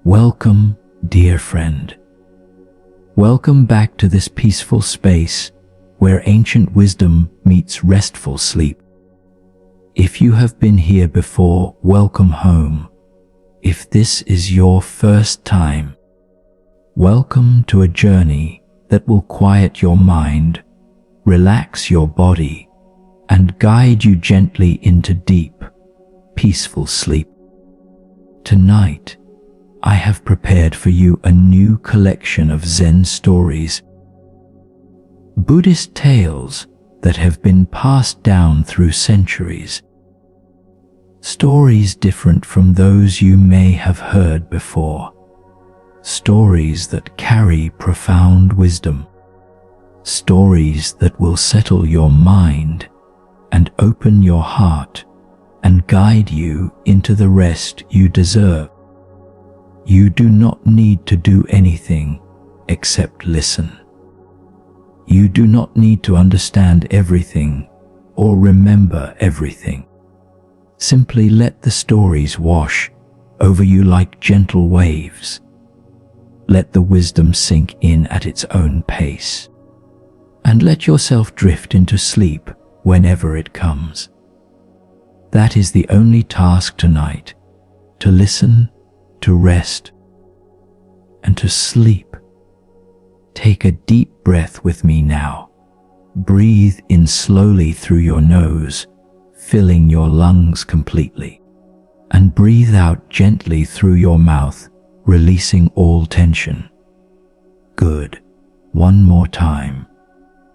Welcome, dear friend. Welcome back to this peaceful space where ancient wisdom meets restful sleep. If you have been here before, welcome home. If this is your first time, welcome to a journey that will quiet your mind, relax your body, and guide you gently into deep, peaceful sleep. Tonight, I have prepared for you a new collection of Zen stories, Buddhist tales that have been passed down through centuries. Stories different from those you may have heard before. Stories that carry profound wisdom. Stories that will settle your mind and open your heart and guide you into the rest you deserve. You do not need to do anything except listen. You do not need to understand everything or remember everything. Simply let the stories wash over you like gentle waves. Let the wisdom sink in at its own pace, and let yourself drift into sleep whenever it comes. That is the only task tonight, to listen, to rest, and to sleep. Take a deep breath with me now. Breathe in slowly through your nose, filling your lungs completely, and breathe out gently through your mouth, releasing all tension. Good. One more time.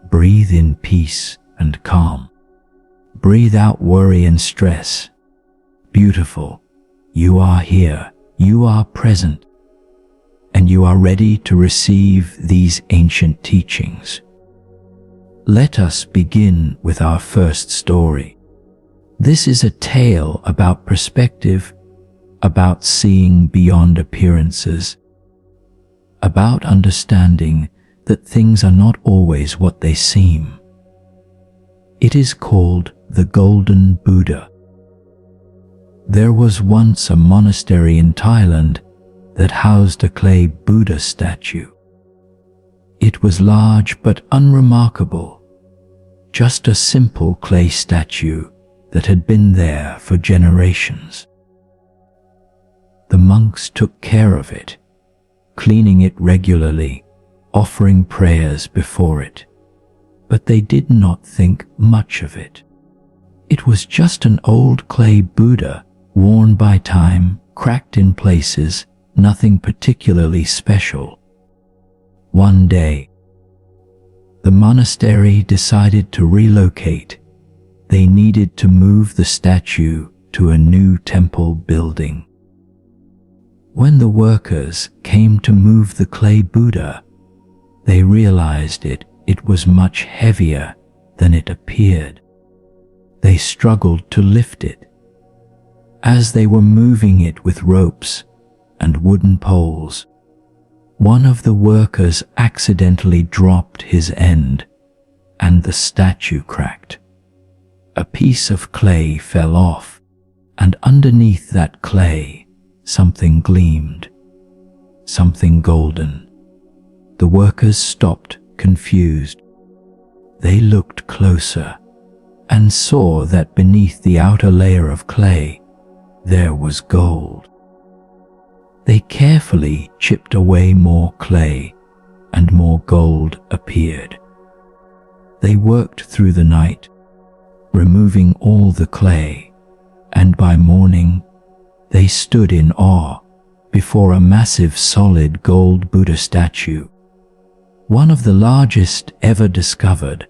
Breathe in peace and calm. Breathe out worry and stress. Beautiful. You are here. You are present, and you are ready to receive these ancient teachings. Let us begin with our first story. This is a tale about perspective, about seeing beyond appearances, about understanding that things are not always what they seem. It is called the Golden Buddha. There was once a monastery in Thailand that housed a clay Buddha statue. It was large but unremarkable, just a simple clay statue that had been there for generations. The monks took care of it, cleaning it regularly, offering prayers before it, but they did not think much of it. It was just an old clay Buddha, worn by time, cracked in places, nothing particularly special. One day, the monastery decided to relocate. They needed to move the statue to a new temple building. When the workers came to move the clay Buddha, they realized it was much heavier than it appeared. They struggled to lift it. As they were moving it with ropes and wooden poles, one of the workers accidentally dropped his end, and the statue cracked. A piece of clay fell off, and underneath that clay, something gleamed, something golden. The workers stopped, confused. They looked closer and saw that beneath the outer layer of clay, there was gold. They carefully chipped away more clay, and more gold appeared. They worked through the night, removing all the clay, and by morning, they stood in awe before a massive solid gold Buddha statue, one of the largest ever discovered.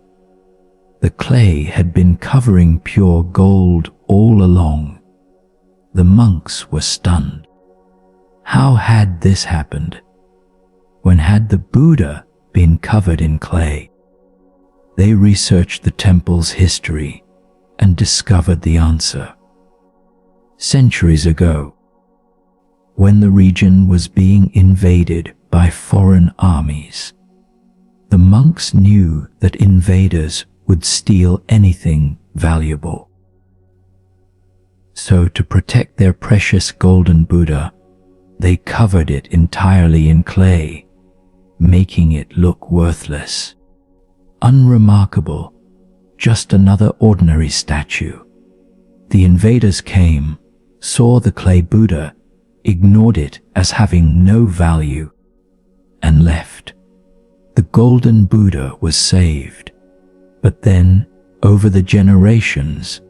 The clay had been covering pure gold all along. The monks were stunned. How had this happened? When had the Buddha been covered in clay? They researched the temple's history and discovered the answer. Centuries ago, when the region was being invaded by foreign armies, the monks knew that invaders would steal anything valuable. So to protect their precious golden Buddha, They covered it entirely in clay, making it look worthless, unremarkable, just another ordinary statue. The invaders came, saw the clay Buddha, ignored it as having no value, and left. The golden Buddha was saved. But then, over the generations,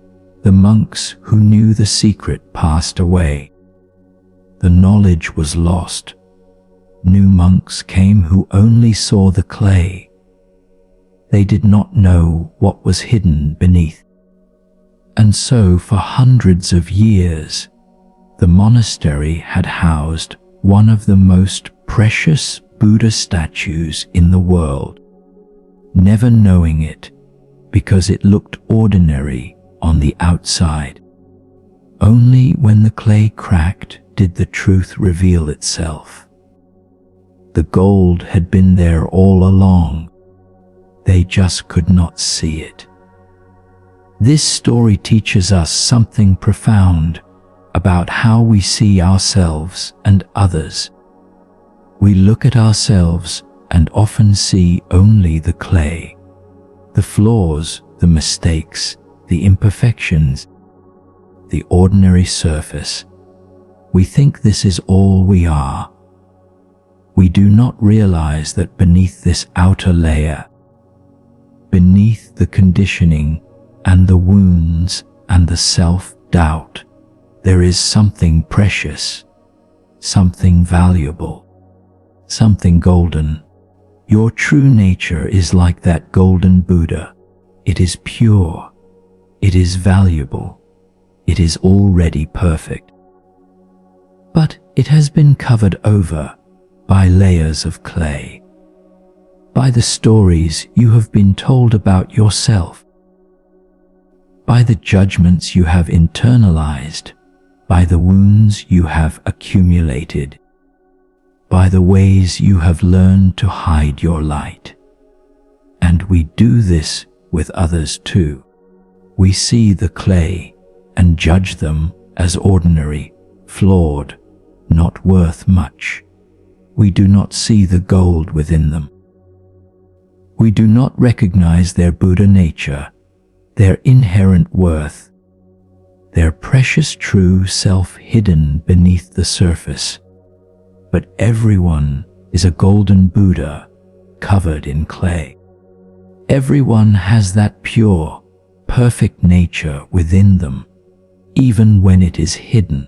the monks who knew the secret passed away. The knowledge was lost. New monks came who only saw the clay. They did not know what was hidden beneath. And so for hundreds of years, the monastery had housed one of the most precious Buddha statues in the world, never knowing it because it looked ordinary on the outside. Only when the clay cracked did the truth reveal itself. The gold had been there all along. They just could not see it. This story teaches us something profound about how we see ourselves and others. We look at ourselves and often see only the clay, the flaws, the mistakes, the imperfections, the ordinary surface. We think this is all we are. We do not realize that beneath this outer layer, beneath the conditioning and the wounds and the self-doubt, there is something precious, something valuable, something golden. Your true nature is like that golden Buddha. It is pure. It is valuable. It is already perfect. But it has been covered over by layers of clay, by the stories you have been told about yourself, by the judgments you have internalized, by the wounds you have accumulated, by the ways you have learned to hide your light. And we do this with others too. We see the clay and judge them as ordinary, flawed, not worth much. We do not see the gold within them. We do not recognize their Buddha nature, their inherent worth, their precious true self hidden beneath the surface. But everyone is a golden Buddha covered in clay. Everyone has that pure, perfect nature within them, even when it is hidden,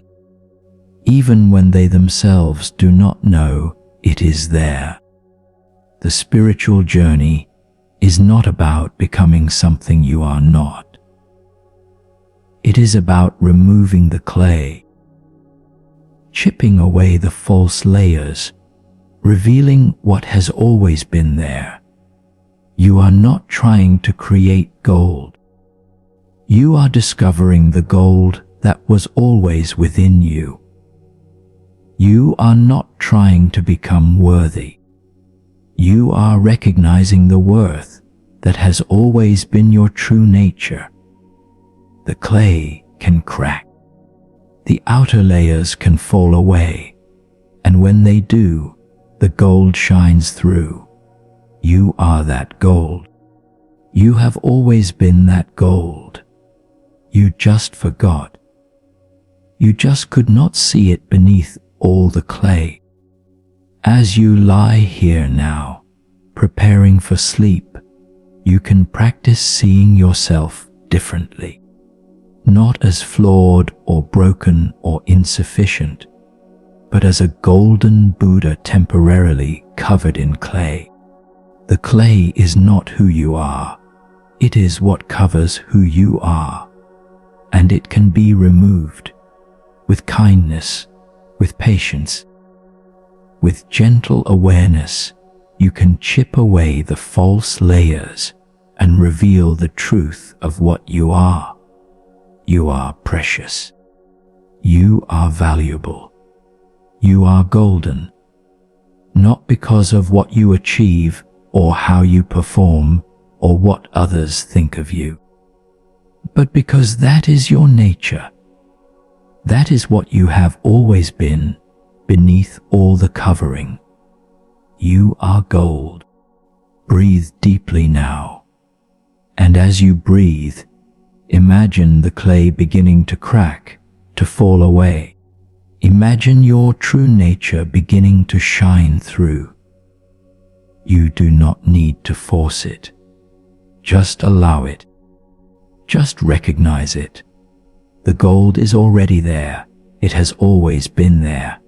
even when they themselves do not know it is there. The spiritual journey is not about becoming something you are not. It is about removing the clay, chipping away the false layers, revealing what has always been there. You are not trying to create gold. You are discovering the gold that was always within you. You are not trying to become worthy. You are recognizing the worth that has always been your true nature. The clay can crack. The outer layers can fall away, and when they do, the gold shines through. You are that gold. You have always been that gold. You just forgot. You just could not see it beneath all the clay. As you lie here now, preparing for sleep, you can practice seeing yourself differently. Not as flawed or broken or insufficient, but as a golden Buddha temporarily covered in clay. The clay is not who you are. It is what covers who you are. And it can be removed with kindness, with patience, with gentle awareness. You can chip away the false layers and reveal the truth of what you are. You are precious. You are valuable. You are golden. Not because of what you achieve or how you perform or what others think of you, but because that is your nature. That is what you have always been, beneath all the covering. You are gold. Breathe deeply now. And as you breathe, imagine the clay beginning to crack, to fall away. Imagine your true nature beginning to shine through. You do not need to force it. Just allow it. Just recognize it. The gold is already there. It has always been there.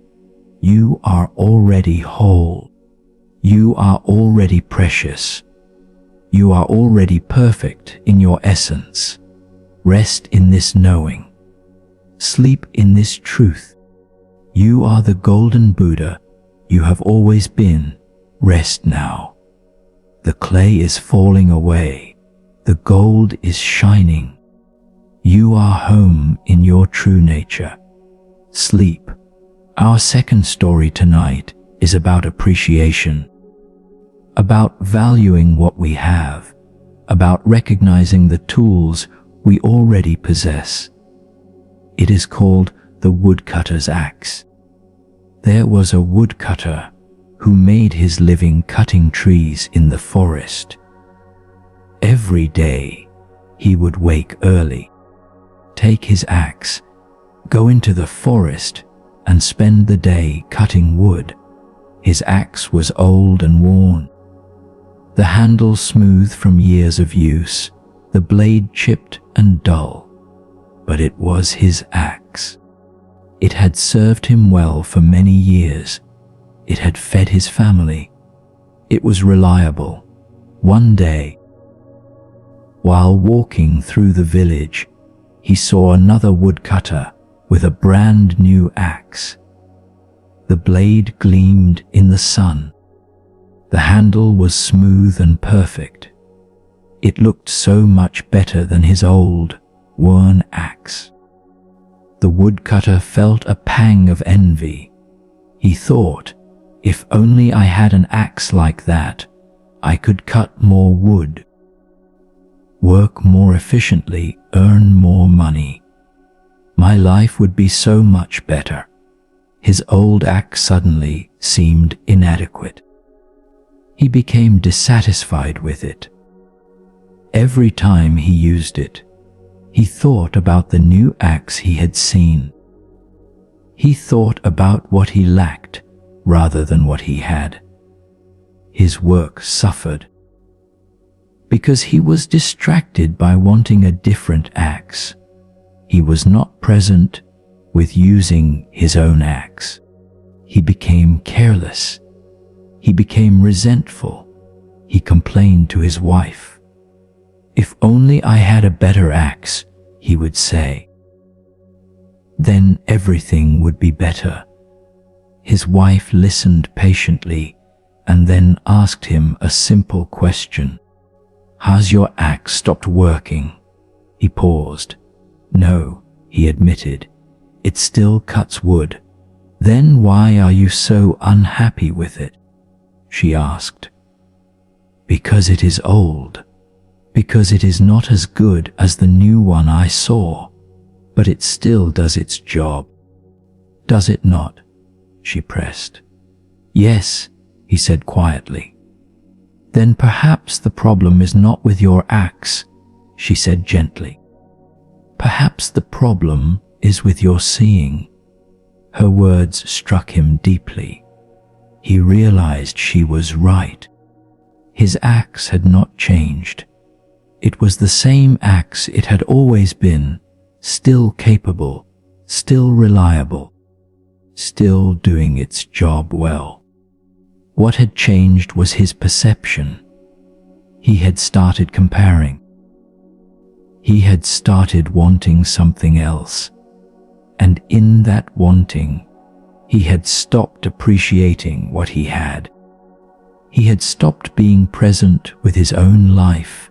You are already whole. You are already precious. You are already perfect in your essence. Rest in this knowing. Sleep in this truth. You are the golden Buddha. You have always been. Rest now. The clay is falling away. The gold is shining. You are home in your true nature. Sleep. Our second story tonight is about appreciation, about valuing what we have, about recognizing the tools we already possess. It is called the woodcutter's axe. There was a woodcutter who made his living cutting trees in the forest. Every day he would wake early, take his axe, go into the forest and spend the day cutting wood. His axe was old and worn, the handle smooth from years of use, the blade chipped and dull. But it was his axe. It had served him well for many years. It had fed his family. It was reliable. One day, while walking through the village, he saw another woodcutter with a brand new axe. The blade gleamed in the sun. The handle was smooth and perfect. It looked so much better than his old, worn axe. The woodcutter felt a pang of envy. He thought, if only I had an axe like that, I could cut more wood, work more efficiently, earn more money. My life would be so much better. His old axe suddenly seemed inadequate. He became dissatisfied with it. Every time he used it, he thought about the new axe he had seen. He thought about what he lacked rather than what he had. His work suffered because he was distracted by wanting a different axe. He was not present with using his own axe. He became careless. He became resentful. He complained to his wife. If only I had a better axe, he would say. Then everything would be better. His wife listened patiently and then asked him a simple question. Has your axe stopped working? He paused. No, he admitted. It still cuts wood. Then why are you so unhappy with it? She asked. Because it is old. Because it is not as good as the new one I saw. But it still does its job. Does it not? She pressed. Yes, he said quietly. Then perhaps the problem is not with your axe, she said gently. Perhaps the problem is with your seeing. Her words struck him deeply. He realized she was right. His axe had not changed. It was the same axe it had always been, still capable, still reliable, still doing its job well. What had changed was his perception. He had started comparing. He had started wanting something else. And in that wanting, he had stopped appreciating what he had. He had stopped being present with his own life,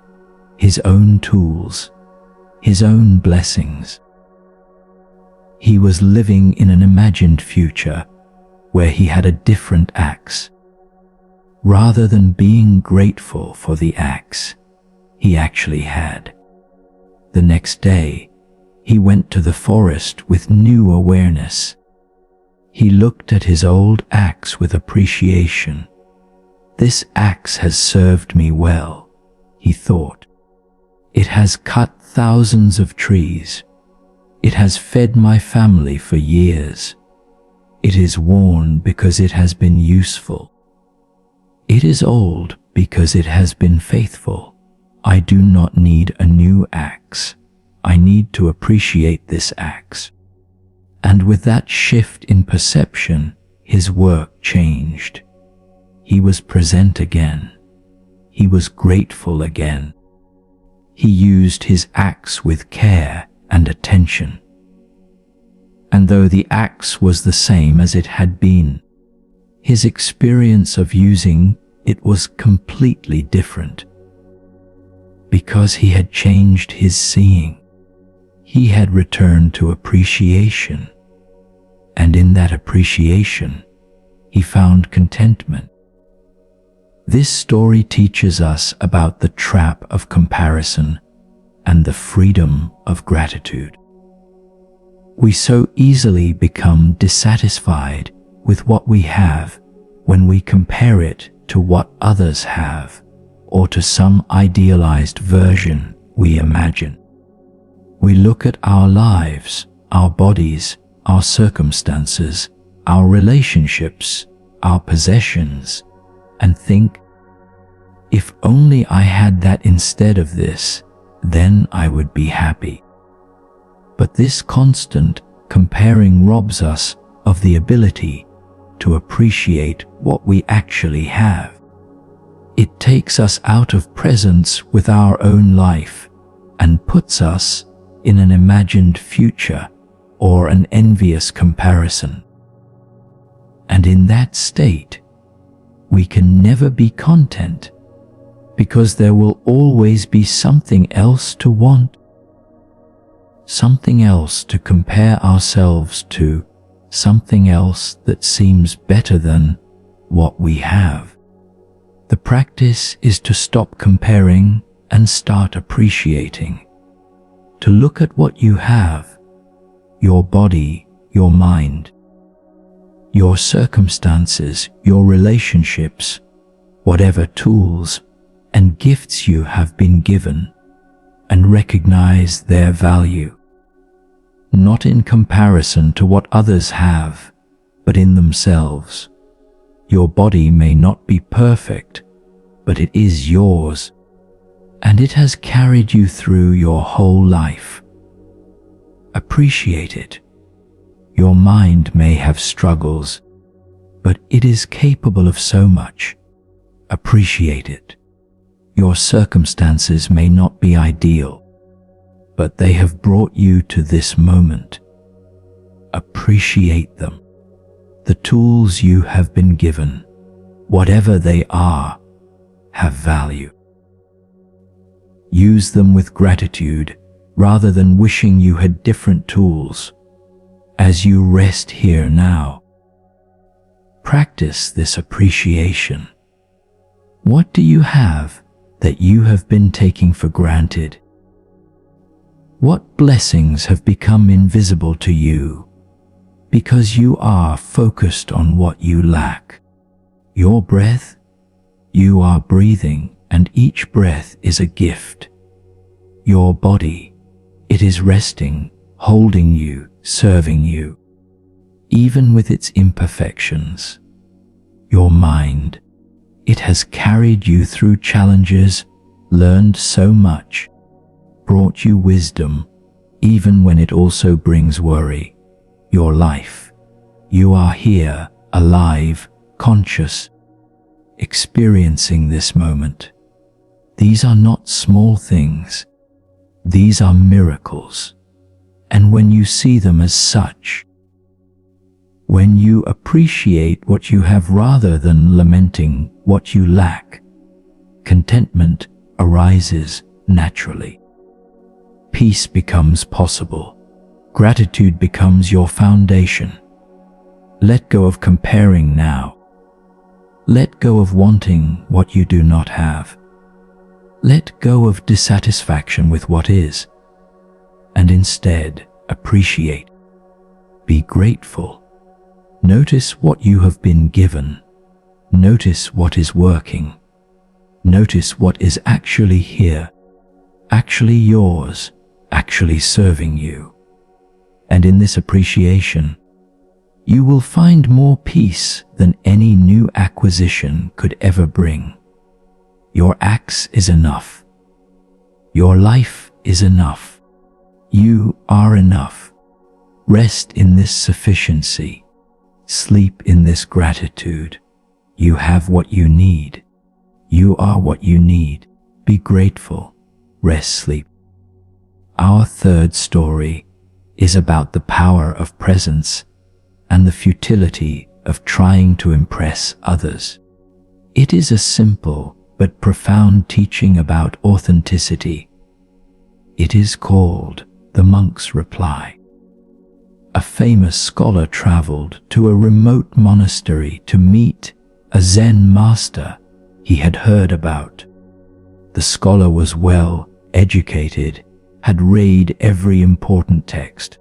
his own tools, his own blessings. He was living in an imagined future where he had a different axe. Rather than being grateful for the axe he actually had. The next day, he went to the forest with new awareness. He looked at his old axe with appreciation. "This axe has served me well," he thought. "It has cut thousands of trees. It has fed my family for years. It is worn because it has been useful. It is old because it has been faithful. I do not need a new axe. I need to appreciate this axe." And with that shift in perception, his work changed. He was present again. He was grateful again. He used his axe with care and attention. And though the axe was the same as it had been, his experience of using it was completely different. Because he had changed his seeing. He had returned to appreciation, and in that appreciation, he found contentment. This story teaches us about the trap of comparison and the freedom of gratitude. We so easily become dissatisfied with what we have when we compare it to what others have or to some idealized version we imagine. We look at our lives, our bodies, our circumstances, our relationships, our possessions, and think, "If only I had that instead of this, then I would be happy." But this constant comparing robs us of the ability to appreciate what we actually have. It takes us out of presence with our own life and puts us in an imagined future or an envious comparison. And in that state, we can never be content because there will always be something else to want, something else to compare ourselves to, something else that seems better than what we have. The practice is to stop comparing and start appreciating. To look at what you have, your body, your mind, your circumstances, your relationships, whatever tools and gifts you have been given, and recognize their value. Not in comparison to what others have, but in themselves. Your body may not be perfect, but it is yours, and it has carried you through your whole life. Appreciate it. Your mind may have struggles, but it is capable of so much. Appreciate it. Your circumstances may not be ideal, but they have brought you to this moment. Appreciate them. The tools you have been given, whatever they are, have value. Use them with gratitude rather than wishing you had different tools. As you rest here now, practice this appreciation. What do you have that you have been taking for granted? What blessings have become invisible to you because you are focused on what you lack? Your breath, you are breathing, and each breath is a gift. Your body, it is resting, holding you, serving you, even with its imperfections. Your mind, it has carried you through challenges, learned so much, brought you wisdom, even when it also brings worry. Your life, you are here, alive, conscious, experiencing this moment. These are not small things. These are miracles. And when you see them as such, when you appreciate what you have rather than lamenting what you lack, contentment arises naturally. Peace becomes possible. Gratitude becomes your foundation. Let go of comparing now. Let go of wanting what you do not have. Let go of dissatisfaction with what is, and instead appreciate. Be grateful. Notice what you have been given. Notice what is working. Notice what is actually here, actually yours, actually serving you. And in this appreciation, you will find more peace than any new acquisition could ever bring. Your axe is enough. Your life is enough. You are enough. Rest in this sufficiency. Sleep in this gratitude. You have what you need. You are what you need. Be grateful. Rest, sleep. Our third story is about the power of presence and the futility of trying to impress others. It is a simple but profound teaching about authenticity. It is called The Monk's Reply. A famous scholar traveled to a remote monastery to meet a Zen master he had heard about. The scholar was well educated, had read every important text,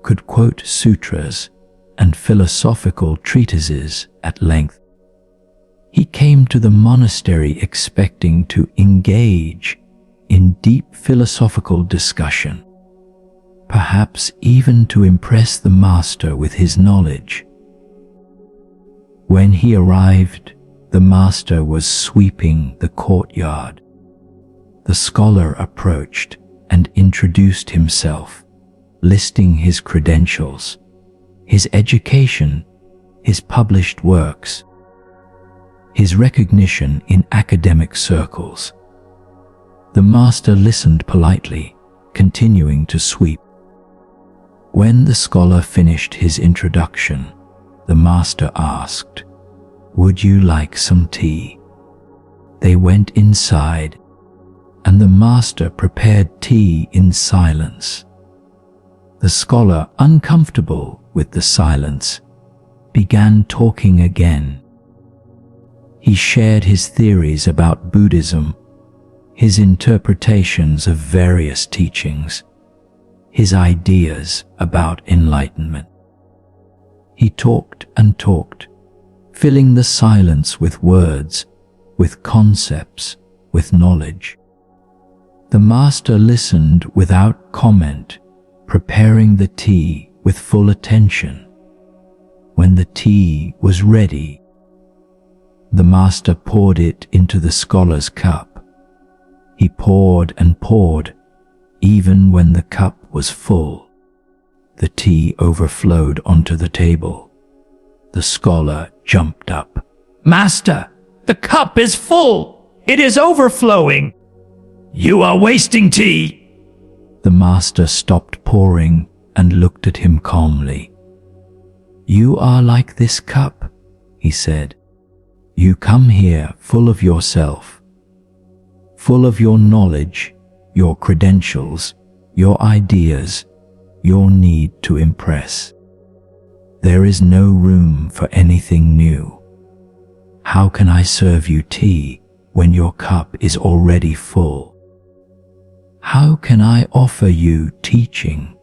could quote sutras and philosophical treatises at length. He came to the monastery expecting to engage in deep philosophical discussion, perhaps even to impress the master with his knowledge. When he arrived, the master was sweeping the courtyard. The scholar approached and introduced himself, listing his credentials, his education, his published works, his recognition in academic circles. The master listened politely, continuing to sweep. When the scholar finished his introduction, the master asked, "Would you like some tea?" They went inside, and the master prepared tea in silence. The scholar, uncomfortable with the silence, began talking again. He shared his theories about Buddhism, his interpretations of various teachings, his ideas about enlightenment. He talked and talked, filling the silence with words, with concepts, with knowledge. The master listened without comment, preparing the tea with full attention. When the tea was ready, the master poured it into the scholar's cup. He poured and poured, even when the cup was full. The tea overflowed onto the table. The scholar jumped up. "Master, the cup is full! It is overflowing! You are wasting tea!" The master stopped pouring and looked at him calmly. "You are like this cup," he said. "You come here full of yourself, full of your knowledge, your credentials, your ideas, your need to impress. There is no room for anything new. How can I serve you tea when your cup is already full? How can I offer you teaching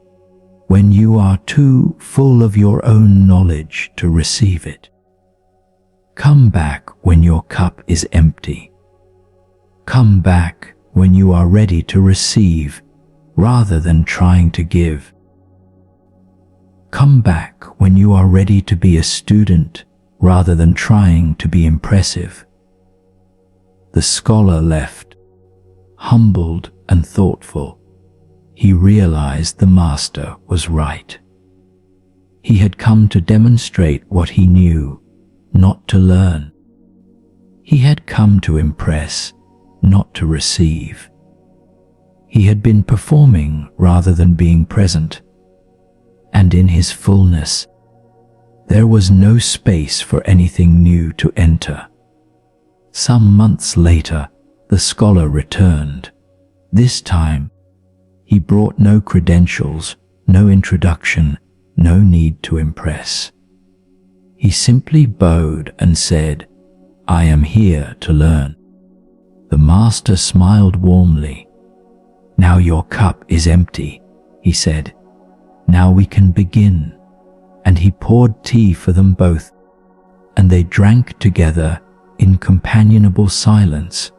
when you are too full of your own knowledge to receive it? Come back when your cup is empty. Come back when you are ready to receive rather than trying to give. Come back when you are ready to be a student rather than trying to be impressive." The scholar left, humbled and thoughtful. He realized the master was right. He had come to demonstrate what he knew, not to learn. He had come to impress, not to receive. He had been performing rather than being present, and in his fullness, there was no space for anything new to enter. Some months later, the scholar returned. This time, he brought no credentials, no introduction, no need to impress. He simply bowed and said, "I am here to learn." The master smiled warmly. "Now your cup is empty," he said. "Now we can begin." and he poured tea for them both, and they drank together in companionable silence.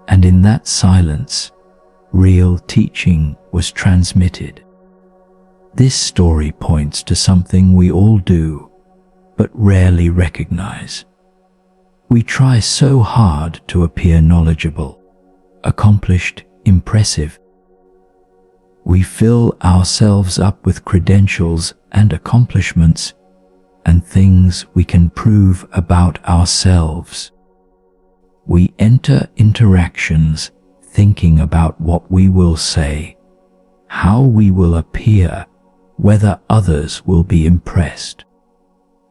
And in that silence, real teaching was transmitted. This story points to something we all do, but rarely recognize. We try so hard to appear knowledgeable, accomplished, impressive. We fill ourselves up with credentials and accomplishments and things we can prove about ourselves. We enter interactions thinking about what we will say, how we will appear, whether others will be impressed.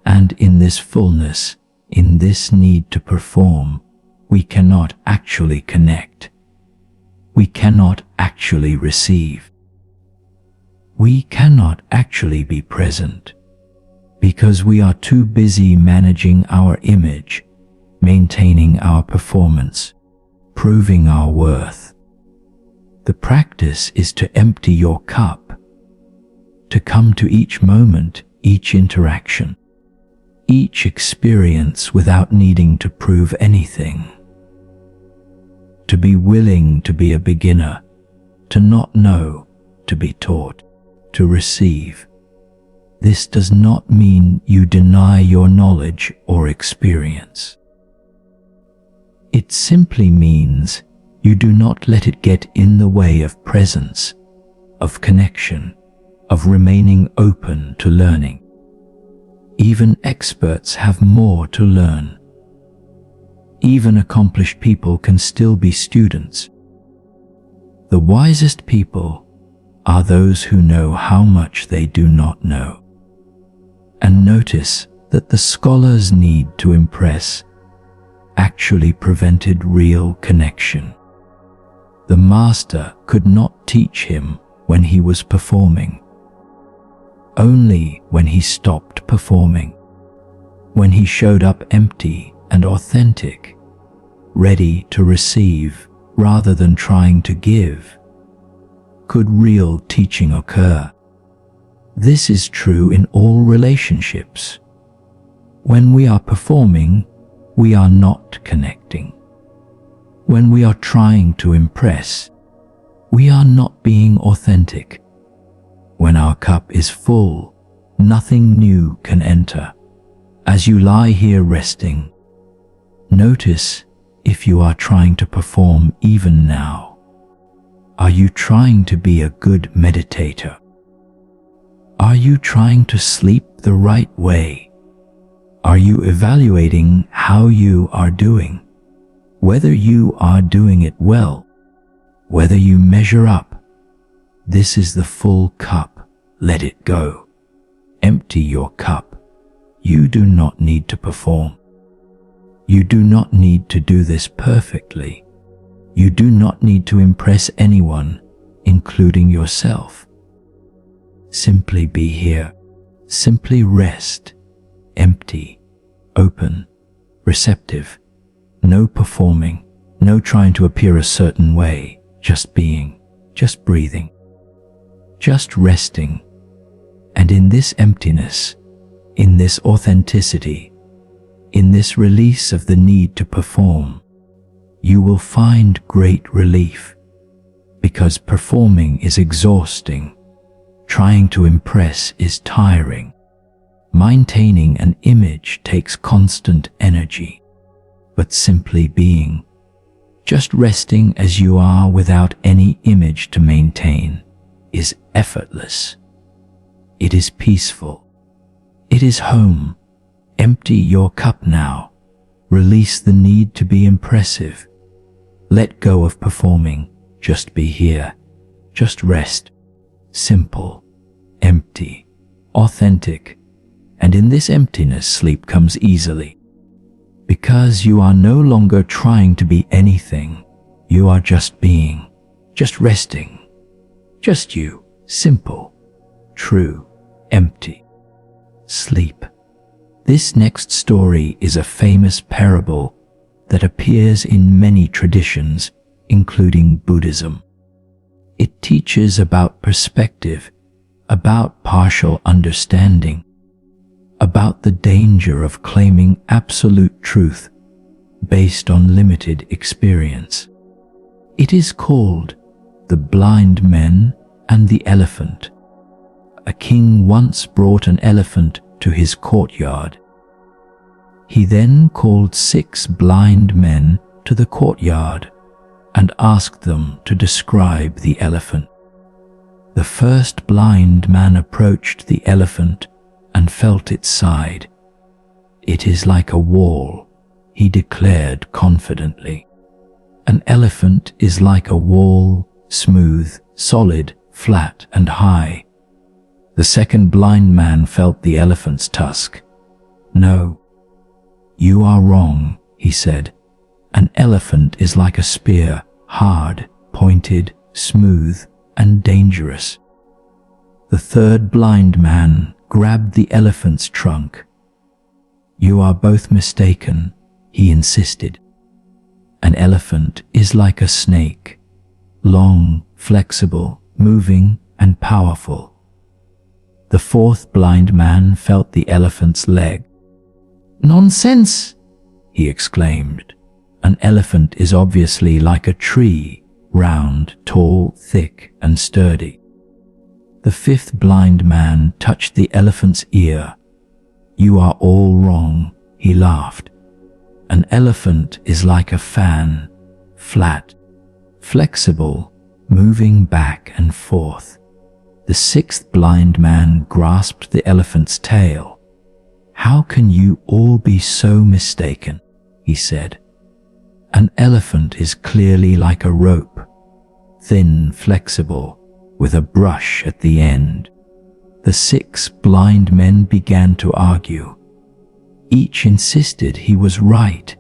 And in this fullness, in this need to perform, we cannot actually connect. We cannot actually receive. We cannot actually be present because we are too busy managing our image, maintaining our performance, proving our worth. The practice is to empty your cup, to come to each moment, each interaction, each experience without needing to prove anything. To be willing to be a beginner, to not know, to be taught, to receive. This does not mean you deny your knowledge or experience. It simply means you do not let it get in the way of presence, of connection, of remaining open to learning. Even experts have more to learn. Even accomplished people can still be students. The wisest people are those who know how much they do not know. And notice that the scholar's need to impress actually prevented real connection. The master could not teach him when he was performing. Only when he stopped performing, when he showed up empty and authentic, ready to receive rather than trying to give, could real teaching occur. This is true in all relationships. When we are performing, we are not connecting. When we are trying to impress, we are not being authentic. When our cup is full, nothing new can enter. As you lie here resting, notice if you are trying to perform even now. Are you trying to be a good meditator? Are you trying to sleep the right way? Are you evaluating how you are doing? Whether you are doing it well, whether you measure up? This is the full cup. Let it go. Empty your cup. You do not need to perform. You do not need to do this perfectly. You do not need to impress anyone, including yourself. Simply be here. Simply rest. Empty. Open. Receptive. No performing. No trying to appear a certain way. Just being. Just breathing. Just resting. And in this emptiness, in this authenticity, in this release of the need to perform, you will find great relief, because performing is exhausting, trying to impress is tiring, maintaining an image takes constant energy, but simply being, just resting as you are without any image to maintain, is effortless. It is peaceful. It is home. Empty your cup now. Release the need to be impressive. Let go of performing. Just be here. Just rest. Simple, empty, authentic. And in this emptiness, sleep comes easily. Because you are no longer trying to be anything. You are just being, just resting. Just you. Simple, true, empty. Sleep. This next story is a famous parable that appears in many traditions, including Buddhism. It teaches about perspective, about partial understanding, about the danger of claiming absolute truth based on limited experience. It is called The Blind Men and the Elephant. A king once brought an elephant to his courtyard. He then called 6 blind men to the courtyard and asked them to describe the elephant. The first blind man approached the elephant and felt its side. "It is like a wall," he declared confidently. "An elephant is like a wall, smooth, solid, flat, and high." The second blind man felt the elephant's tusk. "No, you are wrong," he said. "An elephant is like a spear, hard, pointed, smooth, and dangerous." The third blind man grabbed the elephant's trunk. "You are both mistaken," he insisted. "An elephant is like a snake, long, flexible, moving, and powerful." The fourth blind man felt the elephant's leg. "Nonsense!" he exclaimed. "An elephant is obviously like a tree, round, tall, thick, and sturdy." The fifth blind man touched the elephant's ear. "You are all wrong," he laughed. "An elephant is like a fan, flat, flexible, moving back and forth." The sixth blind man grasped the elephant's tail. "How can you all be so mistaken?" he said. "An elephant is clearly like a rope, thin, flexible, with a brush at the end." The 6 blind men began to argue. Each insisted he was right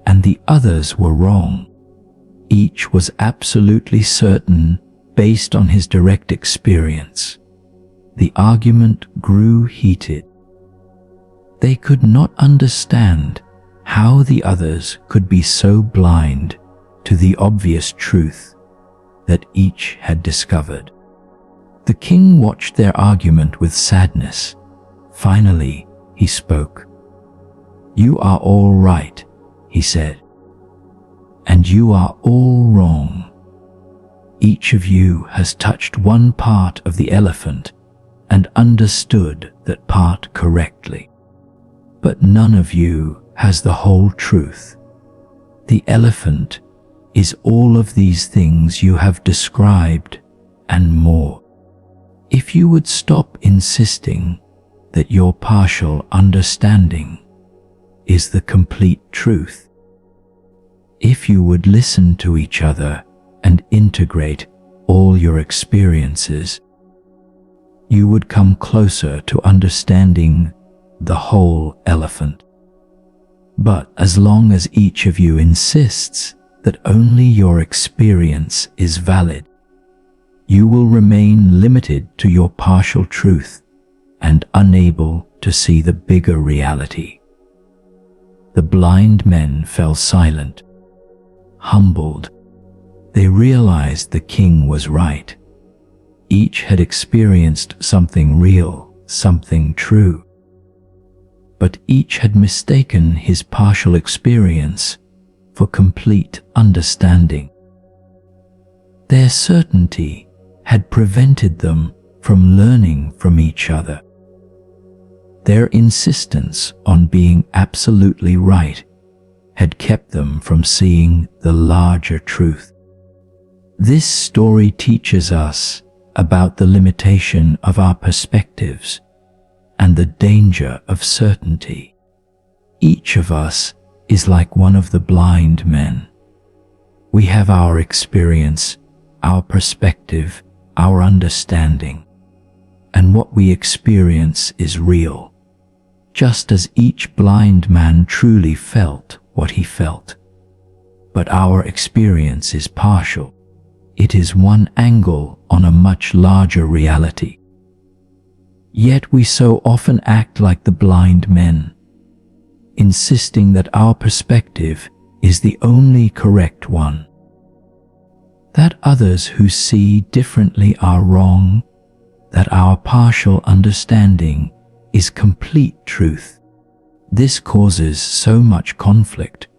and the others were wrong. Each was absolutely certain based on his direct experience. The argument grew heated. They could not understand how the others could be so blind to the obvious truth that each had discovered. The king watched their argument with sadness. Finally, he spoke. "You are all right," he said, "and you are all wrong. Each of you has touched one part of the elephant and understood that part correctly. But none of you has the whole truth. The elephant is all of these things you have described and more. If you would stop insisting that your partial understanding is the complete truth, if you would listen to each other and integrate all your experiences, you would come closer to understanding the whole elephant. But as long as each of you insists that only your experience is valid, you will remain limited to your partial truth and unable to see the bigger reality." The blind men fell silent, humbled. They realized the king was right. Each had experienced something real, something true. But each had mistaken his partial experience for complete understanding. Their certainty had prevented them from learning from each other. Their insistence on being absolutely right had kept them from seeing the larger truth. This story teaches us about the limitation of our perspectives and the danger of certainty. Each of us is like one of the blind men. We have our experience, our perspective, our understanding, and what we experience is real, just as each blind man truly felt what he felt. But our experience is partial. It is one angle on a much larger reality. Yet we so often act like the blind men, insisting that our perspective is the only correct one, that others who see differently are wrong, that our partial understanding is complete truth. This causes so much conflict.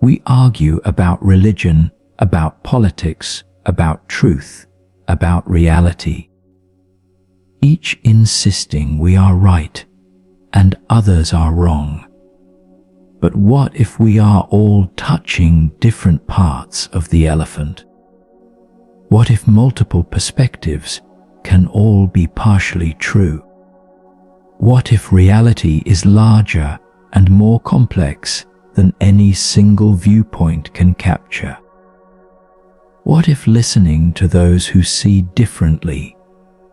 We argue about religion, about politics, about truth, about reality, each insisting we are right and others are wrong. But what if we are all touching different parts of the elephant? What if multiple perspectives can all be partially true? What if reality is larger and more complex than any single viewpoint can capture? What if listening to those who see differently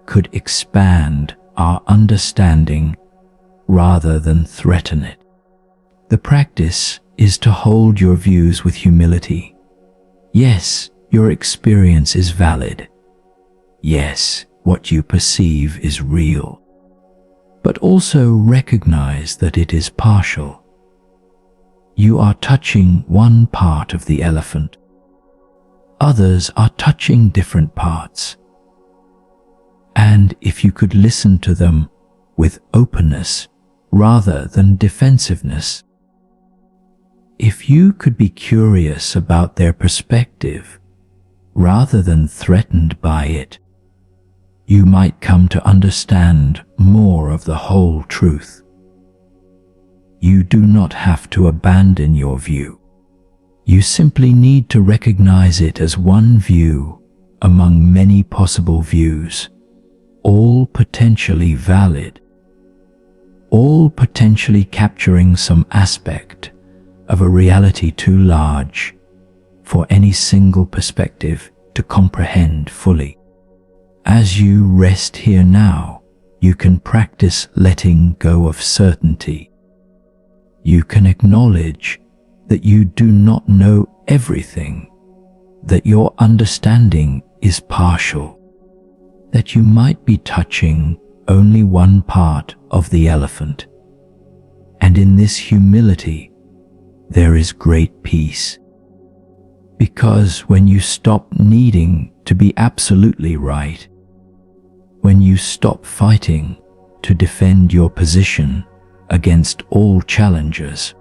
could expand our understanding rather than threaten it? The practice is to hold your views with humility. Yes, your experience is valid. Yes, what you perceive is real. But also recognize that it is partial. You are touching one part of the elephant. Others are touching different parts. And if you could listen to them with openness rather than defensiveness, if you could be curious about their perspective rather than threatened by it, you might come to understand more of the whole truth. You do not have to abandon your view. You simply need to recognize it as one view among many possible views, all potentially valid, all potentially capturing some aspect of a reality too large for any single perspective to comprehend fully. As you rest here now, you can practice letting go of certainty. You can acknowledge that you do not know everything, that your understanding is partial, that you might be touching only one part of the elephant. And in this humility, there is great peace. Because when you stop needing to be absolutely right, when you stop fighting to defend your position against all challengers,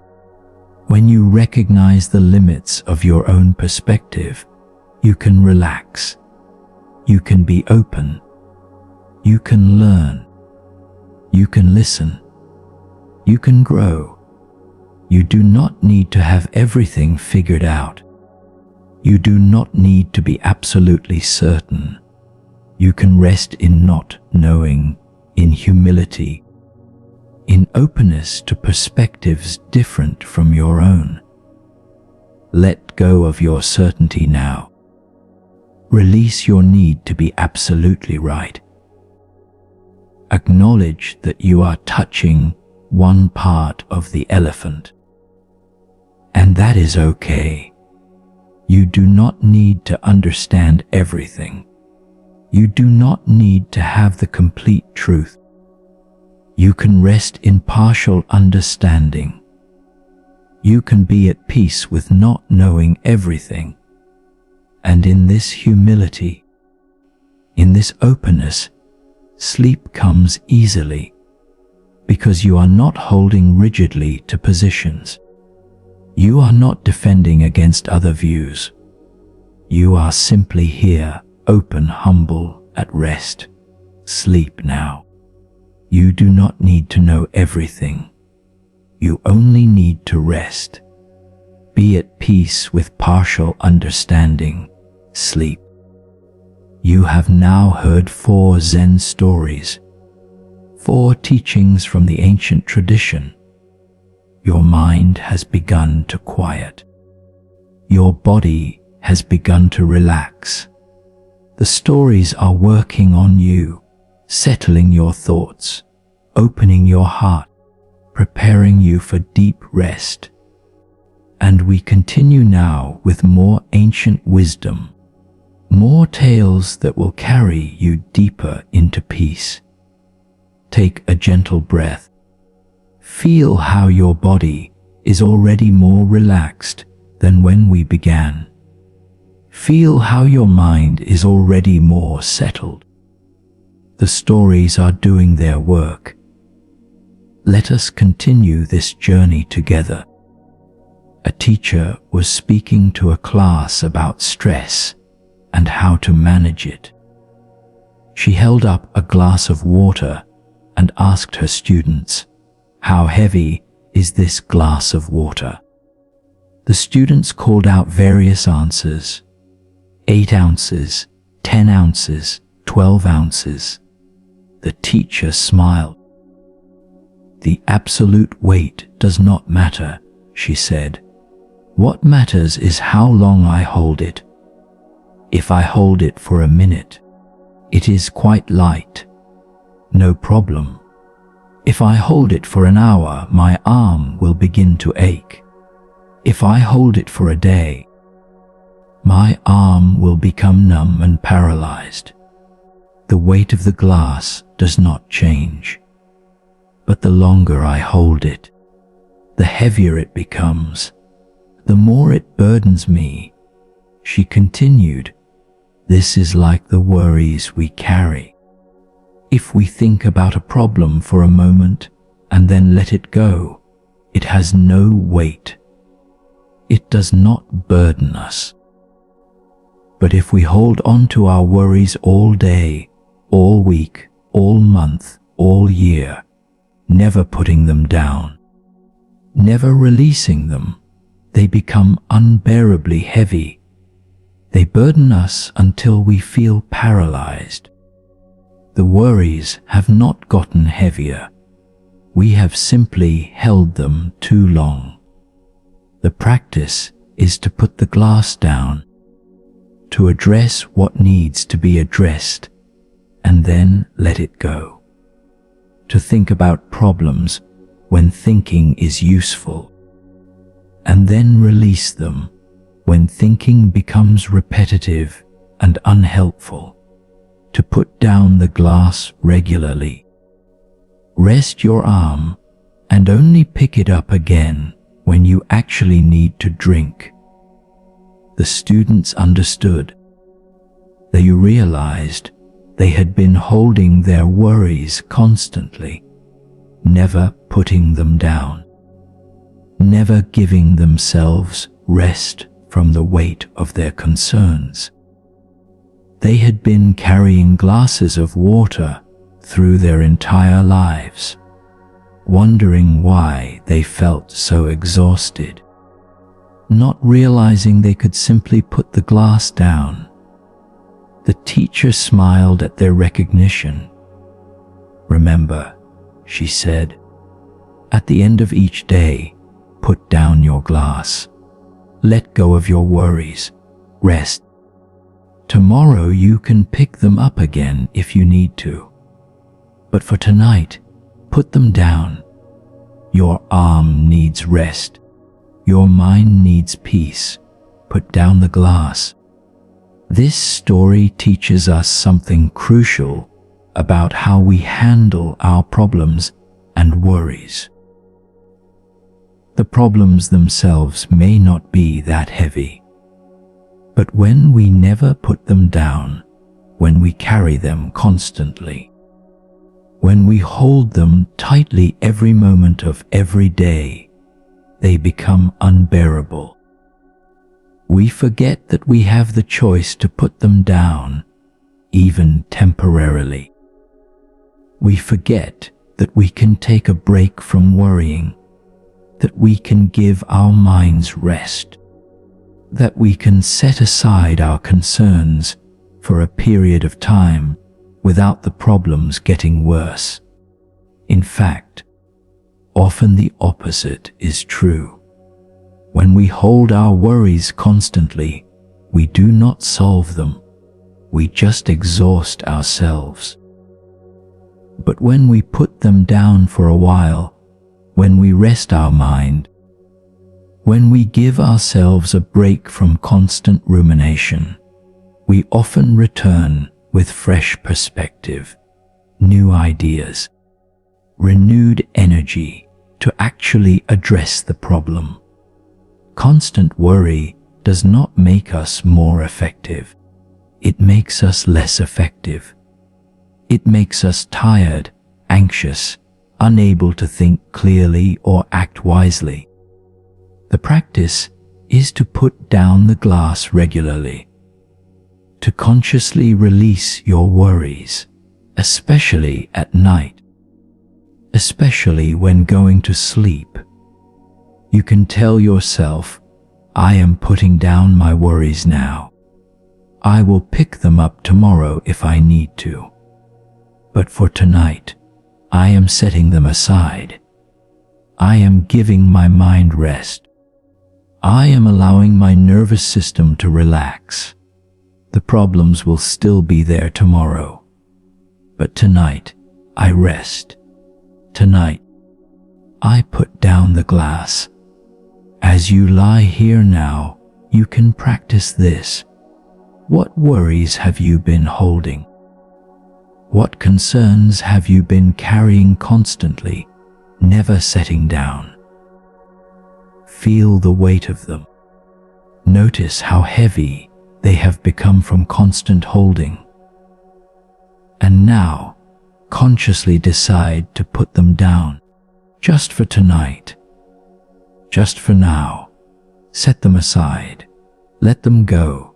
when you recognize the limits of your own perspective, you can relax, you can be open, you can learn, you can listen, you can grow. You do not need to have everything figured out. You do not need to be absolutely certain. You can rest in not knowing, in humility, in openness to perspectives different from your own. Let go of your certainty now. Release your need to be absolutely right. Acknowledge that you are touching one part of the elephant. And that is okay. You do not need to understand everything. You do not need to have the complete truth. You can rest in partial understanding. You can be at peace with not knowing everything. And in this humility, in this openness, sleep comes easily, because you are not holding rigidly to positions. You are not defending against other views. You are simply here, open, humble, at rest. Sleep now. You do not need to know everything. You only need to rest. Be at peace with partial understanding. Sleep. You have now heard 4 Zen stories, 4 teachings from the ancient tradition. Your mind has begun to quiet. Your body has begun to relax. The stories are working on you, settling your thoughts, opening your heart, preparing you for deep rest. And we continue now with more ancient wisdom, more tales that will carry you deeper into peace. Take a gentle breath. Feel how your body is already more relaxed than when we began. Feel how your mind is already more settled. The stories are doing their work. Let us continue this journey together. A teacher was speaking to a class about stress and how to manage it. She held up a glass of water and asked her students, "How heavy is this glass of water?" The students called out various answers: 8 ounces, 10 ounces, 12 ounces. The teacher smiled. "The absolute weight does not matter," she said. "What matters is how long I hold it. If I hold it for a minute, it is quite light. No problem. If I hold it for an hour, my arm will begin to ache. If I hold it for a day, my arm will become numb and paralyzed. The weight of the glass does not change. But the longer I hold it, the heavier it becomes, the more it burdens me." She continued, "This is like the worries we carry. If we think about a problem for a moment and then let it go, it has no weight. It does not burden us. But if we hold on to our worries all day, all week, all month, all year, never putting them down, never releasing them, they become unbearably heavy. They burden us until we feel paralyzed. The worries have not gotten heavier. We have simply held them too long. The practice is to put the glass down, to address what needs to be addressed, and then let it go. To think about problems when thinking is useful, and then release them when thinking becomes repetitive and unhelpful. To put down the glass regularly. Rest your arm and only pick it up again when you actually need to drink. The students understood. They realized they had been holding their worries constantly, never putting them down, never giving themselves rest from the weight of their concerns. They had been carrying glasses of water through their entire lives, wondering why they felt so exhausted, not realizing they could simply put the glass down. The teacher smiled at their recognition. "Remember," she said, "at the end of each day, put down your glass. Let go of your worries. Rest. Tomorrow you can pick them up again if you need to. But for tonight, put them down. Your arm needs rest. Your mind needs peace. Put down the glass." This story teaches us something crucial about how we handle our problems and worries. The problems themselves may not be that heavy, but when we never put them down, when we carry them constantly, when we hold them tightly every moment of every day, they become unbearable. We forget that we have the choice to put them down, even temporarily. We forget that we can take a break from worrying, that we can give our minds rest, that we can set aside our concerns for a period of time without the problems getting worse. In fact, often the opposite is true. When we hold our worries constantly, we do not solve them. We just exhaust ourselves. But when we put them down for a while, when we rest our mind, when we give ourselves a break from constant rumination, we often return with fresh perspective, new ideas, renewed energy to actually address the problem. Constant worry does not make us more effective. It makes us less effective. It makes us tired, anxious, unable to think clearly or act wisely. The practice is to put down the glass regularly, to consciously release your worries, especially at night, especially when going to sleep. You can tell yourself, I am putting down my worries now. I will pick them up tomorrow if I need to. But for tonight, I am setting them aside. I am giving my mind rest. I am allowing my nervous system to relax. The problems will still be there tomorrow. But tonight, I rest. Tonight, I put down the glass. As you lie here now, you can practice this. What worries have you been holding? What concerns have you been carrying constantly, never setting down? Feel the weight of them. Notice how heavy they have become from constant holding. And now, consciously decide to put them down, just for tonight. Just for now. Set them aside. Let them go.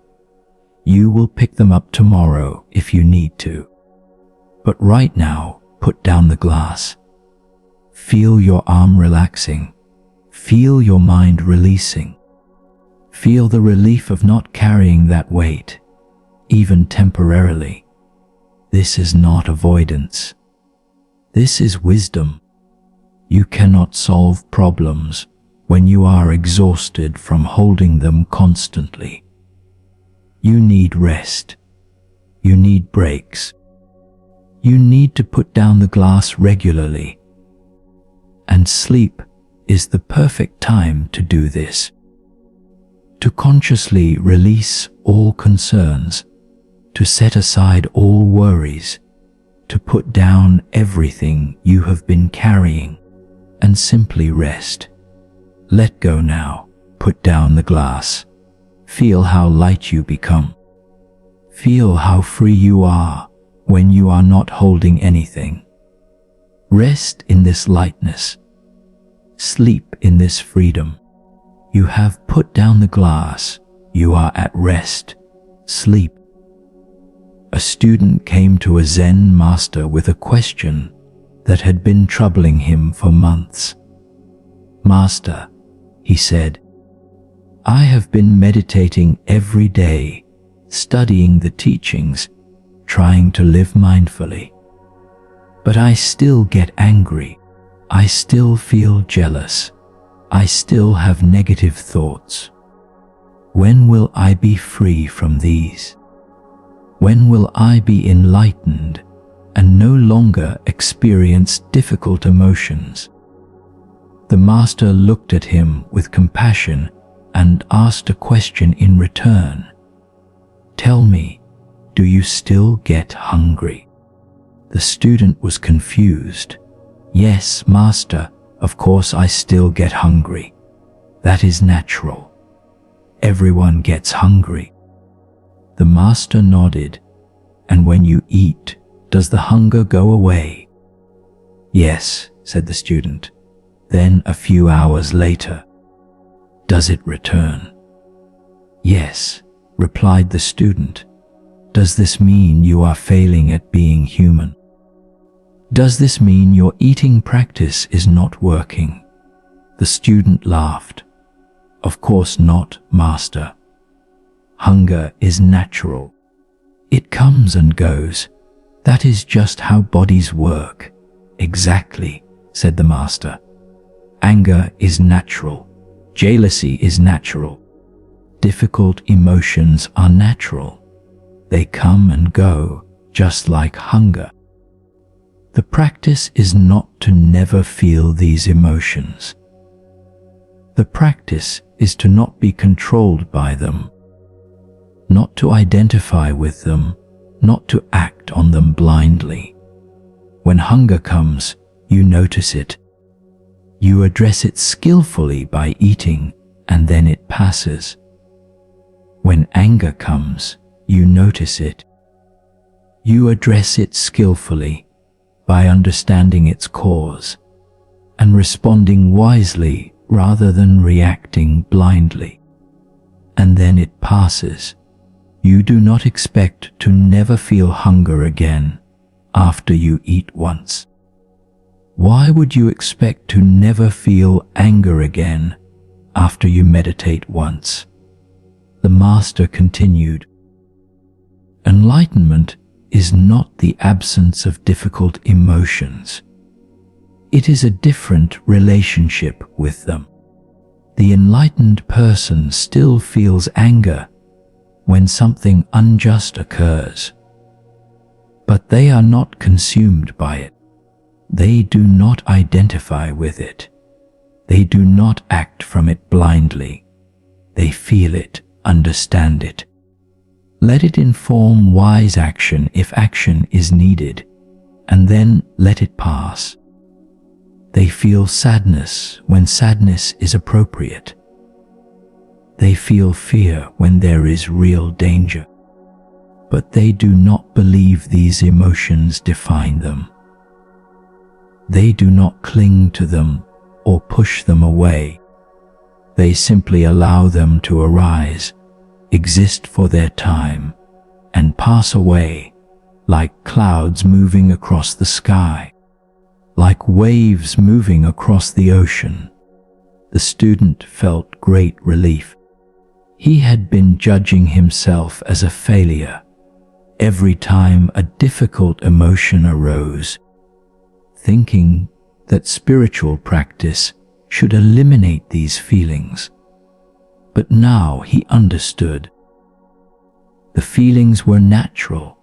You will pick them up tomorrow if you need to. But right now, put down the glass. Feel your arm relaxing. Feel your mind releasing. Feel the relief of not carrying that weight, even temporarily. This is not avoidance. This is wisdom. You cannot solve problems when you are exhausted from holding them constantly. You need rest. You need breaks. You need to put down the glass regularly. And sleep is the perfect time to do this. To consciously release all concerns, to set aside all worries, to put down everything you have been carrying, and simply rest. Let go now. Put down the glass. Feel how light you become. Feel how free you are when you are not holding anything. Rest in this lightness. Sleep in this freedom. You have put down the glass. You are at rest. Sleep. A student came to a Zen master with a question that had been troubling him for months. Master, he said, I have been meditating every day, studying the teachings, trying to live mindfully. But I still get angry. I still feel jealous. I still have negative thoughts. When will I be free from these? When will I be enlightened and no longer experience difficult emotions? The master looked at him with compassion and asked a question in return. Tell me, do you still get hungry? The student was confused. Yes, master, of course I still get hungry. That is natural. Everyone gets hungry. The master nodded. And when you eat, does the hunger go away? Yes, said the student. Then a few hours later, does it return? Yes, replied the student. Does this mean you are failing at being human? Does this mean your eating practice is not working? The student laughed. Of course not, master. Hunger is natural. It comes and goes. That is just how bodies work. Exactly, said the master. Anger is natural. Jealousy is natural. Difficult emotions are natural. They come and go, just like hunger. The practice is not to never feel these emotions. The practice is to not be controlled by them, not to identify with them, not to act on them blindly. When hunger comes, you notice it. You address it skillfully by eating, and then it passes. When anger comes, you notice it. You address it skillfully by understanding its cause and responding wisely rather than reacting blindly. And then it passes. You do not expect to never feel hunger again after you eat once. Why would you expect to never feel anger again after you meditate once? The Master continued, enlightenment is not the absence of difficult emotions. It is a different relationship with them. The enlightened person still feels anger when something unjust occurs, but they are not consumed by it. They do not identify with it. They do not act from it blindly. They feel it, understand it. Let it inform wise action if action is needed, and then let it pass. They feel sadness when sadness is appropriate. They feel fear when there is real danger. But they do not believe these emotions define them. They do not cling to them or push them away. They simply allow them to arise, exist for their time, and pass away like clouds moving across the sky, like waves moving across the ocean. The student felt great relief. He had been judging himself as a failure every time a difficult emotion arose, thinking that spiritual practice should eliminate these feelings. But now he understood. The feelings were natural.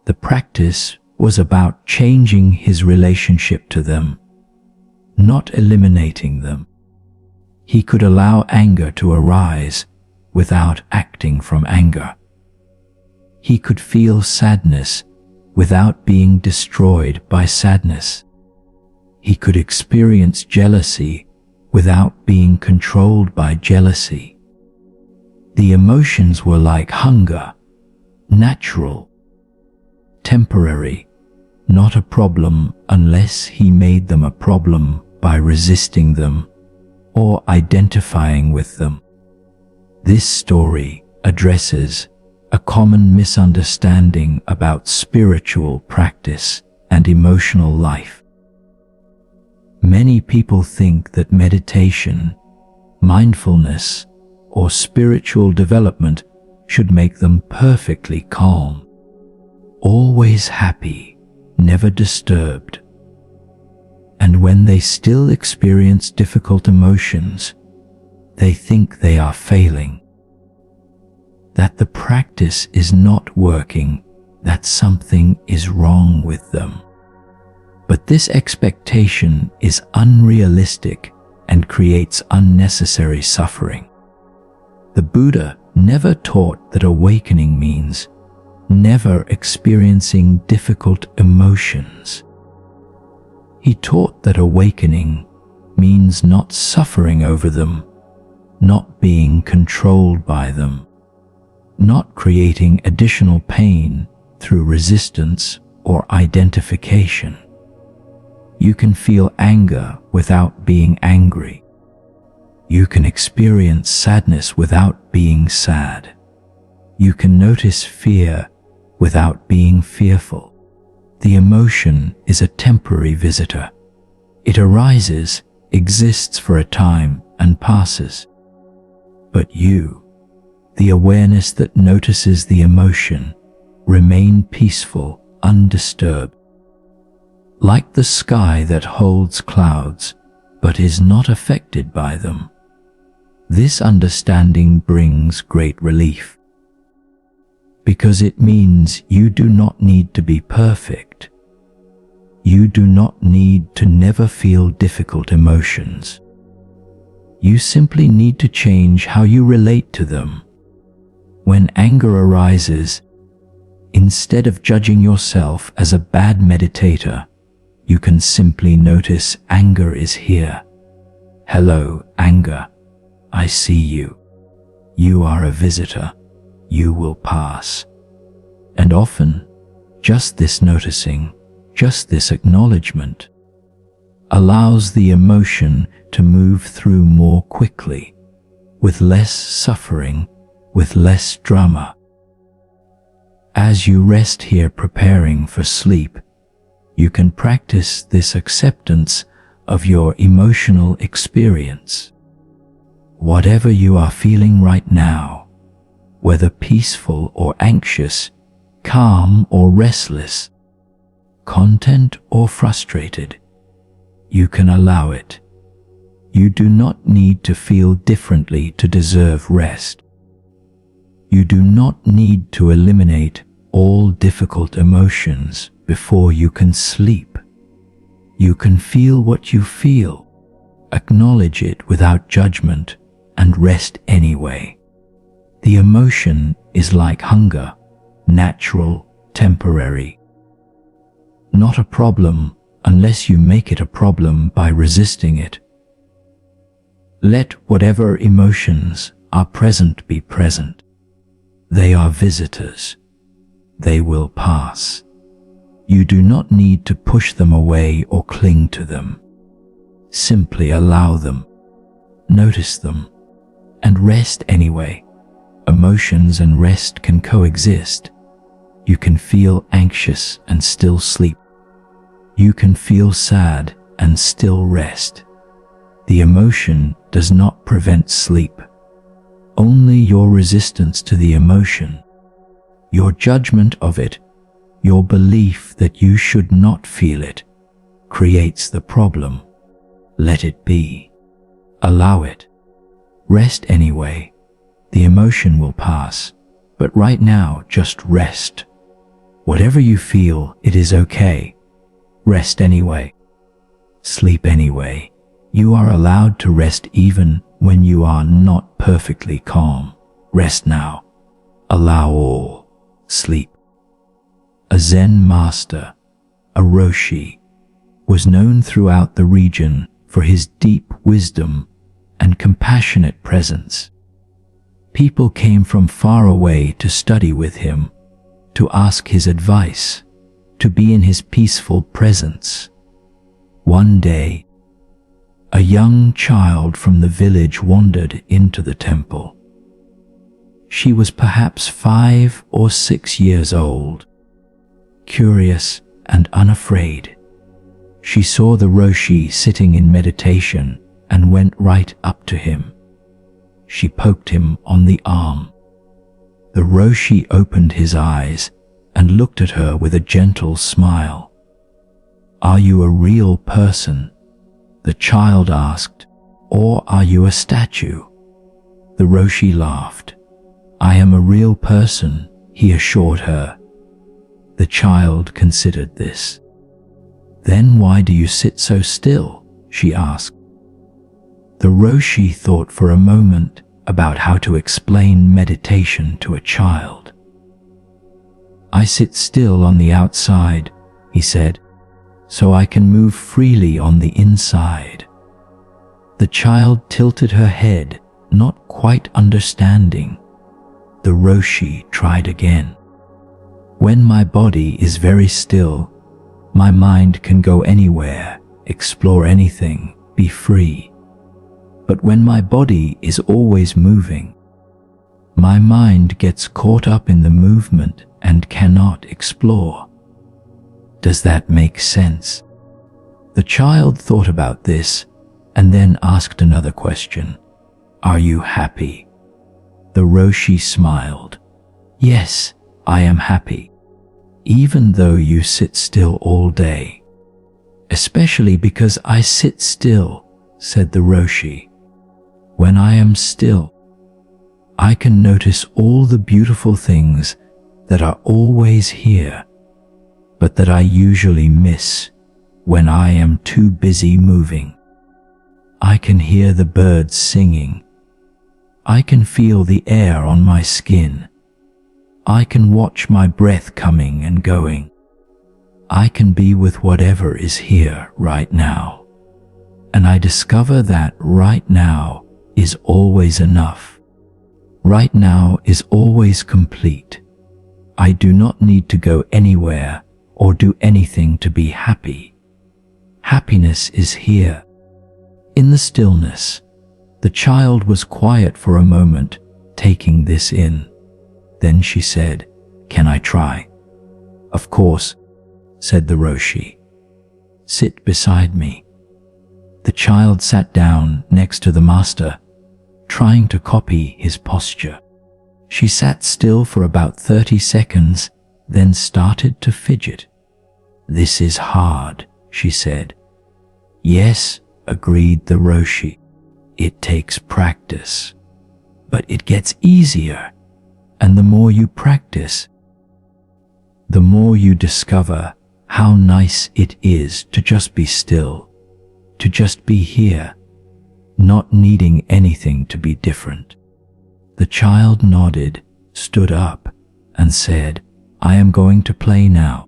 The practice was about changing his relationship to them, not eliminating them. He could allow anger to arise without acting from anger. He could feel sadness without being destroyed by sadness. He could experience jealousy without being controlled by jealousy. The emotions were like hunger, natural, temporary, not a problem unless he made them a problem by resisting them or identifying with them. This story addresses a common misunderstanding about spiritual practice and emotional life. Many people think that meditation, mindfulness, or spiritual development should make them perfectly calm, always happy, never disturbed. And when they still experience difficult emotions, they think they are failing, that the practice is not working, that something is wrong with them. But this expectation is unrealistic and creates unnecessary suffering. The Buddha never taught that awakening means never experiencing difficult emotions. He taught that awakening means not suffering over them, not being controlled by them, not creating additional pain through resistance or identification. You can feel anger without being angry. You can experience sadness without being sad. You can notice fear without being fearful. The emotion is a temporary visitor. It arises, exists for a time, and passes. But you, the awareness that notices the emotion, remain peaceful, undisturbed. Like the sky that holds clouds, but is not affected by them. This understanding brings great relief, because it means you do not need to be perfect. You do not need to never feel difficult emotions. You simply need to change how you relate to them. When anger arises, instead of judging yourself as a bad meditator, you can simply notice anger is here. Hello, anger. I see you. You are a visitor. You will pass. And often, just this noticing Just this acknowledgement allows the emotion to move through more quickly, with less suffering, with less drama. As you rest here preparing for sleep, you can practice this acceptance of your emotional experience. Whatever you are feeling right now, whether peaceful or anxious, calm or restless, content or frustrated, you can allow it. You do not need to feel differently to deserve rest. You do not need to eliminate all difficult emotions before you can sleep. You can feel what you feel, acknowledge it without judgment, and rest anyway. The emotion is like hunger, natural, temporary. Not a problem unless you make it a problem by resisting it. Let whatever emotions are present be present. They are visitors. They will pass. You do not need to push them away or cling to them. Simply allow them, notice them, and rest anyway. Emotions and rest can coexist. You can feel anxious and still sleep. You can feel sad and still rest. The emotion does not prevent sleep. Only your resistance to the emotion, your judgment of it, your belief that you should not feel it, creates the problem. Let it be. Allow it. Rest anyway. The emotion will pass, but right now just rest. Whatever you feel, it is okay. Rest anyway. Sleep anyway. You are allowed to rest even when you are not perfectly calm. Rest now. Allow all. Sleep. A Zen master, a Roshi, was known throughout the region for his deep wisdom and compassionate presence. People came from far away to study with him, to ask his advice, to be in his peaceful presence. One day, a young child from the village wandered into the temple. She was perhaps 5 or 6 years old, curious and unafraid. She saw the Roshi sitting in meditation and went right up to him. She poked him on the arm. The Roshi opened his eyes and looked at her with a gentle smile. "Are you a real person?" the child asked, "or are you a statue?" The Roshi laughed. "I am a real person," he assured her. The child considered this. "Then why do you sit so still?" she asked. The Roshi thought for a moment about how to explain meditation to a child. "I sit still on the outside," he said, "so I can move freely on the inside." The child tilted her head, not quite understanding. The Roshi tried again. "When my body is very still, my mind can go anywhere, explore anything, be free. But when my body is always moving, my mind gets caught up in the movement and cannot explore. Does that make sense?" The child thought about this and then asked another question. "Are you happy?" The Roshi smiled. "Yes, I am happy, even though you sit still all day." "Especially because I sit still," said the Roshi. "When I am still, I can notice all the beautiful things that are always here, but that I usually miss when I am too busy moving. I can hear the birds singing. I can feel the air on my skin. I can watch my breath coming and going. I can be with whatever is here right now. And I discover that right now is always enough. Right now is always complete. I do not need to go anywhere or do anything to be happy. Happiness is here. In the stillness, the child was quiet for a moment, taking this in. Then she said, "Can I try?" "Of course," said the Roshi. "Sit beside me." The child sat down next to the master, trying to copy his posture. She sat still for about 30 seconds, then started to fidget. "This is hard," she said. "Yes," agreed the Roshi. "It takes practice. But it gets easier, and the more you practice, the more you discover how nice it is to just be still, to just be here, not needing anything to be different." The child nodded, stood up, and said, "I am going to play now.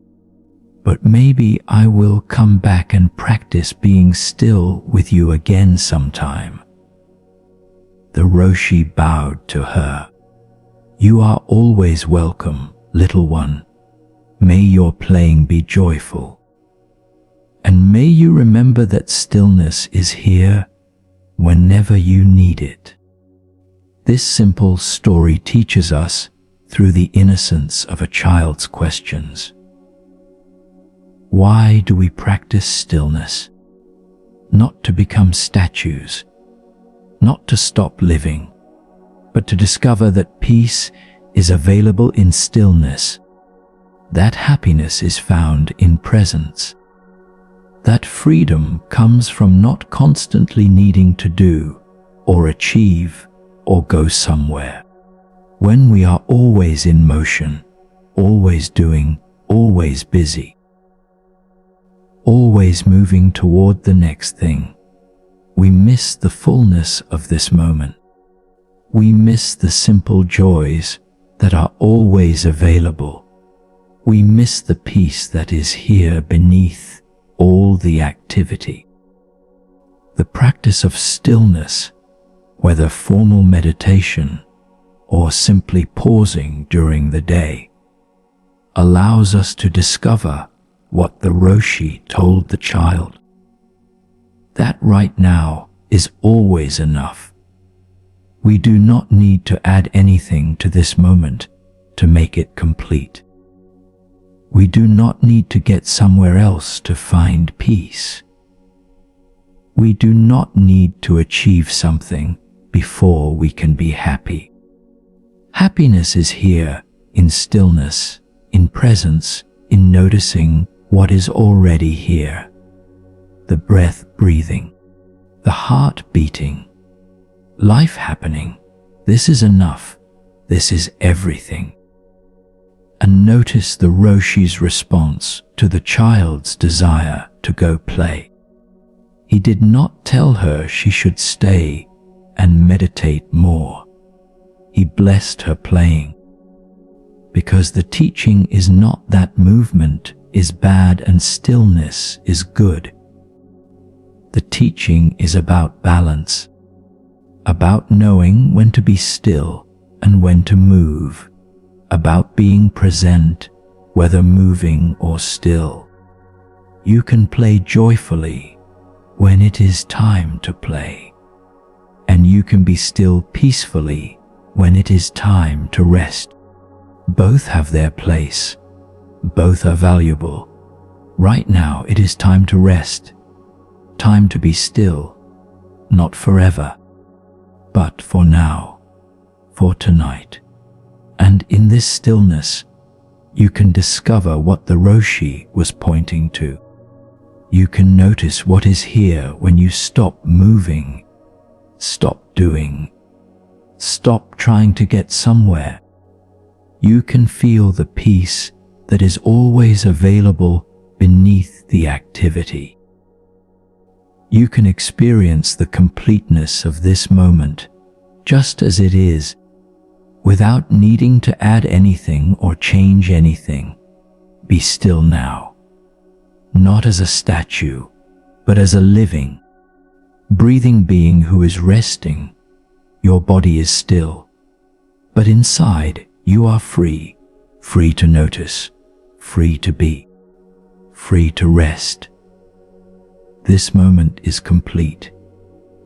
But maybe I will come back and practice being still with you again sometime." The Roshi bowed to her. "You are always welcome, little one. May your playing be joyful. And may you remember that stillness is here whenever you need it." This simple story teaches us through the innocence of a child's questions. Why do we practice stillness? Not to become statues, not to stop living, but to discover that peace is available in stillness, that happiness is found in presence, that freedom comes from not constantly needing to do or achieve or go somewhere. When we are always in motion, always doing, always busy, always moving toward the next thing, we miss the fullness of this moment. We miss the simple joys that are always available. We miss the peace that is here beneath all the activity. The practice of stillness, whether formal meditation or simply pausing during the day, allows us to discover what the Roshi told the child. That right now is always enough. We do not need to add anything to this moment to make it complete. We do not need to get somewhere else to find peace. We do not need to achieve something before we can be happy. Happiness is here in stillness, in presence, in noticing what is already here. The breath breathing, the heart beating, life happening. This is enough. This is everything. And notice the Roshi's response to the child's desire to go play. He did not tell her she should stay and meditate more. He blessed her playing, because the teaching is not that movement is bad and stillness is good. The teaching is about balance, about knowing when to be still and when to move, about being present, whether moving or still. You can play joyfully when it is time to play, and you can be still peacefully when it is time to rest. Both have their place. Both are valuable. Right now it is time to rest, time to be still, not forever, but for now, for tonight. And in this stillness, you can discover what the Roshi was pointing to. You can notice what is here when you stop moving, stop doing, stop trying to get somewhere. You can feel the peace that is always available beneath the activity. You can experience the completeness of this moment just as it is, without needing to add anything or change anything. Be still now, not as a statue, but as a living, breathing being who is resting. Your body is still, but inside you are free, free to notice, free to be. free to rest. This moment is complete.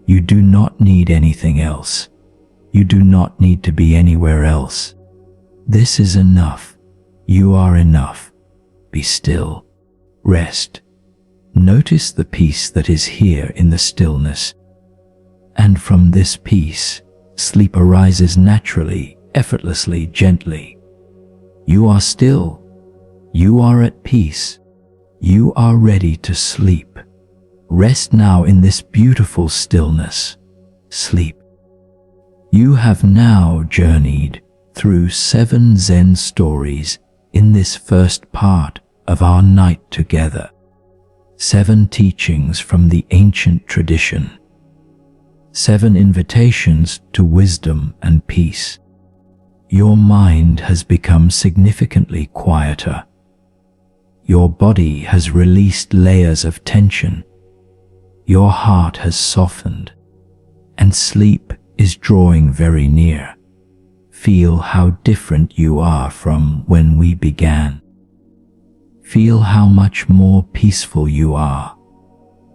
You do not need anything else. You do not need to be anywhere else. This is enough. You are enough. Be still. Rest. Notice the peace that is here in the stillness. And from this peace, sleep arises naturally, effortlessly, gently. You are still. You are at peace. You are ready to sleep. Rest now in this beautiful stillness. Sleep. You have now journeyed through 7 Zen stories in this first part of our night together. 7 teachings from the ancient tradition. 7 invitations to wisdom and peace. Your mind has become significantly quieter. Your body has released layers of tension. Your heart has softened, and sleep is drawing very near. Feel how different you are from when we began. Feel how much more peaceful you are.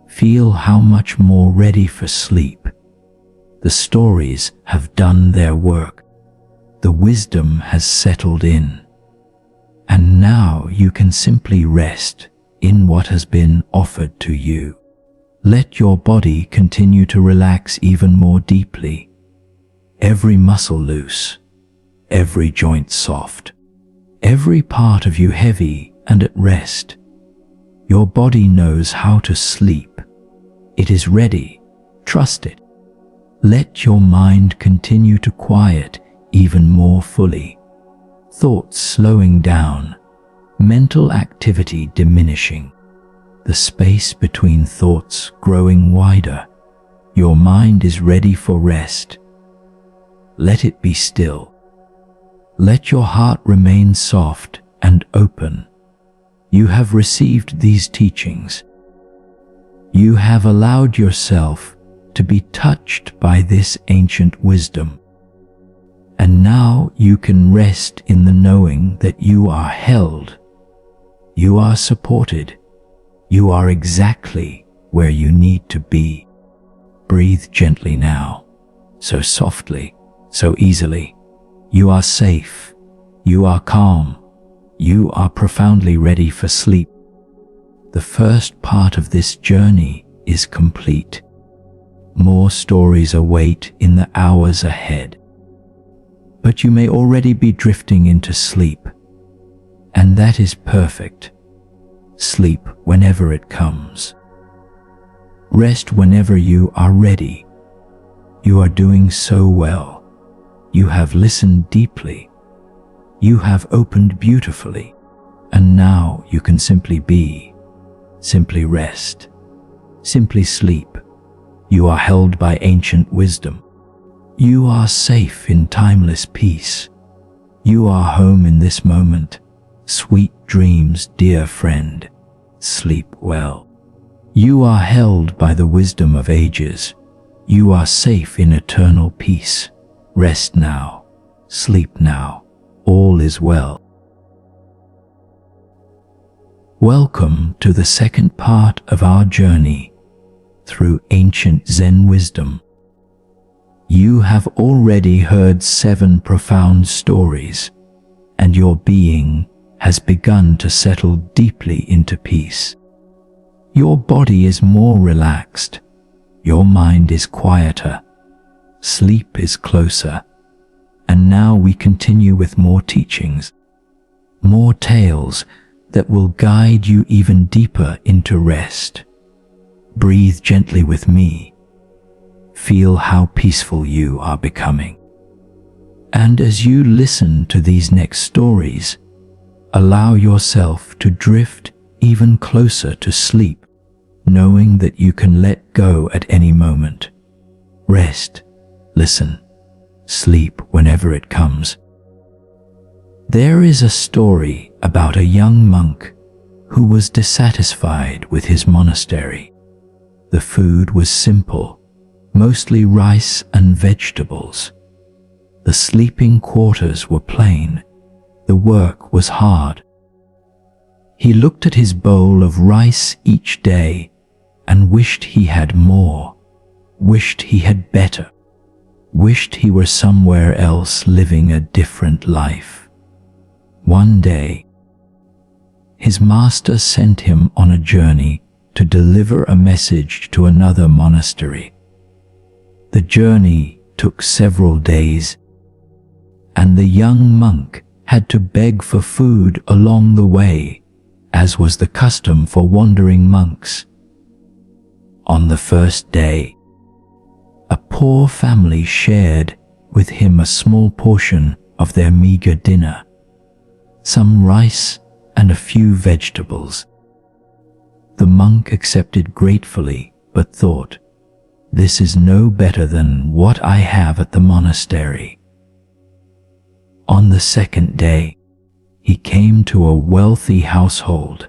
Feel how much more ready for sleep. The stories have done their work. The wisdom has settled in. And now you can simply rest in what has been offered to you. Let your body continue to relax even more deeply. Every muscle loose, every joint soft, every part of you heavy and at rest. Your body knows how to sleep. It is ready. Trust it. Let your mind continue to quiet even more fully. Thoughts slowing down, mental activity diminishing. The space between thoughts growing wider. Your mind is ready for rest. Let it be still. Let your heart remain soft and open. You have received these teachings. You have allowed yourself to be touched by this ancient wisdom. And now you can rest in the knowing that you are held. You are supported. You are exactly where you need to be. Breathe gently now, so softly, so easily. You are safe. You are calm. You are profoundly ready for sleep. The first part of this journey is complete. More stories await in the hours ahead. But you may already be drifting into sleep, and that is perfect. Sleep whenever it comes. Rest whenever you are ready. You are doing so well. You have listened deeply. You have opened beautifully. And now you can simply be. Simply rest. Simply sleep. You are held by ancient wisdom. You are safe in timeless peace. You are home in this moment. Sweet dreams, dear friend. Sleep well. You are held by the wisdom of ages. You are safe in eternal peace. Rest now. Sleep now. All is well. Welcome to the second part of our journey through ancient Zen wisdom. You have already heard 7 profound stories, and your being has begun to settle deeply into peace. Your body is more relaxed. Your mind is quieter. Sleep is closer. And now we continue with more teachings, more tales that will guide you even deeper into rest. Breathe gently with me. Feel how peaceful you are becoming. And as you listen to these next stories, allow yourself to drift even closer to sleep, knowing that you can let go at any moment. Rest, listen, sleep whenever it comes. There is a story about a young monk who was dissatisfied with his monastery. The food was simple, mostly rice and vegetables. The sleeping quarters were plain. The work was hard. He looked at his bowl of rice each day and wished he had more, wished he had better, wished he were somewhere else living a different life. One day, his master sent him on a journey to deliver a message to another monastery. The journey took several days, and the young monk had to beg for food along the way, as was the custom for wandering monks. On the first day, a poor family shared with him a small portion of their meager dinner, some rice and a few vegetables. The monk accepted gratefully, but thought, "This is no better than what I have at the monastery." On the second day, he came to a wealthy household.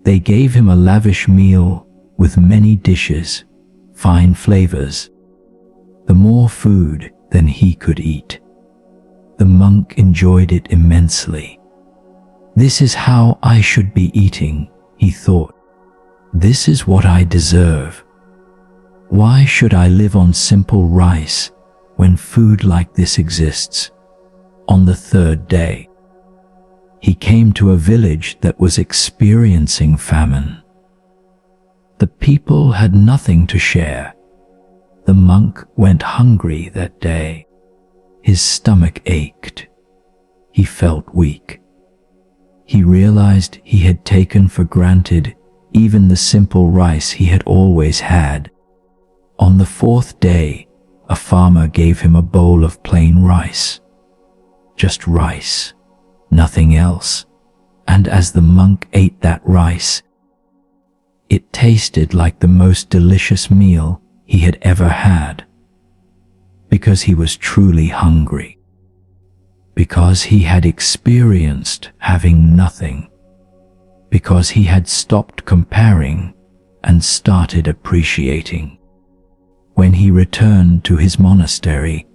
They gave him a lavish meal with many dishes, fine flavors, the more food than he could eat. The monk enjoyed it immensely. "This is how I should be eating," he thought. "This is what I deserve. Why should I live on simple rice when food like this exists?" On the third day, he came to a village that was experiencing famine. The people had nothing to share. The monk went hungry that day. His stomach ached. He felt weak. He realized he had taken for granted even the simple rice he had always had. On the fourth day, a farmer gave him a bowl of plain rice. Just rice, nothing else. And as the monk ate that rice, it tasted like the most delicious meal he had ever had. Because he was truly hungry. Because he had experienced having nothing. Because he had stopped comparing and started appreciating. When he returned to his monastery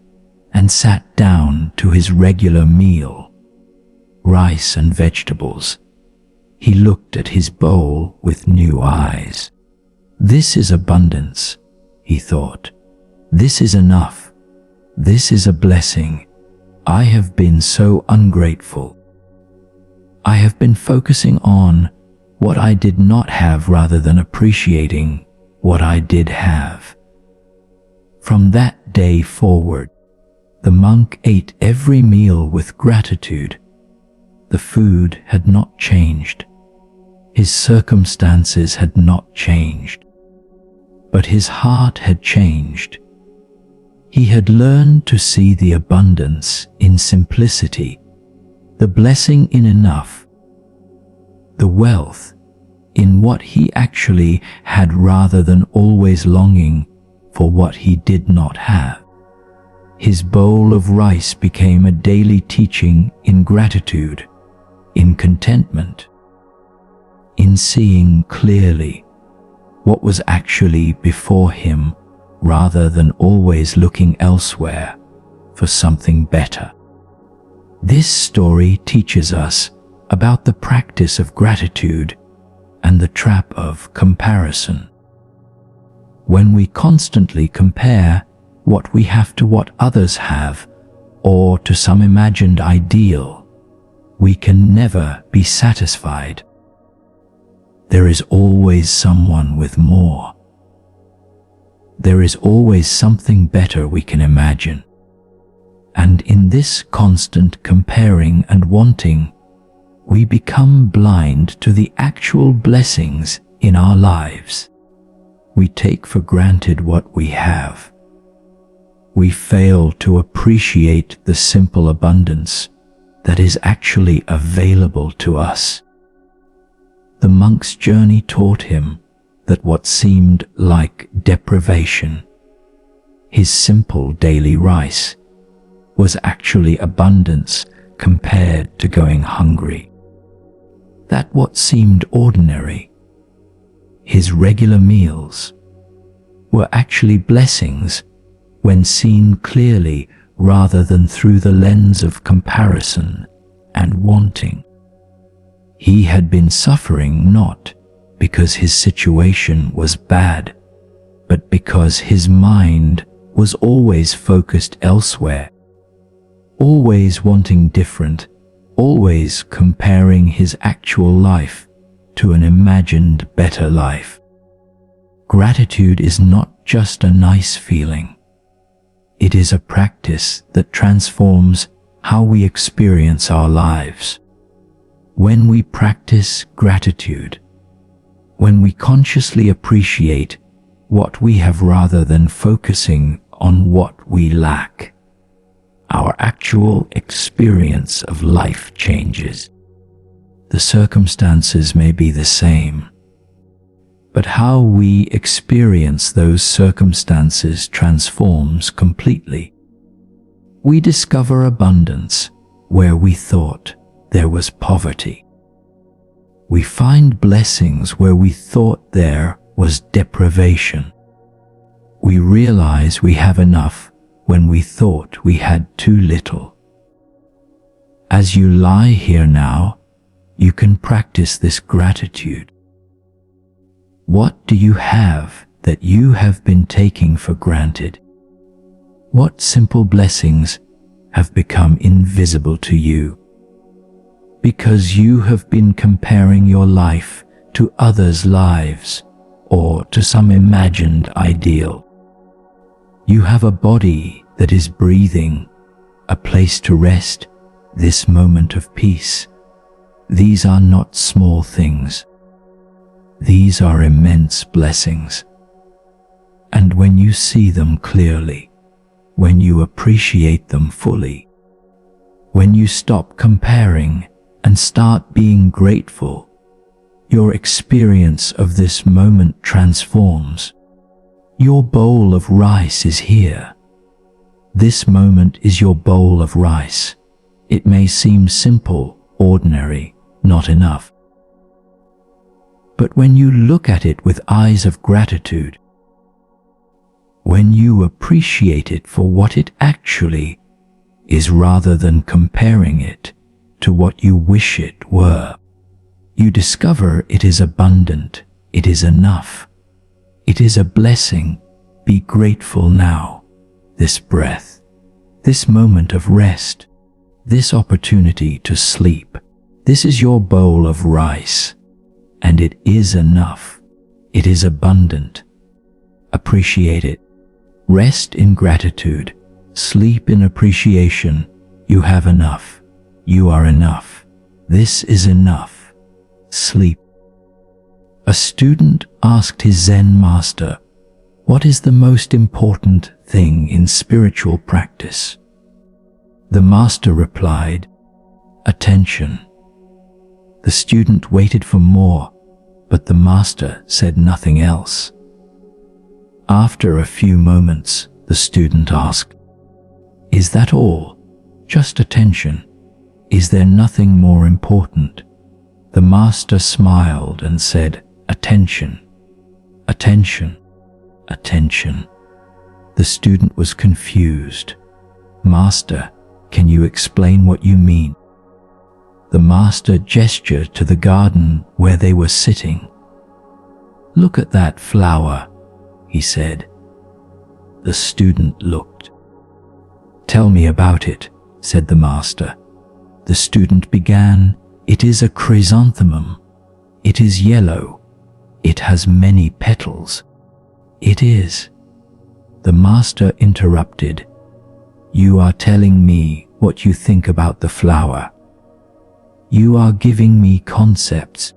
and sat down to his regular meal, rice and vegetables, he looked at his bowl with new eyes. "This is abundance," he thought. "This is enough. This is a blessing. I have been so ungrateful. I have been focusing on what I did not have rather than appreciating what I did have." From that day forward, the monk ate every meal with gratitude. The food had not changed. His circumstances had not changed. But his heart had changed. He had learned to see the abundance in simplicity, the blessing in enough, the wealth in what he actually had rather than always longing for what he did not have. His bowl of rice became a daily teaching in gratitude, in contentment, in seeing clearly what was actually before him rather than always looking elsewhere for something better. This story teaches us about the practice of gratitude and the trap of comparison. When we constantly compare what we have to what others have or to some imagined ideal, we can never be satisfied. There is always someone with more. There is always something better we can imagine. And in this constant comparing and wanting, we become blind to the actual blessings in our lives. We take for granted what we have. We fail to appreciate the simple abundance that is actually available to us. The monk's journey taught him that what seemed like deprivation, his simple daily rice, was actually abundance compared to going hungry. That what seemed ordinary, his regular meals, were actually blessings when seen clearly rather than through the lens of comparison and wanting. He had been suffering not because his situation was bad, but because his mind was always focused elsewhere, always wanting different, always comparing his actual life to an imagined better life. Gratitude is not just a nice feeling. It is a practice that transforms how we experience our lives. When we practice gratitude, when we consciously appreciate what we have rather than focusing on what we lack, our actual experience of life changes. The circumstances may be the same, but how we experience those circumstances transforms completely. We discover abundance where we thought there was poverty. We find blessings where we thought there was deprivation. We realize we have enough when we thought we had too little. As you lie here now, you can practice this gratitude. What do you have that you have been taking for granted? What simple blessings have become invisible to you? Because you have been comparing your life to others' lives or to some imagined ideal. You have a body that is breathing, a place to rest, this moment of peace. These are not small things. These are immense blessings. And when you see them clearly, when you appreciate them fully, when you stop comparing and start being grateful, your experience of this moment transforms. Your bowl of rice is here. This moment is your bowl of rice. It may seem simple, ordinary, not enough. But when you look at it with eyes of gratitude, when you appreciate it for what it actually is rather than comparing it to what you wish it were, you discover it is abundant, it is enough, it is a blessing. Be grateful now, this breath, this moment of rest, this opportunity to sleep. This is your bowl of rice, and it is enough, it is abundant. Appreciate it. Rest in gratitude, sleep in appreciation. You have enough. You are enough. This is enough. Sleep. A student asked his Zen master, "What is the most important thing in spiritual practice?" The master replied, "Attention." The student waited for more, but the master said nothing else. After a few moments, the student asked, "Is that all? Just attention? Is there nothing more important?" The master smiled and said, "Attention, attention, attention." The student was confused. "Master, can you explain what you mean?" The master gestured to the garden where they were sitting. "Look at that flower," he said. The student looked. "Tell me about it," said the master. The student began, "It is a chrysanthemum. It is yellow. It has many petals. It is." The master interrupted, "You are telling me what you think about the flower. You are giving me concepts,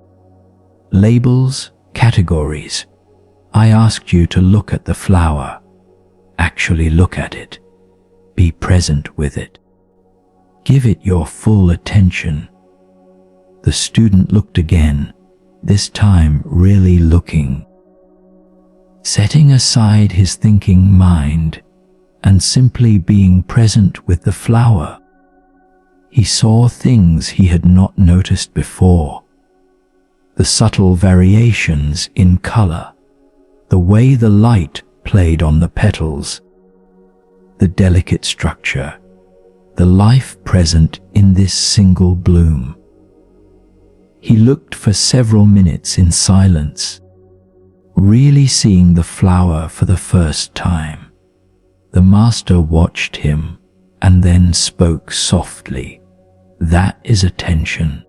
labels, categories. I asked you to look at the flower. Actually look at it. Be present with it. Give it your full attention." The student looked again, this time really looking. Setting aside his thinking mind and simply being present with the flower, he saw things he had not noticed before. The subtle variations in color, the way the light played on the petals, the delicate structure, the life present in this single bloom. He looked for several minutes in silence, really seeing the flower for the first time. The master watched him and then spoke softly. That is attention.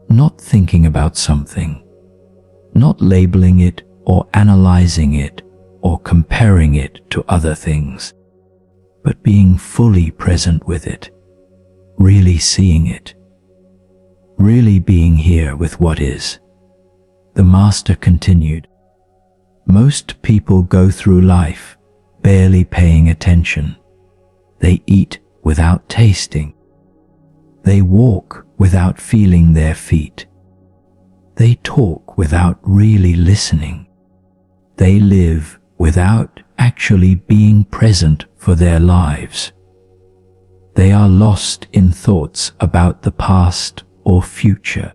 Not thinking about something, not labeling it or analyzing it or comparing it to other things, but being fully present with it, really seeing it, really being here with what is. The master continued, most people go through life barely paying attention. They eat without tasting. They walk without feeling their feet. They talk without really listening. They live without actually being present for their lives. They are lost in thoughts about the past or future,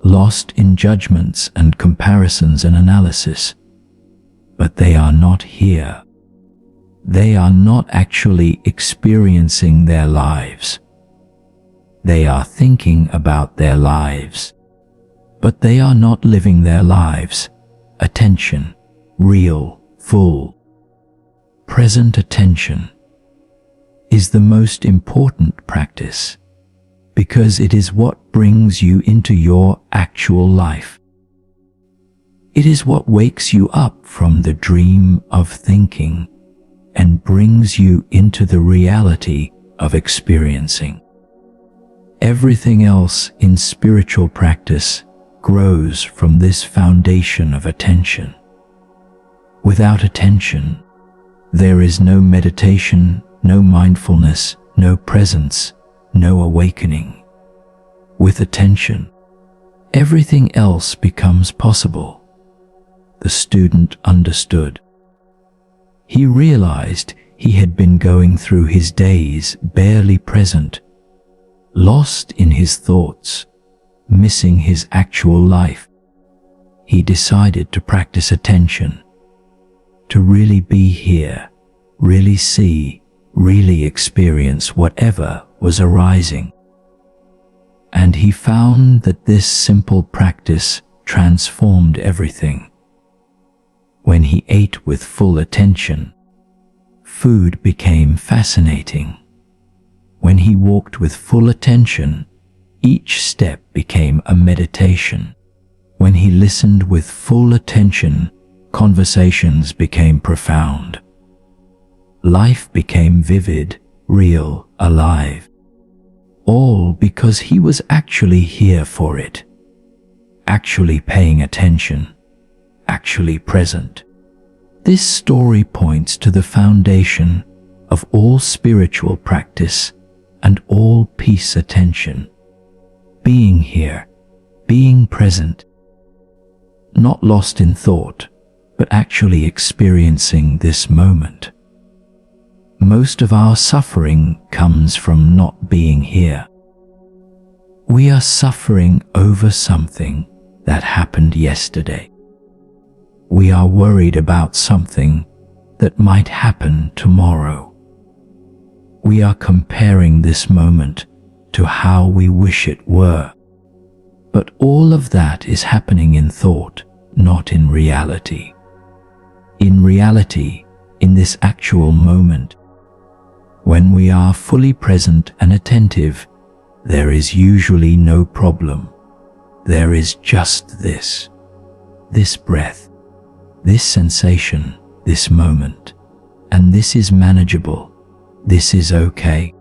lost in judgments and comparisons and analysis, but they are not here. They are not actually experiencing their lives. They are thinking about their lives, but they are not living their lives. Attention, real, full, present attention is the most important practice because it is what brings you into your actual life. It is what wakes you up from the dream of thinking and brings you into the reality of experiencing. Everything else in spiritual practice grows from this foundation of attention. Without attention, there is no meditation, no mindfulness, no presence, no awakening. With attention, everything else becomes possible. The student understood. He realized he had been going through his days barely present, lost in his thoughts, missing his actual life. He decided to practice attention, to really be here, really see, really experience whatever was arising. And he found that this simple practice transformed everything. When he ate with full attention, food became fascinating. When he walked with full attention, each step became a meditation. When he listened with full attention, conversations became profound. Life became vivid, real, alive. All because he was actually here for it, actually paying attention, actually present. This story points to the foundation of all spiritual practice and all peace attention. Being here, being present, not lost in thought, but actually experiencing this moment. Most of our suffering comes from not being here. We are suffering over something that happened yesterday. We are worried about something that might happen tomorrow. We are comparing this moment to how we wish it were. But all of that is happening in thought, not in reality. In reality, in this actual moment, when we are fully present and attentive, there is usually no problem. There is just this breath, this sensation, this moment, and this is manageable. This is okay.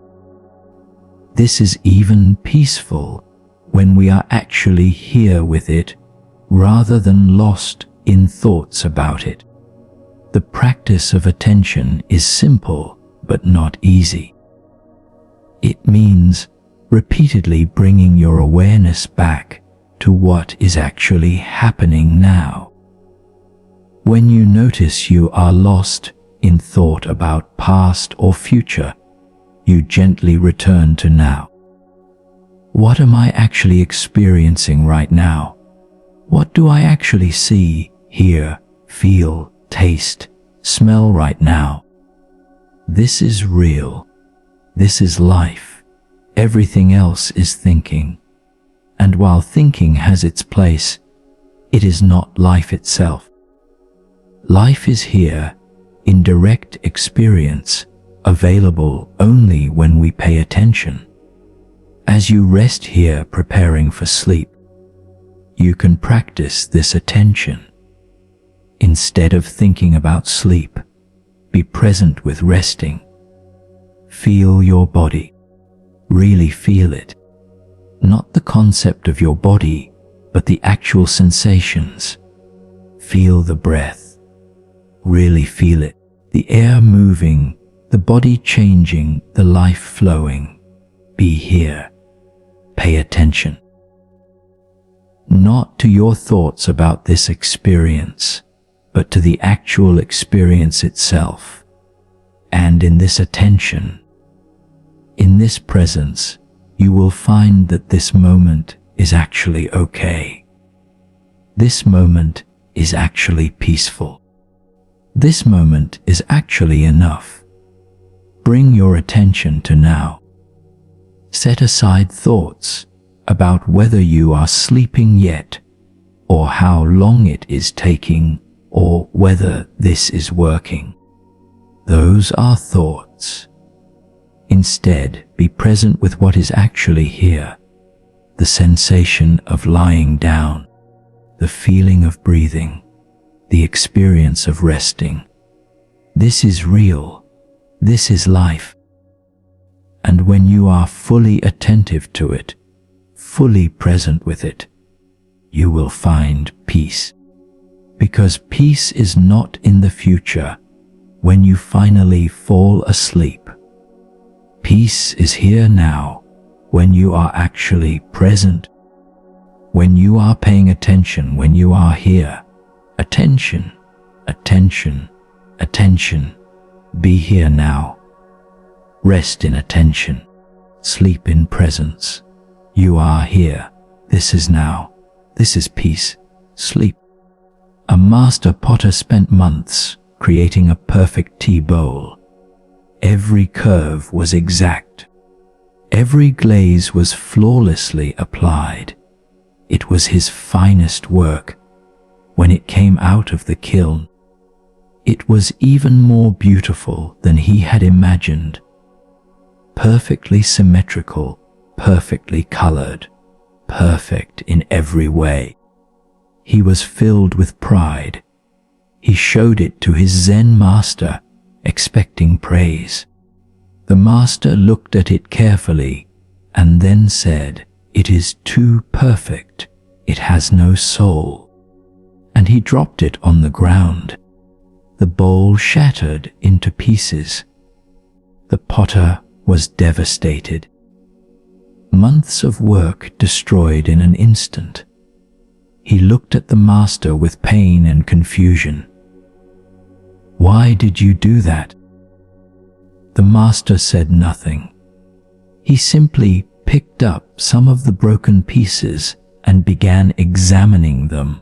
This is even peaceful when we are actually here with it, rather than lost in thoughts about it. The practice of attention is simple, but not easy. It means repeatedly bringing your awareness back to what is actually happening now. When you notice you are lost in thought about past or future, you gently return to now. What am I actually experiencing right now? What do I actually see, hear, feel, taste, smell right now? This is real. This is life. Everything else is thinking. And while thinking has its place, it is not life itself. Life is here, in direct experience, available only when we pay attention. As you rest here preparing for sleep, you can practice this attention. Instead of thinking about sleep, be present with resting. Feel your body. Really feel it. Not the concept of your body, but the actual sensations. Feel the breath. Really feel it. The air moving, the body changing, the life flowing. Be here. Pay attention. Not to your thoughts about this experience, but to the actual experience itself. And in this attention, in this presence, you will find that this moment is actually okay. This moment is actually peaceful. This moment is actually enough. Bring your attention to now. Set aside thoughts about whether you are sleeping yet, or how long it is taking, or whether this is working. Those are thoughts. Instead, be present with what is actually here, the sensation of lying down, the feeling of breathing, the experience of resting. This is real. This is life. And when you are fully attentive to it, fully present with it, you will find peace. Because peace is not in the future when you finally fall asleep. Peace is here now when you are actually present. When you are paying attention, when you are here. Attention, attention, attention. Be here now. Rest in attention. Sleep in presence. You are here. This is now. This is peace. Sleep. A master potter spent months creating a perfect tea bowl. Every curve was exact. Every glaze was flawlessly applied. It was his finest work. When it came out of the kiln, it was even more beautiful than he had imagined. Perfectly symmetrical, perfectly colored, perfect in every way. He was filled with pride. He showed it to his Zen master, expecting praise. The master looked at it carefully and then said, "It is too perfect. It has no soul." And he dropped it on the ground. The bowl shattered into pieces. The potter was devastated. Months of work destroyed in an instant. He looked at the master with pain and confusion. "Why did you do that?" The master said nothing. He simply picked up some of the broken pieces and began examining them.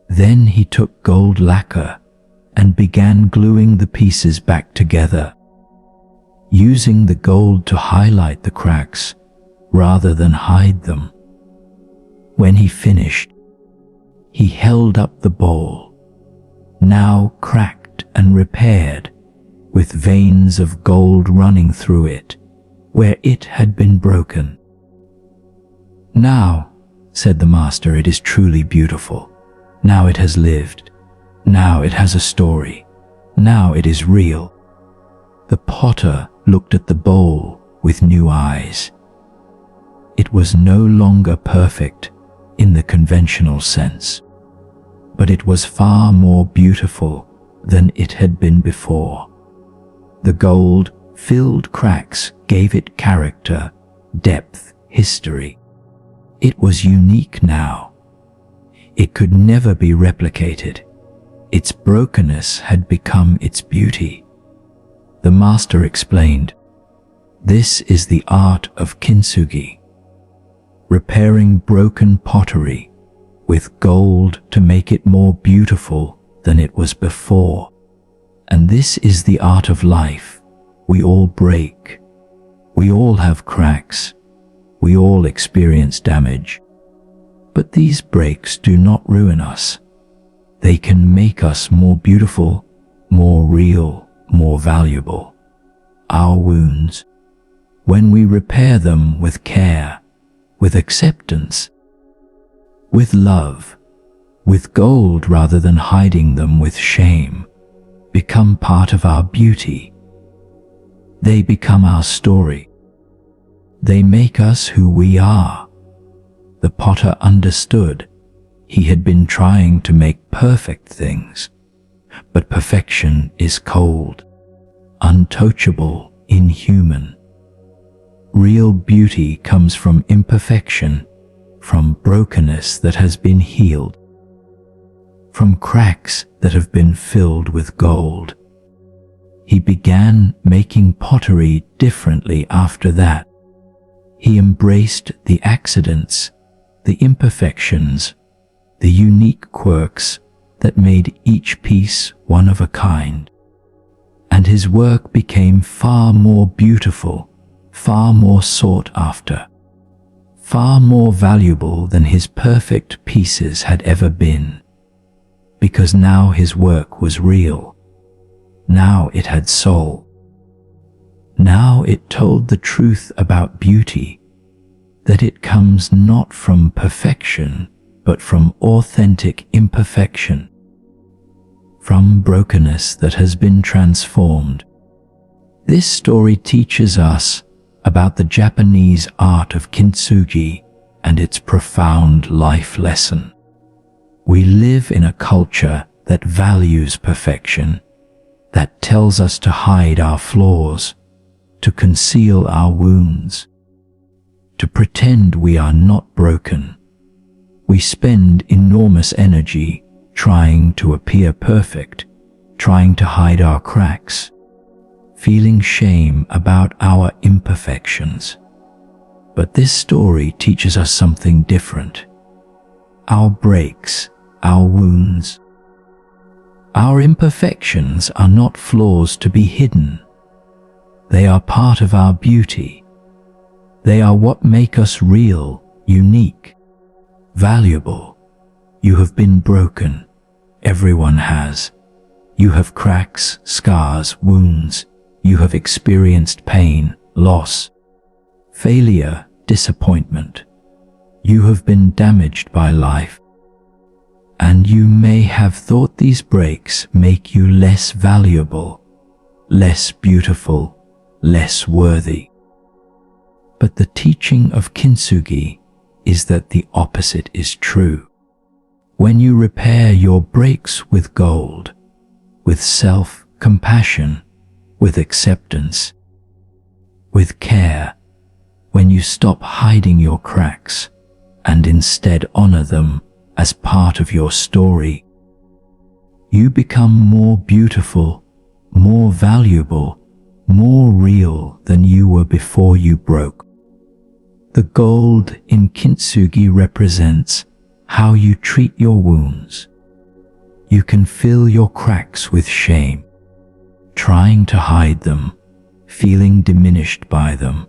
Then he took gold lacquer and began gluing the pieces back together, using the gold to highlight the cracks rather than hide them. When he finished, he held up the bowl, now cracked and repaired, with veins of gold running through it, where it had been broken. "Now," said the master, "it is truly beautiful. Now it has lived. Now it has a story. Now it is real." The potter looked at the bowl with new eyes. It was no longer perfect in the conventional sense, but it was far more beautiful than it had been before. The gold-filled cracks gave it character, depth, history. It was unique now. It could never be replicated. Its brokenness had become its beauty. The master explained, "This is the art of kintsugi, repairing broken pottery with gold to make it more beautiful than it was before. And this is the art of life. We all break. We all have cracks. We all experience damage. But these breaks do not ruin us. They can make us more beautiful, more real, more valuable. Our wounds, when we repair them with care, with acceptance, with love, with gold rather than hiding them with shame, become part of our beauty. They become our story. They make us who we are. The potter understood. He had been trying to make perfect things, but perfection is cold, untouchable, inhuman. Real beauty comes from imperfection, from brokenness that has been healed, from cracks that have been filled with gold. He began making pottery differently after that. He embraced the accidents, the imperfections, the unique quirks that made each piece one of a kind. And his work became far more beautiful, far more sought after, far more valuable than his perfect pieces had ever been. Because now his work was real. Now it had soul. Now it told the truth about beauty, that it comes not from perfection, but from authentic imperfection, from brokenness that has been transformed. This story teaches us about the Japanese art of kintsugi and its profound life lesson. We live in a culture that values perfection, that tells us to hide our flaws, to conceal our wounds, to pretend we are not broken. We spend enormous energy trying to appear perfect, trying to hide our cracks, feeling shame about our imperfections. But this story teaches us something different. Our breaks, our wounds, our imperfections are not flaws to be hidden. They are part of our beauty. They are what make us real, unique, valuable. You have been broken. Everyone has. You have cracks, scars, wounds. You have experienced pain, loss, failure, disappointment. You have been damaged by life. And you may have thought these breaks make you less valuable, less beautiful, less worthy. But the teaching of kintsugi is that the opposite is true. When you repair your breaks with gold, with self-compassion, with acceptance, with care, when you stop hiding your cracks and instead honor them as part of your story, you become more beautiful, more valuable, more real than you were before you broke. The gold in kintsugi represents how you treat your wounds. You can fill your cracks with shame, trying to hide them, feeling diminished by them.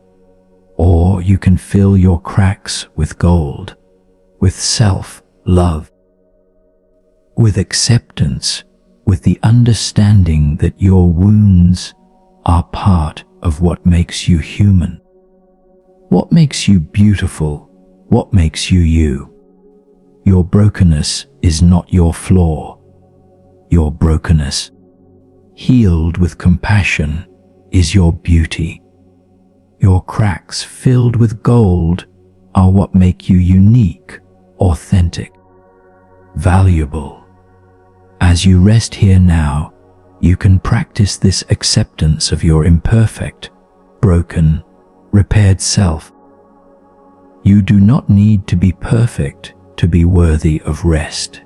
Or you can fill your cracks with gold, with self-love, with acceptance, with the understanding that your wounds are part of what makes you human. What makes you beautiful? What makes you you? Your brokenness is not your flaw. Your brokenness, healed with compassion, is your beauty. Your cracks filled with gold are what make you unique, authentic, valuable. As you rest here now, you can practice this acceptance of your imperfect, broken, repaired self. You do not need to be perfect to be worthy of rest.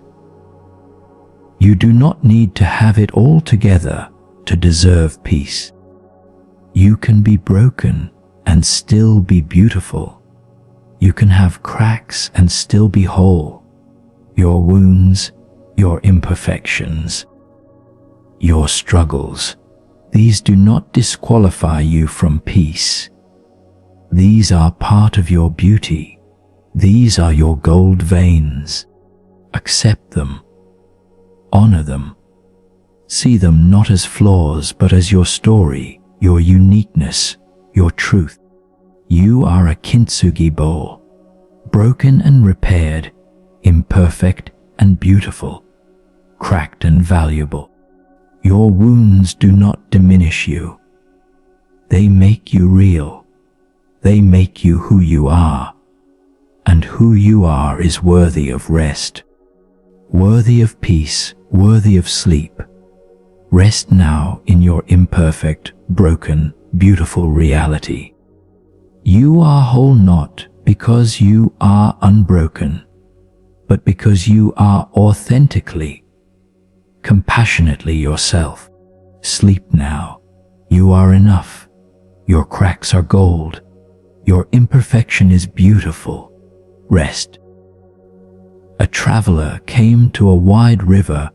You do not need to have it all together to deserve peace. You can be broken and still be beautiful. You can have cracks and still be whole. Your wounds, your imperfections, your struggles, these do not disqualify you from peace. These are part of your beauty. These are your gold veins. Accept them. Honor them. See them not as flaws, but as your story, your uniqueness, your truth. You are a kintsugi bowl, broken and repaired, imperfect and beautiful, cracked and valuable. Your wounds do not diminish you. They make you real. They make you who you are. And who you are is worthy of rest, worthy of peace, worthy of sleep. Rest now in your imperfect, broken, beautiful reality. You are whole not because you are unbroken, but because you are authentically, compassionately yourself. Sleep now. You are enough. Your cracks are gold. Your imperfection is beautiful. Rest. A traveler came to a wide river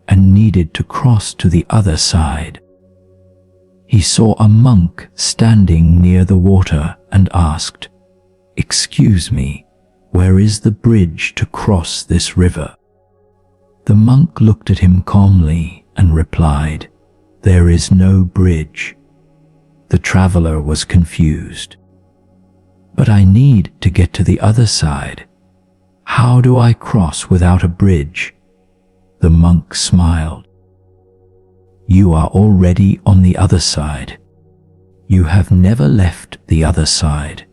and needed to cross to the other side. He saw a monk standing near the water and asked, "Excuse me, where is the bridge to cross this river?" The monk looked at him calmly and replied, "There is no bridge." The traveler was confused. "But I need to get to the other side. How do I cross without a bridge?" The monk smiled. "You are already on the other side. You have never left the other side.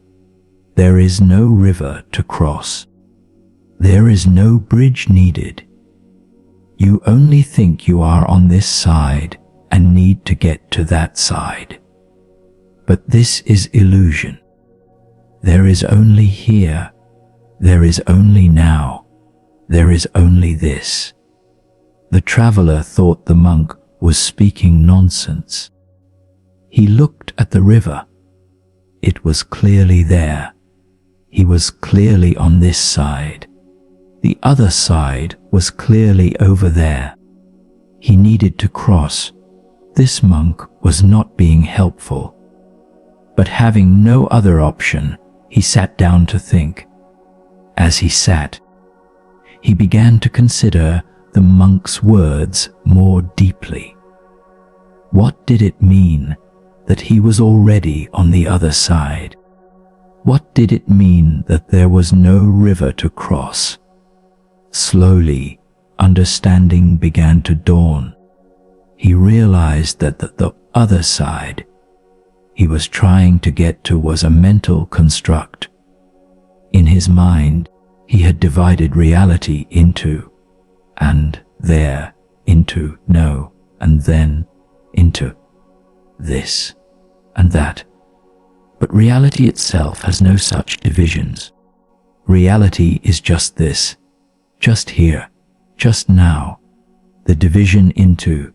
There is no river to cross. There is no bridge needed. You only think you are on this side and need to get to that side. But this is illusion. There is only here. There is only now. There is only this." The traveler thought the monk was speaking nonsense. He looked at the river. It was clearly there. He was clearly on this side. The other side was clearly over there. He needed to cross. This monk was not being helpful. But having no other option, he sat down to think. As he sat, he began to consider the monk's words more deeply. What did it mean that he was already on the other side? What did it mean that there was no river to cross? Slowly, understanding began to dawn. He realized that the other side he was trying to get to was a mental construct. In his mind, he had divided reality into and there, into no, and then into this and that. But reality itself has no such divisions. Reality is just this, just here, just now. The division into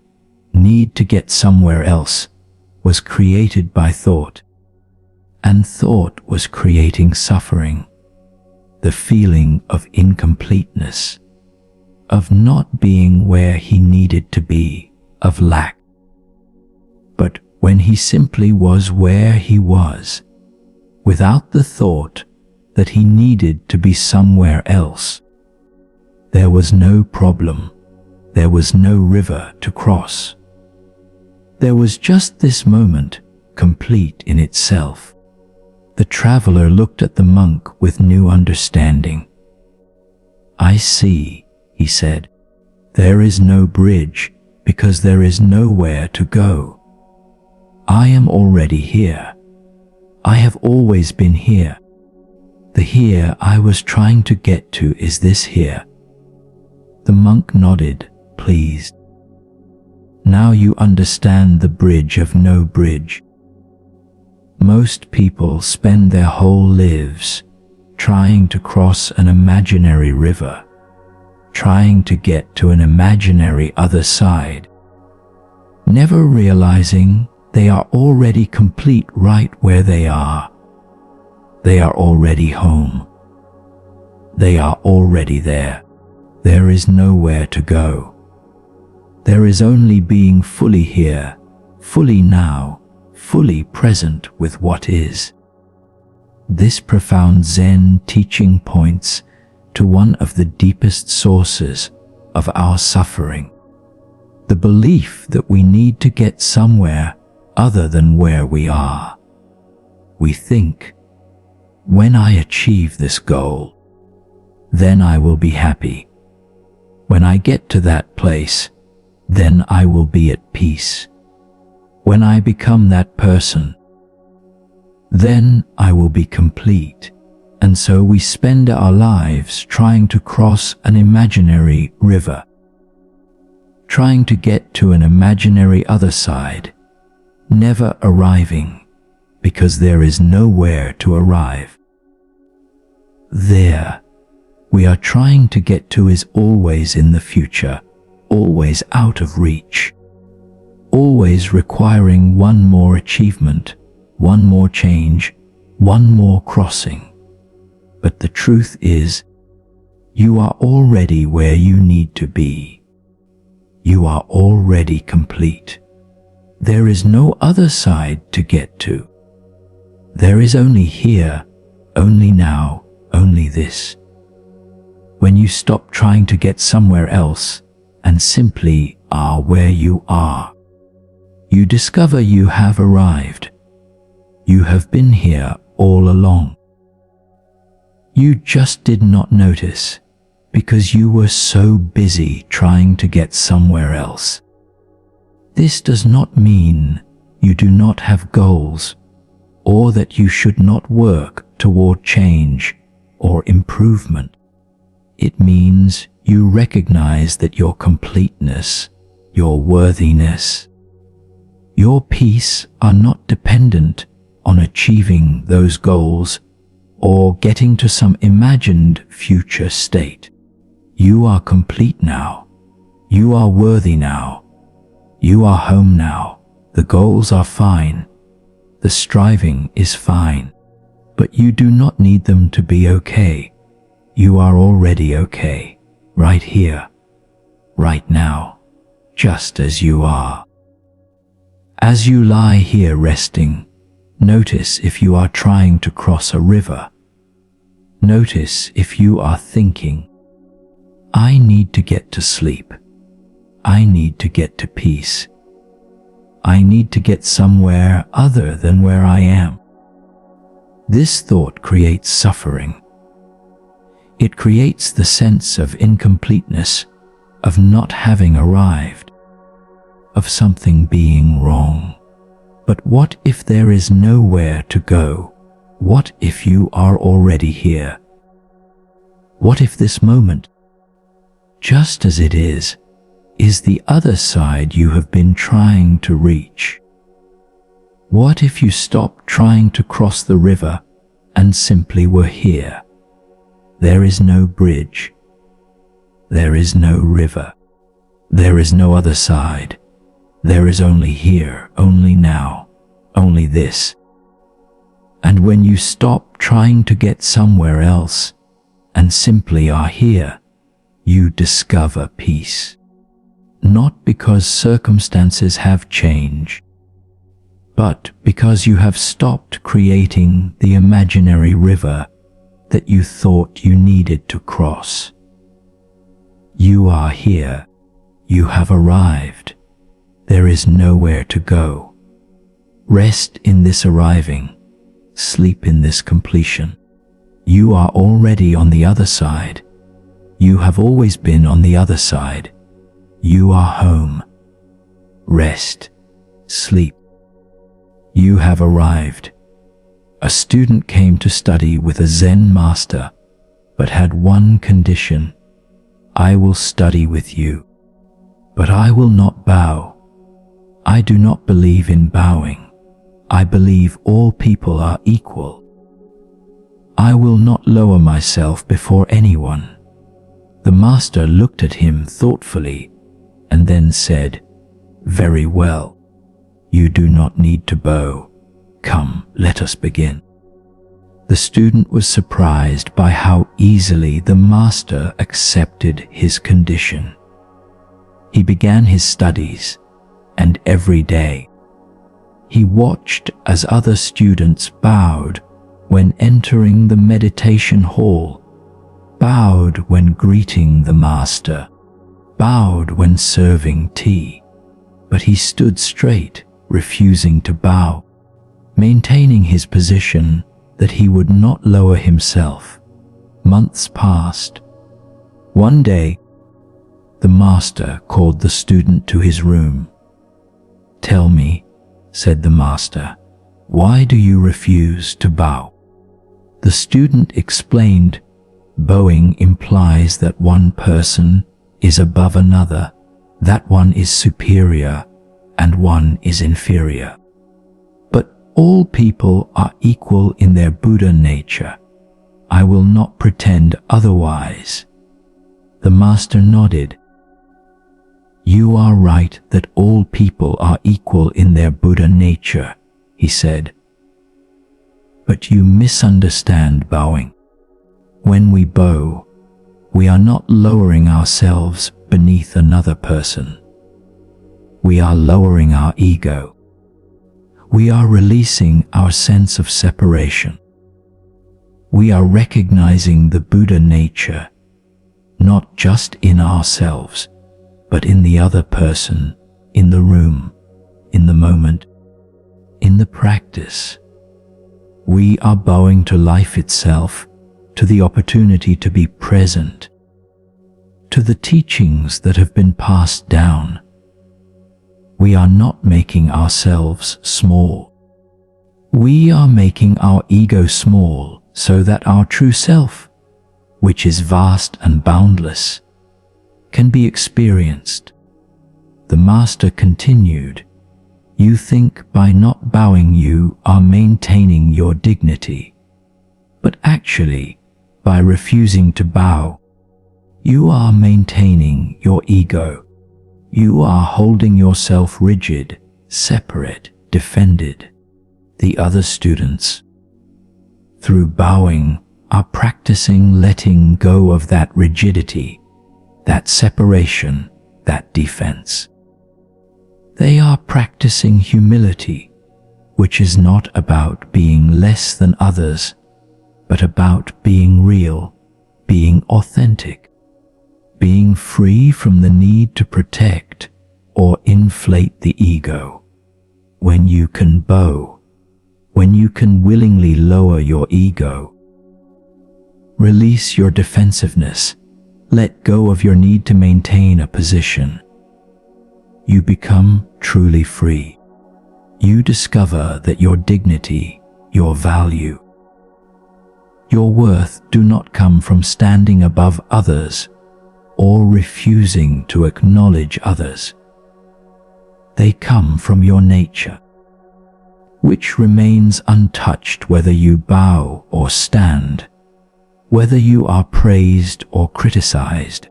need to get somewhere else was created by thought, and thought was creating suffering, the feeling of incompleteness, of not being where he needed to be, of lack. But when he simply was where he was, without the thought that he needed to be somewhere else, there was no problem, there was no river to cross. There was just this moment, complete in itself. The traveler looked at the monk with new understanding. "I see," he said. "There is no bridge because there is nowhere to go. I am already here. I have always been here. The here I was trying to get to is this here." The monk nodded, pleased. "Now you understand the bridge of no bridge. Most people spend their whole lives trying to cross an imaginary river, trying to get to an imaginary other side, never realizing they are already complete right where they are. They are already home. They are already there. There is nowhere to go. There is only being fully here, fully now, fully present with what is. This profound Zen teaching points to one of the deepest sources of our suffering: the belief that we need to get somewhere other than where we are. We think, when I achieve this goal, then I will be happy. When I get to that place, then I will be at peace. When I become that person, then I will be complete. And so we spend our lives trying to cross an imaginary river, trying to get to an imaginary other side, never arriving, because there is nowhere to arrive. There, we are trying to get to is always in the future, always out of reach, always requiring one more achievement, one more change, one more crossing. But the truth is, you are already where you need to be. You are already complete. There is no other side to get to. There is only here, only now, only this. When you stop trying to get somewhere else and simply are where you are, you discover you have arrived. You have been here all along. You just did not notice because you were so busy trying to get somewhere else. This does not mean you do not have goals or that you should not work toward change or improvement. It means you recognize that your completeness, your worthiness, your peace are not dependent on achieving those goals or getting to some imagined future state. You are complete now. You are worthy now. You are home now. The goals are fine. The striving is fine. But you do not need them to be okay. You are already okay, right here, right now, just as you are. As you lie here resting, notice if you are trying to cross a river. Notice if you are thinking, I need to get to sleep. I need to get to peace. I need to get somewhere other than where I am. This thought creates suffering. It creates the sense of incompleteness, of not having arrived, of something being wrong. But what if there is nowhere to go? What if you are already here? What if this moment, just as it is the other side you have been trying to reach? What if you stopped trying to cross the river and simply were here? There is no bridge. There is no river. There is no other side. There is only here, only now, only this. And when you stop trying to get somewhere else and simply are here, you discover peace. Not because circumstances have changed, but because you have stopped creating the imaginary river that you thought you needed to cross. You are here. You have arrived. There is nowhere to go. Rest in this arriving. Sleep in this completion. You are already on the other side. You have always been on the other side. You are home. Rest. Sleep. You have arrived. A student came to study with a Zen master, but had one condition: I will study with you, but I will not bow. I do not believe in bowing. I believe all people are equal. I will not lower myself before anyone. The master looked at him thoughtfully and then said, Very well. You do not need to bow. Come, let us begin. The student was surprised by how easily the master accepted his condition. He began his studies, and every day he watched as other students bowed when entering the meditation hall, bowed when greeting the master, bowed when serving tea, but he stood straight, refusing to bow, maintaining his position that he would not lower himself. Months passed. One day, the master called the student to his room. "Tell me," said the master, "why do you refuse to bow?" The student explained, "Bowing implies that one person is above another, that one is superior and one is inferior. But all people are equal in their Buddha nature. I will not pretend otherwise." The master nodded. "You are right that all people are equal in their Buddha nature," he said. "But you misunderstand bowing. When we bow, we are not lowering ourselves beneath another person. We are lowering our ego. We are releasing our sense of separation. We are recognizing the Buddha nature, not just in ourselves, but in the other person, in the room, in the moment, in the practice. We are bowing to life itself, to the opportunity to be present, to the teachings that have been passed down. We are not making ourselves small. We are making our ego small so that our true self, which is vast and boundless, can be experienced." The master continued, "You think by not bowing you are maintaining your dignity, but actually, by refusing to bow, you are maintaining your ego. You are holding yourself rigid, separate, defended. The other students, through bowing, are practicing letting go of that rigidity, that separation, that defense. They are practicing humility, which is not about being less than others, but about being real, being authentic, being free from the need to protect or inflate the ego. When you can bow, when you can willingly lower your ego, release your defensiveness, let go of your need to maintain a position, you become truly free. You discover that your dignity, your value, your worth do not come from standing above others or refusing to acknowledge others. They come from your nature, which remains untouched whether you bow or stand, whether you are praised or criticized,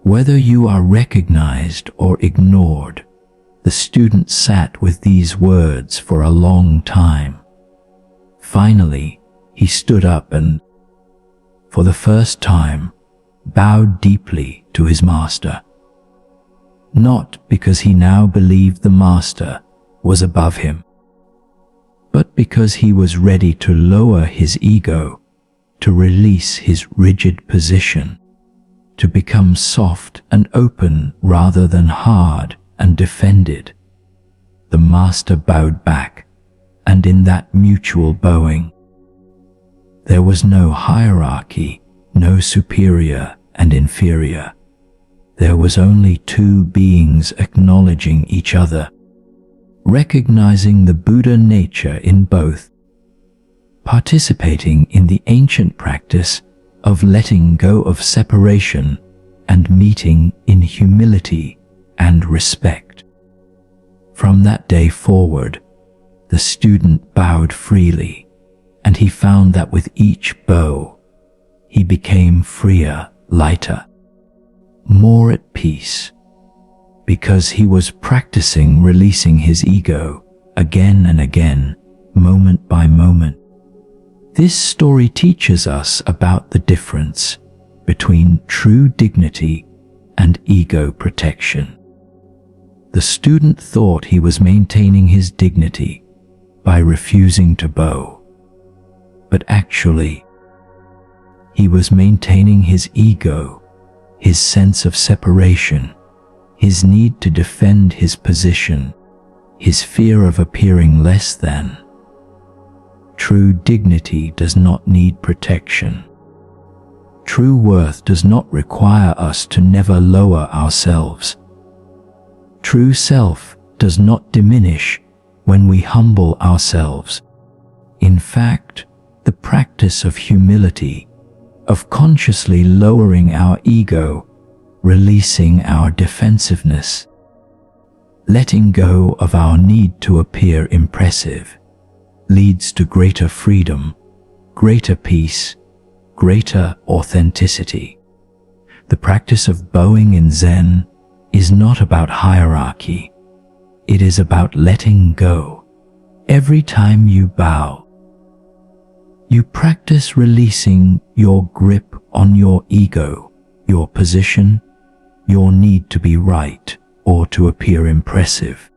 whether you are recognized or ignored. The student sat with these words for a long time. Finally, he stood up and, for the first time, bowed deeply to his master. Not because he now believed the master was above him, but because he was ready to lower his ego, to release his rigid position, to become soft and open rather than hard and defended. The master bowed back, and in that mutual bowing, there was no hierarchy, no superior and inferior. There was only two beings acknowledging each other, recognizing the Buddha nature in both, participating in the ancient practice of letting go of separation and meeting in humility and respect. From that day forward, the student bowed freely, and he found that with each bow, he became freer, lighter, more at peace, because he was practicing releasing his ego again and again, moment by moment. This story teaches us about the difference between true dignity and ego protection. The student thought he was maintaining his dignity by refusing to bow, but actually, he was maintaining his ego, his sense of separation, his need to defend his position, his fear of appearing less than. True dignity does not need protection. True worth does not require us to never lower ourselves. True self does not diminish when we humble ourselves. In fact, the practice of humility, of consciously lowering our ego, releasing our defensiveness, letting go of our need to appear impressive, leads to greater freedom, greater peace, greater authenticity. The practice of bowing in Zen is not about hierarchy. It is about letting go. Every time you bow, you practice releasing your grip on your ego, your position, your need to be right or to appear impressive.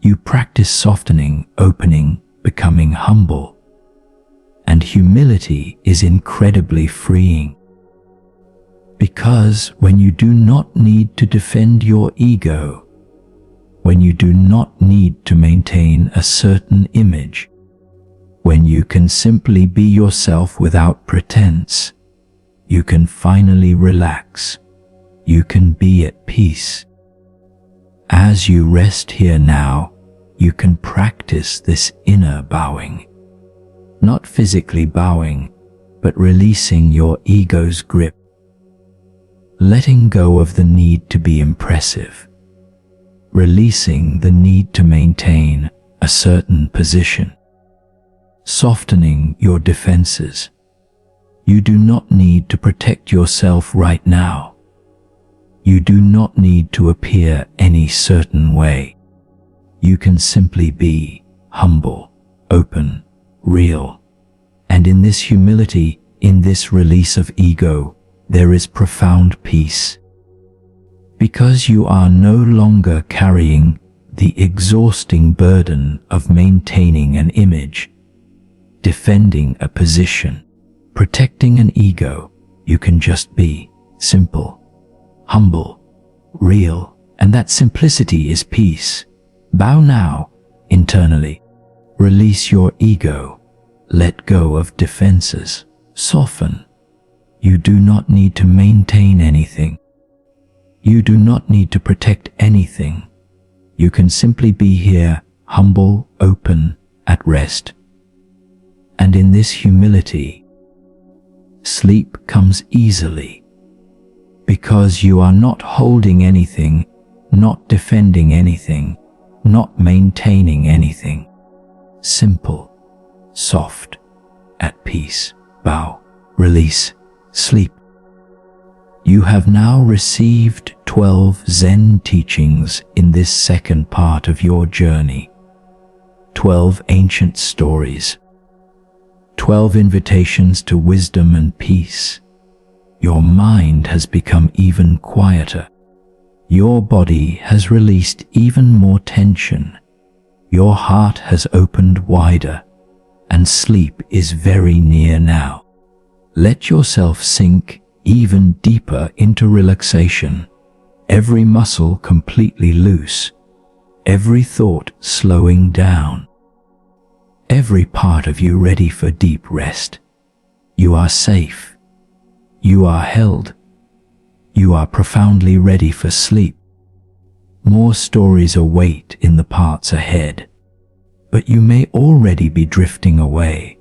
You practice softening, opening, becoming humble. And humility is incredibly freeing. Because when you do not need to defend your ego, when you do not need to maintain a certain image, when you can simply be yourself without pretense, you can finally relax. You can be at peace. As you rest here now, you can practice this inner bowing. Not physically bowing, but releasing your ego's grip. Letting go of the need to be impressive. Releasing the need to maintain a certain position. Softening your defenses. You do not need to protect yourself right now. You do not need to appear any certain way. You can simply be humble, open, real. And in this humility, in this release of ego, there is profound peace. Because you are no longer carrying the exhausting burden of maintaining an image, defending a position, protecting an ego, you can just be simple, humble, real, and that simplicity is peace. Bow now, internally. Release your ego. Let go of defenses. Soften. You do not need to maintain anything. You do not need to protect anything. You can simply be here, humble, open, at rest. And in this humility, sleep comes easily. Because you are not holding anything, not defending anything, not maintaining anything. Simple, soft, at peace. Bow, release, sleep. You have now received 12 Zen teachings in this second part of your journey. 12 ancient stories. 12 invitations to wisdom and peace. Your mind has become even quieter. Your body has released even more tension. Your heart has opened wider, and sleep is very near now. Let yourself sink even deeper into relaxation, every muscle completely loose, every thought slowing down, every part of you ready for deep rest. You are safe. You are held. You are profoundly ready for sleep. More stories await in the parts ahead, but you may already be drifting away,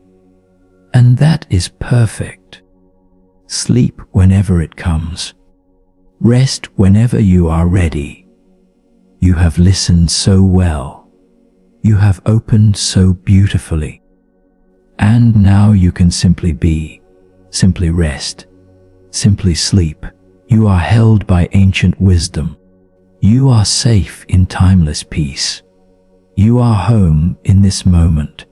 and that is perfect. Sleep whenever it comes. Rest whenever you are ready. You have listened so well. You have opened so beautifully. And now you can simply be, simply rest, simply sleep. You are held by ancient wisdom. You are safe in timeless peace. You are home in this moment.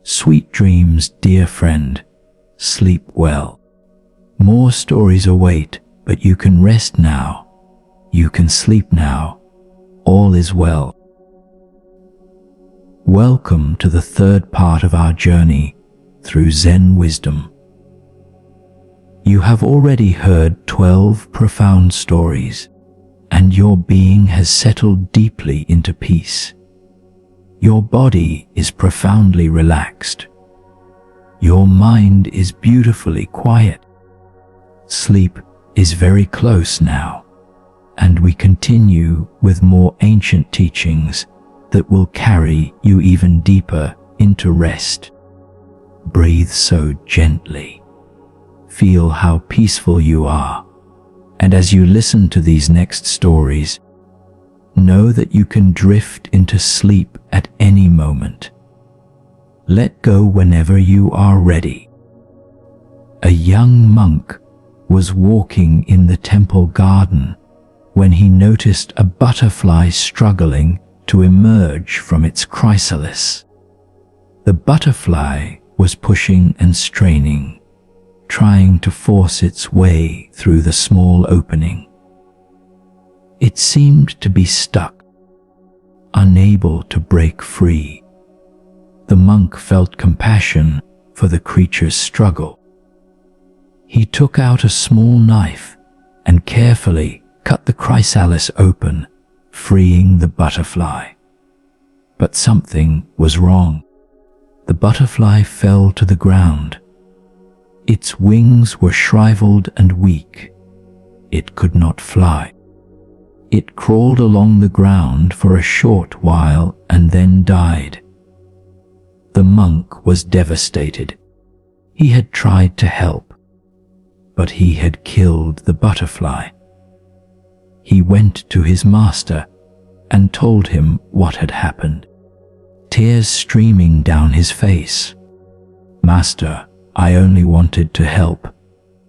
Sweet dreams, dear friend. Sleep well. More stories await, but you can rest now. You can sleep now. All is well. Welcome to the third part of our journey through Zen wisdom. You have already heard 12 profound stories, and your being has settled deeply into peace. Your body is profoundly relaxed. Your mind is beautifully quiet. Sleep is very close now, and we continue with more ancient teachings that will carry you even deeper into rest. Breathe so gently. Feel how peaceful you are. And as you listen to these next stories, know that you can drift into sleep at any moment. Let go whenever you are ready. A young monk was walking in the temple garden when he noticed a butterfly struggling to emerge from its chrysalis. The butterfly was pushing and straining, trying to force its way through the small opening. It seemed to be stuck, unable to break free. The monk felt compassion for the creature's struggle. He took out a small knife and carefully cut the chrysalis open, freeing the butterfly. But something was wrong. The butterfly fell to the ground. Its wings were shriveled and weak. It could not fly. It crawled along the ground for a short while and then died. The monk was devastated. He had tried to help, but he had killed the butterfly. He went to his master and told him what had happened, tears streaming down his face. "Master, I only wanted to help.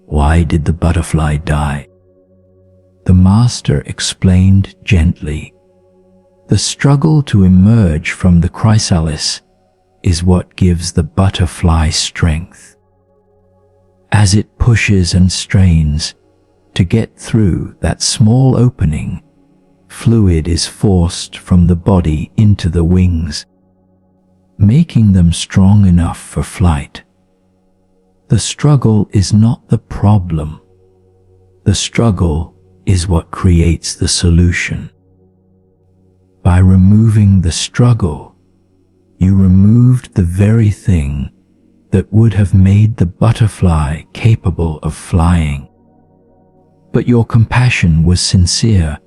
Why did the butterfly die?" The master explained gently, "The struggle to emerge from the chrysalis is what gives the butterfly strength. As it pushes and strains to get through that small opening, fluid is forced from the body into the wings, making them strong enough for flight. The struggle is not the problem. The struggle is what creates the solution. By removing the struggle, you removed the very thing that would have made the butterfly capable of flying. But your compassion was sincere,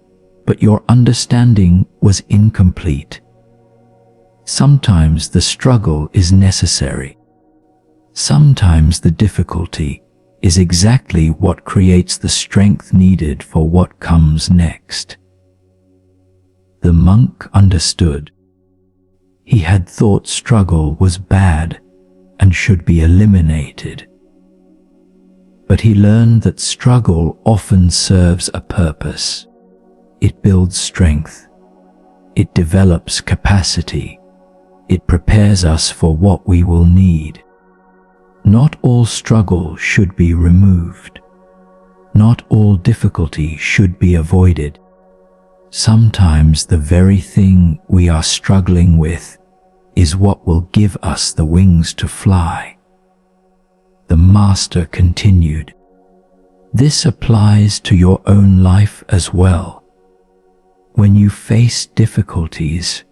but your understanding was incomplete. Sometimes the struggle is necessary. Sometimes the difficulty is exactly what creates the strength needed for what comes next." The monk understood. He had thought struggle was bad and should be eliminated. But he learned that struggle often serves a purpose. It builds strength. It develops capacity. It prepares us for what we will need. Not all struggle should be removed. Not all difficulty should be avoided. Sometimes the very thing we are struggling with is what will give us the wings to fly. The master continued, "This applies to your own life as well. When you face difficulties,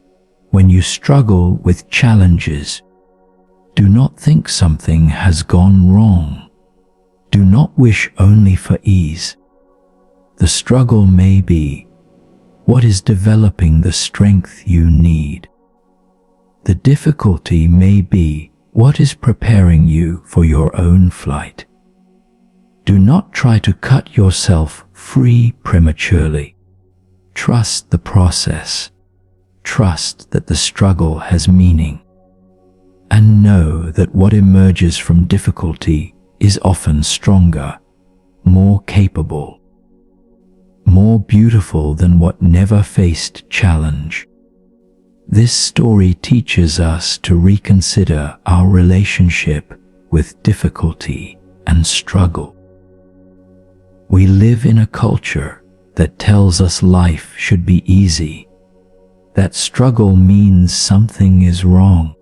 when you struggle with challenges, do not think something has gone wrong. Do not wish only for ease. The struggle may be what is developing the strength you need. The difficulty may be what is preparing you for your own flight. Do not try to cut yourself free prematurely. Trust the process. Trust that the struggle has meaning. And know that what emerges from difficulty is often stronger, more capable, more beautiful than what never faced challenge." This story teaches us to reconsider our relationship with difficulty and struggle. We live in a culture that tells us life should be easy, that struggle means something is wrong.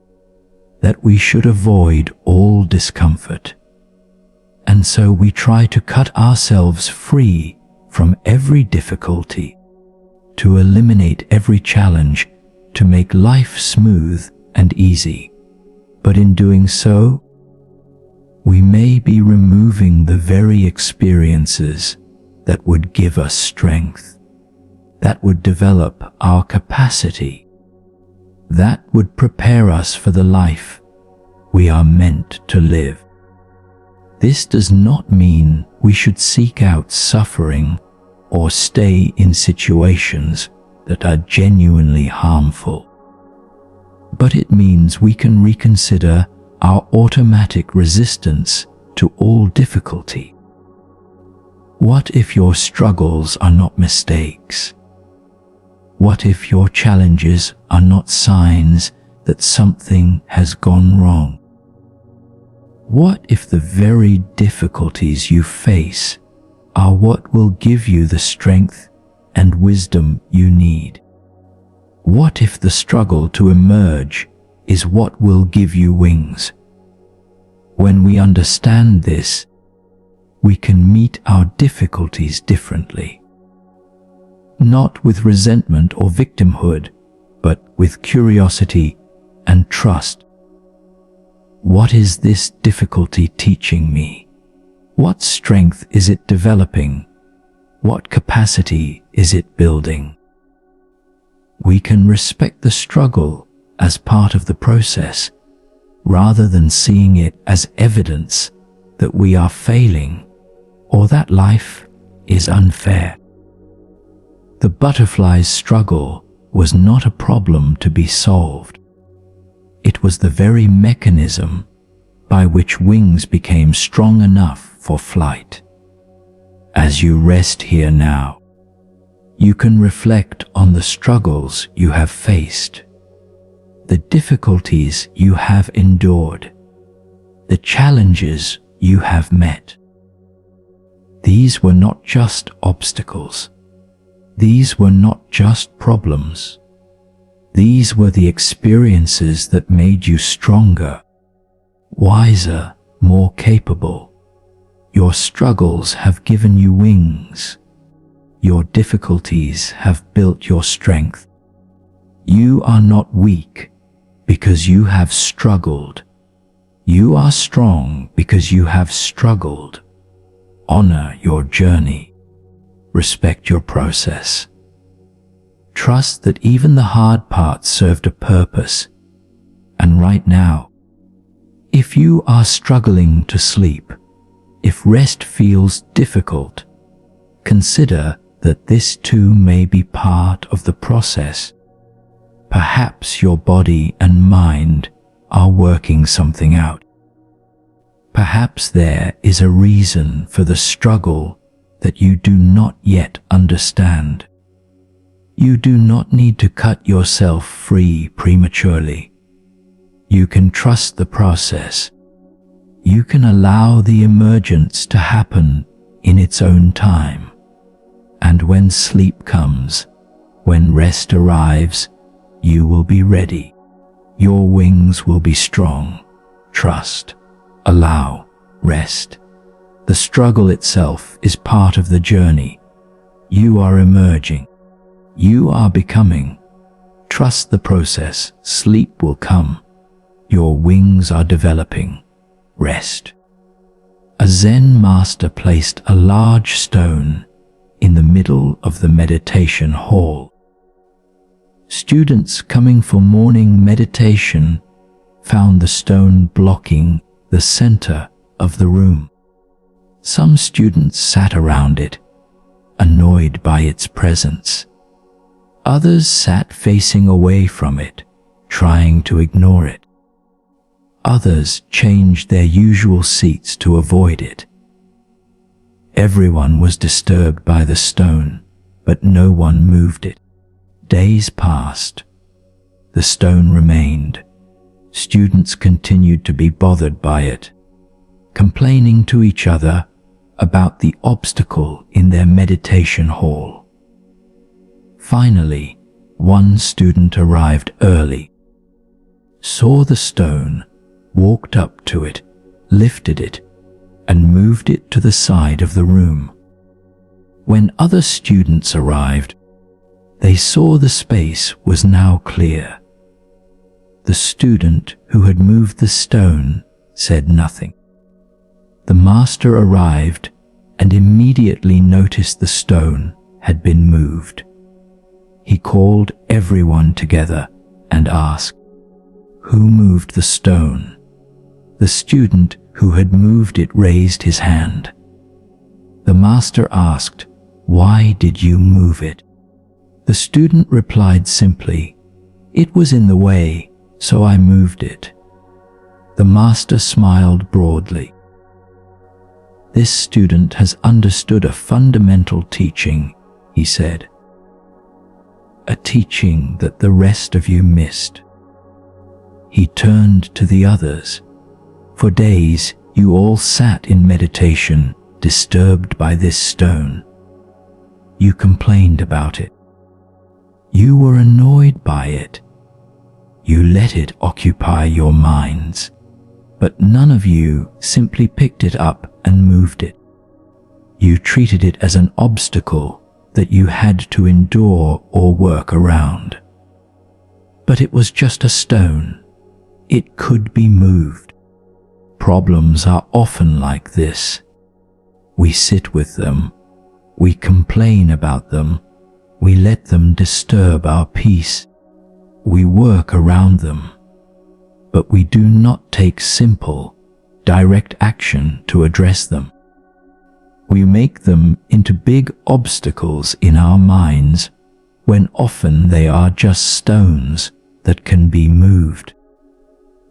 that we should avoid all discomfort. And so we try to cut ourselves free from every difficulty, to eliminate every challenge, to make life smooth and easy. But in doing so, we may be removing the very experiences that would give us strength, that would develop our capacity, that would prepare us for the life we are meant to live. This does not mean we should seek out suffering or stay in situations that are genuinely harmful. But it means we can reconsider our automatic resistance to all difficulty. What if your struggles are not mistakes? What if your challenges are not signs that something has gone wrong? What if the very difficulties you face are what will give you the strength and wisdom you need? What if the struggle to emerge is what will give you wings? When we understand this, we can meet our difficulties differently. Not with resentment or victimhood, but with curiosity and trust. What is this difficulty teaching me? What strength is it developing? What capacity is it building? We can respect the struggle as part of the process, rather than seeing it as evidence that we are failing or that life is unfair. The butterfly's struggle was not a problem to be solved. It was the very mechanism by which wings became strong enough for flight. As you rest here now, you can reflect on the struggles you have faced, the difficulties you have endured, the challenges you have met. These were not just obstacles. These were not just problems. These were the experiences that made you stronger, wiser, more capable. Your struggles have given you wings. Your difficulties have built your strength. You are not weak because you have struggled. You are strong because you have struggled. Honor your journey. Respect your process. Trust that even the hard parts served a purpose. And right now, if you are struggling to sleep, if rest feels difficult, consider that this too may be part of the process. Perhaps your body and mind are working something out. Perhaps there is a reason for the struggle that you do not yet understand. You do not need to cut yourself free prematurely. You can trust the process. You can allow the emergence to happen in its own time. And when sleep comes, when rest arrives, you will be ready. Your wings will be strong. Trust. Allow. Rest. The struggle itself is part of the journey. You are emerging. You are becoming. Trust the process. Sleep will come. Your wings are developing. Rest. A Zen master placed a large stone in the middle of the meditation hall. Students coming for morning meditation found the stone blocking the center of the room. Some students sat around it, annoyed by its presence. Others sat facing away from it, trying to ignore it. Others changed their usual seats to avoid it. Everyone was disturbed by the stone, but no one moved it. Days passed. The stone remained. Students continued to be bothered by it, complaining to each other about the obstacle in their meditation hall. Finally, one student arrived early, saw the stone, walked up to it, lifted it, and moved it to the side of the room. When other students arrived, they saw the space was now clear. The student who had moved the stone said nothing. The master arrived and immediately noticed the stone had been moved. He called everyone together and asked, "Who moved the stone?" The student who had moved it raised his hand. The master asked, "Why did you move it?" The student replied simply, "It was in the way, so I moved it." The master smiled broadly. "This student has understood a fundamental teaching," he said. "A teaching that the rest of you missed." He turned to the others. "For days you all sat in meditation, disturbed by this stone. You complained about it. You were annoyed by it. You let it occupy your minds. But none of you simply picked it up and moved it. You treated it as an obstacle that you had to endure or work around. But it was just a stone. It could be moved. Problems are often like this. We sit with them. We complain about them. We let them disturb our peace. We work around them. But we do not take simple, direct action to address them. We make them into big obstacles in our minds when often they are just stones that can be moved.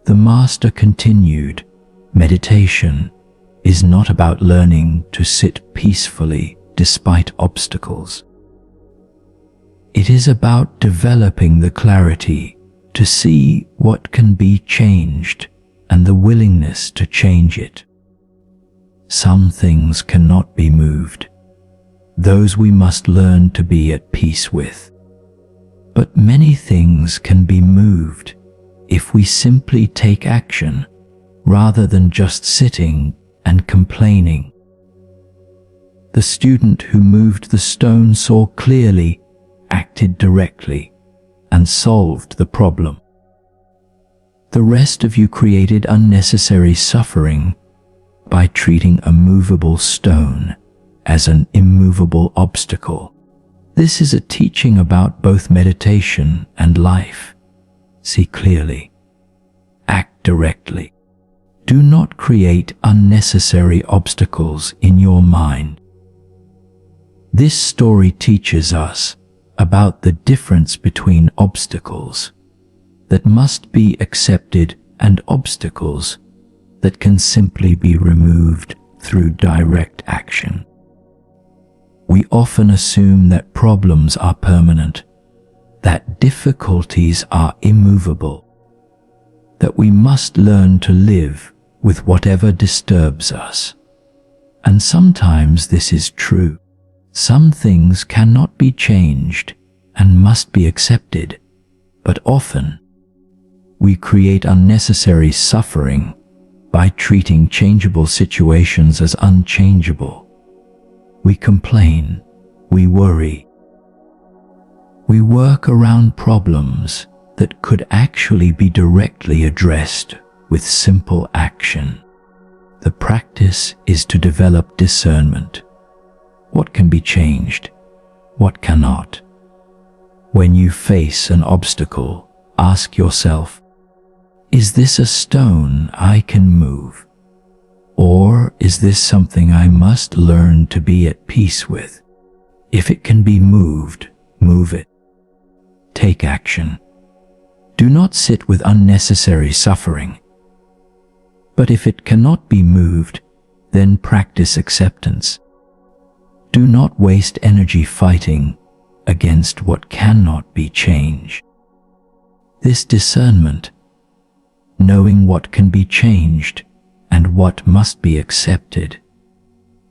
The master continued, "Meditation is not about learning to sit peacefully despite obstacles. It is about developing the clarity to see what can be changed and the willingness to change it. Some things cannot be moved. Those we must learn to be at peace with. But many things can be moved if we simply take action rather than just sitting and complaining." The student who moved the stone saw clearly, acted directly, and solved the problem. The rest of you created unnecessary suffering by treating a movable stone as an immovable obstacle. This is a teaching about both meditation and life. See clearly. Act directly. Do not create unnecessary obstacles in your mind. This story teaches us about the difference between obstacles that must be accepted and obstacles that can simply be removed through direct action. We often assume that problems are permanent, that difficulties are immovable, that we must learn to live with whatever disturbs us. And sometimes this is true. Some things cannot be changed and must be accepted, but often we create unnecessary suffering by treating changeable situations as unchangeable. We complain, we worry. We work around problems that could actually be directly addressed with simple action. The practice is to develop discernment. What can be changed? What cannot? When you face an obstacle, ask yourself, is this a stone I can move? Or is this something I must learn to be at peace with? If it can be moved, move it. Take action. Do not sit with unnecessary suffering. But if it cannot be moved, then practice acceptance. Do not waste energy fighting against what cannot be changed. This discernment, knowing what can be changed and what must be accepted,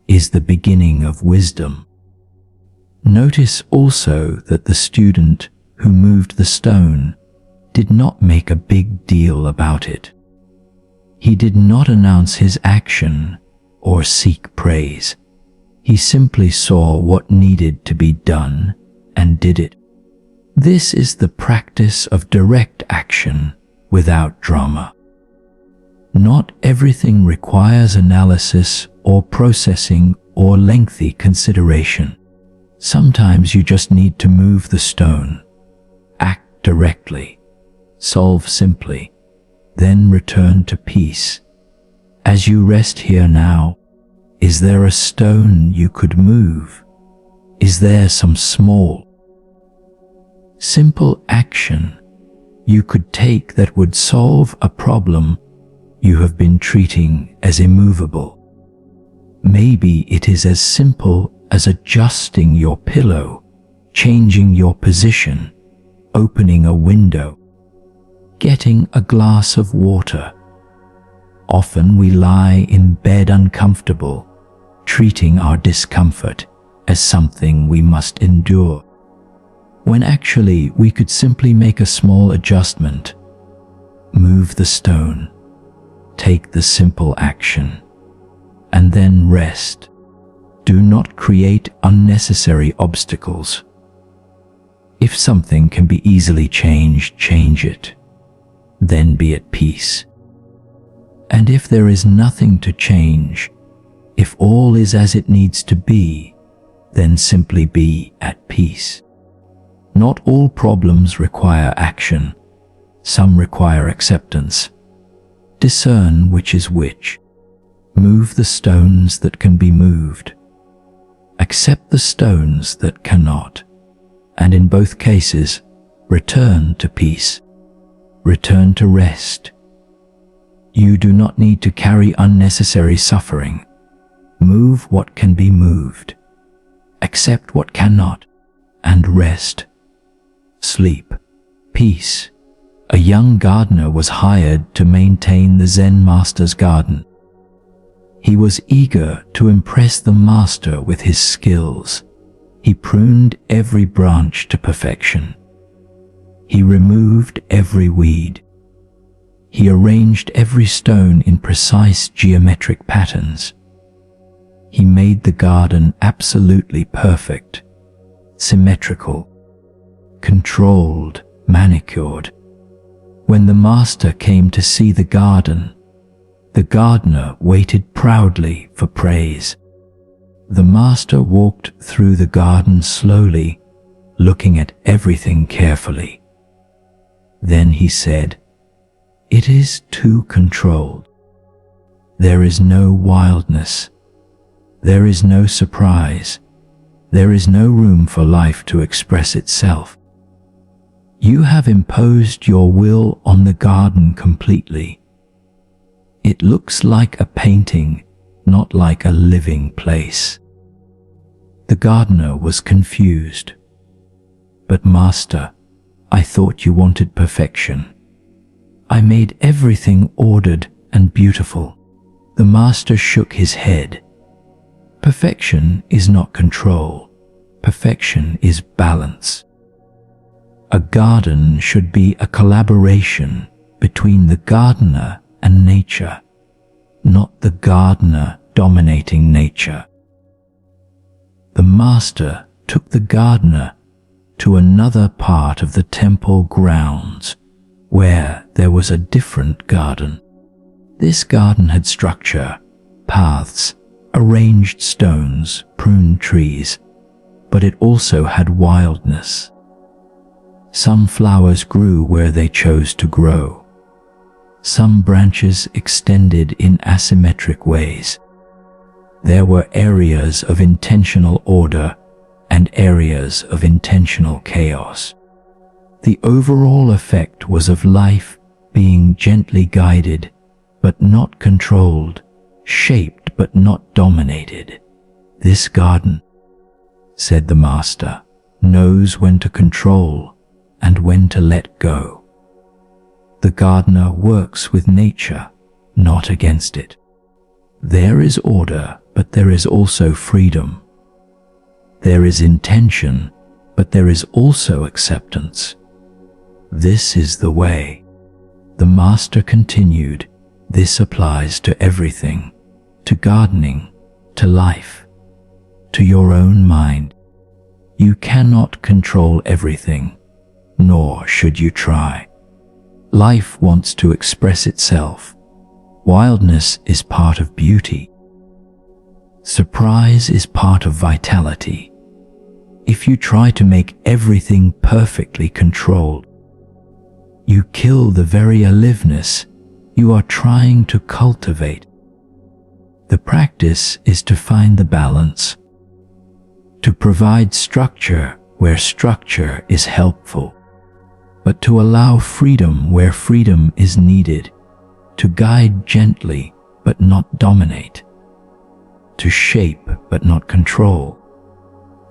is the beginning of wisdom. Notice also that the student who moved the stone did not make a big deal about it. He did not announce his action or seek praise. He simply saw what needed to be done and did it. This is the practice of direct action without drama. Not everything requires analysis or processing or lengthy consideration. Sometimes you just need to move the stone, act directly, solve simply, then return to peace. As you rest here now, is there a stone you could move? Is there some small, simple action you could take that would solve a problem you have been treating as immovable? Maybe it is as simple as adjusting your pillow, changing your position, opening a window, getting a glass of water. Often we lie in bed uncomfortable, treating our discomfort as something we must endure, when actually we could simply make a small adjustment, move the stone, take the simple action, and then rest. Do not create unnecessary obstacles. If something can be easily changed, change it. Then be at peace. And if there is nothing to change, if all is as it needs to be, then simply be at peace. Not all problems require action. Some require acceptance. Discern which is which. Move the stones that can be moved. Accept the stones that cannot. And in both cases, return to peace. Return to rest. You do not need to carry unnecessary suffering. Move what can be moved. Accept what cannot. And rest. Sleep. Peace. A young gardener was hired to maintain the Zen master's garden. He was eager to impress the master with his skills. He pruned every branch to perfection. He removed every weed. He arranged every stone in precise geometric patterns. He made the garden absolutely perfect, symmetrical, controlled, manicured. When the master came to see the gardener waited proudly for praise. The master walked through the garden slowly, looking at everything carefully. Then he said, "It is too controlled. There is no wildness. There is no surprise. There is no room for life to express itself. You have imposed your will on the garden completely. It looks like a painting, not like a living place." The gardener was confused. "But master, I thought you wanted perfection. I made everything ordered and beautiful." The master shook his head. Perfection is not control. Perfection is balance. A garden should be a collaboration between the gardener and nature, not the gardener dominating nature. The master took the gardener to another part of the temple grounds where there was a different garden. This garden had structure, paths, arranged stones, pruned trees, but it also had wildness. Some flowers grew where they chose to grow. Some branches extended in asymmetric ways. There were areas of intentional order and areas of intentional chaos. The overall effect was of life being gently guided, but not controlled, shaped but not dominated. "This garden," said the master, "knows when to control and when to let go. The gardener works with nature, not against it. There is order, but there is also freedom. There is intention, but there is also acceptance. This is the way." The master continued, This applies to everything, to gardening, to life, to your own mind. You cannot control everything, nor should you try. Life wants to express itself. Wildness is part of beauty. Surprise is part of vitality. If you try to make everything perfectly controlled, you kill the very aliveness you are trying to cultivate. The practice is to find the balance, to provide structure where structure is helpful, but to allow freedom where freedom is needed, to guide gently but not dominate, to shape but not control.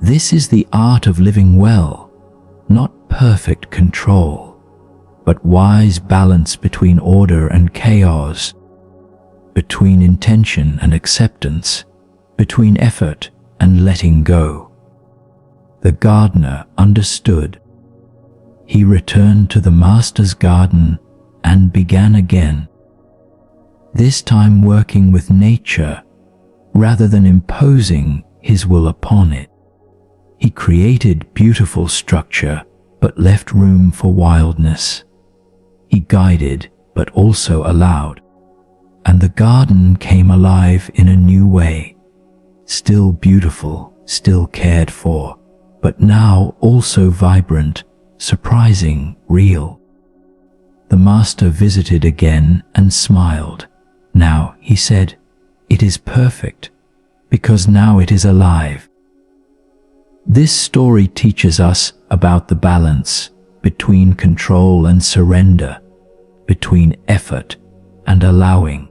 This is the art of living well, not perfect control, but wise balance between order and chaos, between intention and acceptance, between effort and letting go. The gardener understood. He returned to the master's garden and began again, this time working with nature rather than imposing his will upon it. He created beautiful structure but left room for wildness. He guided but also allowed, and the garden came alive in a new way, still beautiful, still cared for, but now also vibrant, surprising, real. The master visited again and smiled. Now, he said, it is perfect, because now it is alive. This story teaches us about the balance between control and surrender, between effort and allowing,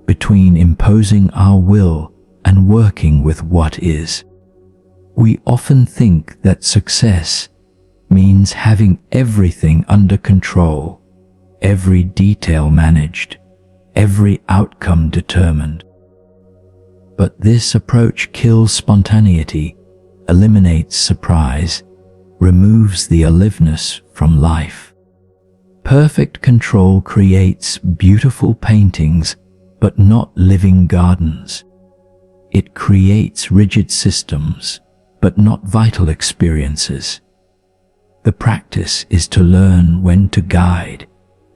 between imposing our will and working with what is. We often think that success means having everything under control, every detail managed, every outcome determined. But this approach kills spontaneity, eliminates surprise, removes the aliveness from life. Perfect control creates beautiful paintings, but not living gardens. It creates rigid systems, but not vital experiences. The practice is to learn when to guide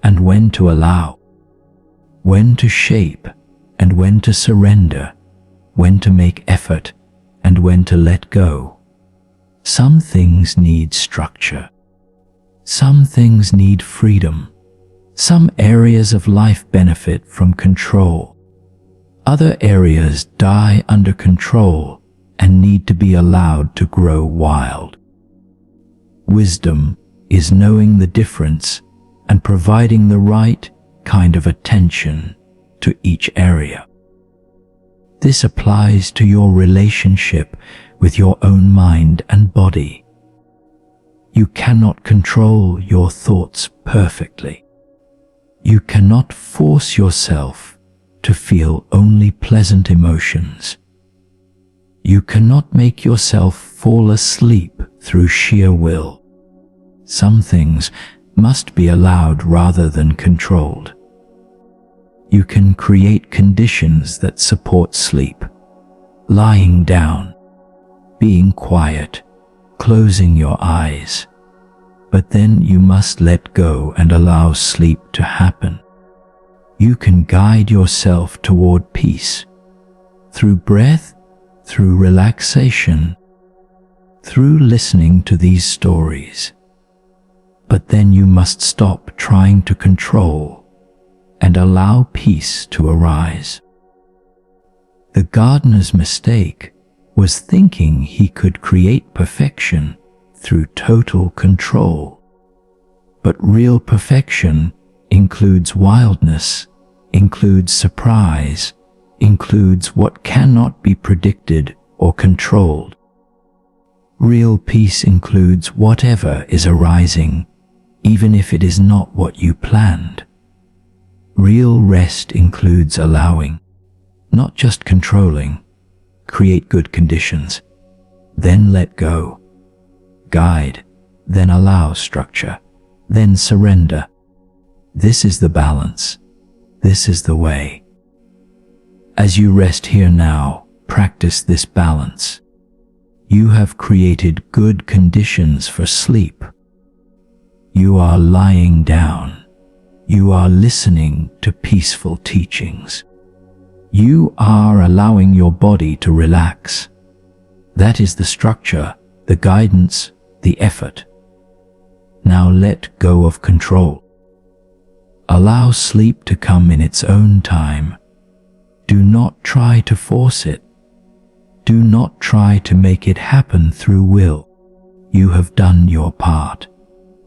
and when to allow, when to shape and when to surrender, when to make effort and when to let go. Some things need structure. Some things need freedom. Some areas of life benefit from control. Other areas die under control and need to be allowed to grow wild. Wisdom is knowing the difference and providing the right kind of attention to each area. This applies to your relationship with your own mind and body. You cannot control your thoughts perfectly. You cannot force yourself to feel only pleasant emotions. You cannot make yourself fall asleep through sheer will. Some things must be allowed rather than controlled. You can create conditions that support sleep, lying down, being quiet, closing your eyes. But then you must let go and allow sleep to happen. You can guide yourself toward peace through breath, through relaxation, through listening to these stories. But then you must stop trying to control and allow peace to arise. The gardener's mistake was thinking he could create perfection through total control. But real perfection includes wildness, includes surprise, includes what cannot be predicted or controlled. Real peace includes whatever is arising, even if it is not what you planned. Real rest includes allowing, not just controlling. Create good conditions, then let go. Guide, then allow structure, then surrender. This is the balance. This is the way. As you rest here now, practice this balance. You have created good conditions for sleep. You are lying down. You are listening to peaceful teachings. You are allowing your body to relax. That is the structure, the guidance, the effort. Now let go of control. Allow sleep to come in its own time. Do not try to force it. Do not try to make it happen through will. You have done your part.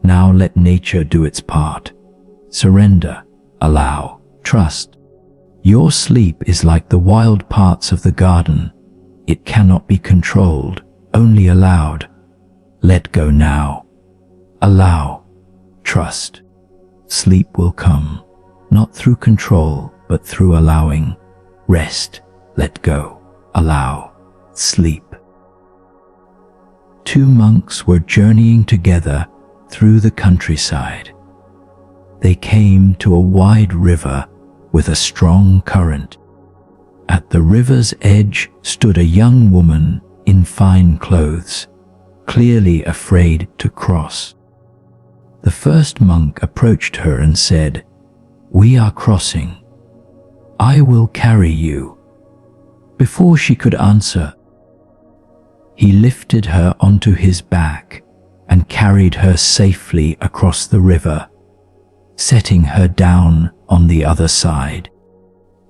Now let nature do its part. Surrender, allow, trust. Your sleep is like the wild parts of the garden. It cannot be controlled, only allowed. Let go now. Allow, trust. Sleep will come, not through control, but through allowing. Rest, let go, allow, sleep. Two monks were journeying together through the countryside. They came to a wide river with a strong current. At the river's edge stood a young woman in fine clothes, clearly afraid to cross. The first monk approached her and said, "We are crossing. I will carry you." Before she could answer, he lifted her onto his back and carried her safely across the river, setting her down on the other side.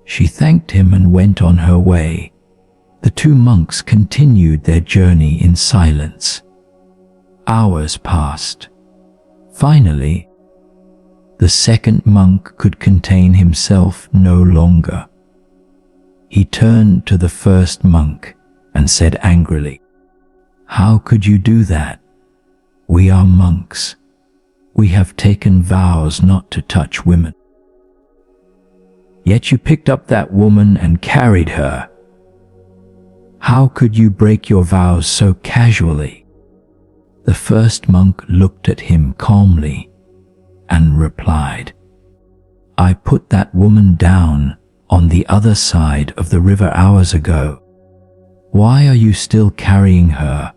She thanked him and went on her way. The two monks continued their journey in silence. Hours passed. Finally, the second monk could contain himself no longer. He turned to the first monk and said angrily, "How could you do that? We are monks. We have taken vows not to touch women. Yet you picked up that woman and carried her. How could you break your vows so casually?" The first monk looked at him calmly and replied, "I put that woman down on the other side of the river hours ago. Why are you still carrying her?"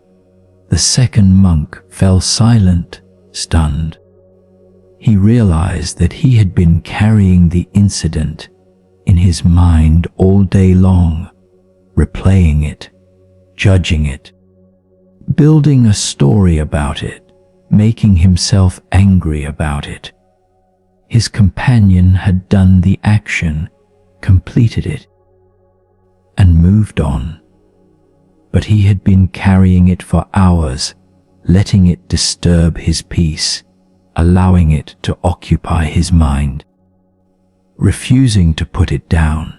The second monk fell silent, stunned. He realized that he had been carrying the incident in his mind all day long, replaying it, judging it, building a story about it, making himself angry about it. His companion had done the action, completed it, and moved on. But he had been carrying it for hours, letting it disturb his peace, allowing it to occupy his mind, refusing to put it down.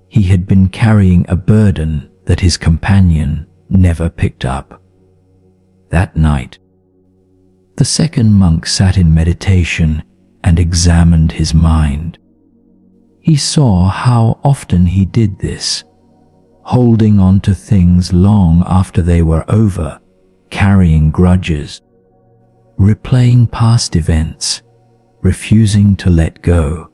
He had been carrying a burden that his companion never picked up. That night, the second monk sat in meditation and examined his mind. He saw how often he did this, holding on to things long after they were over, carrying grudges, replaying past events, refusing to let go.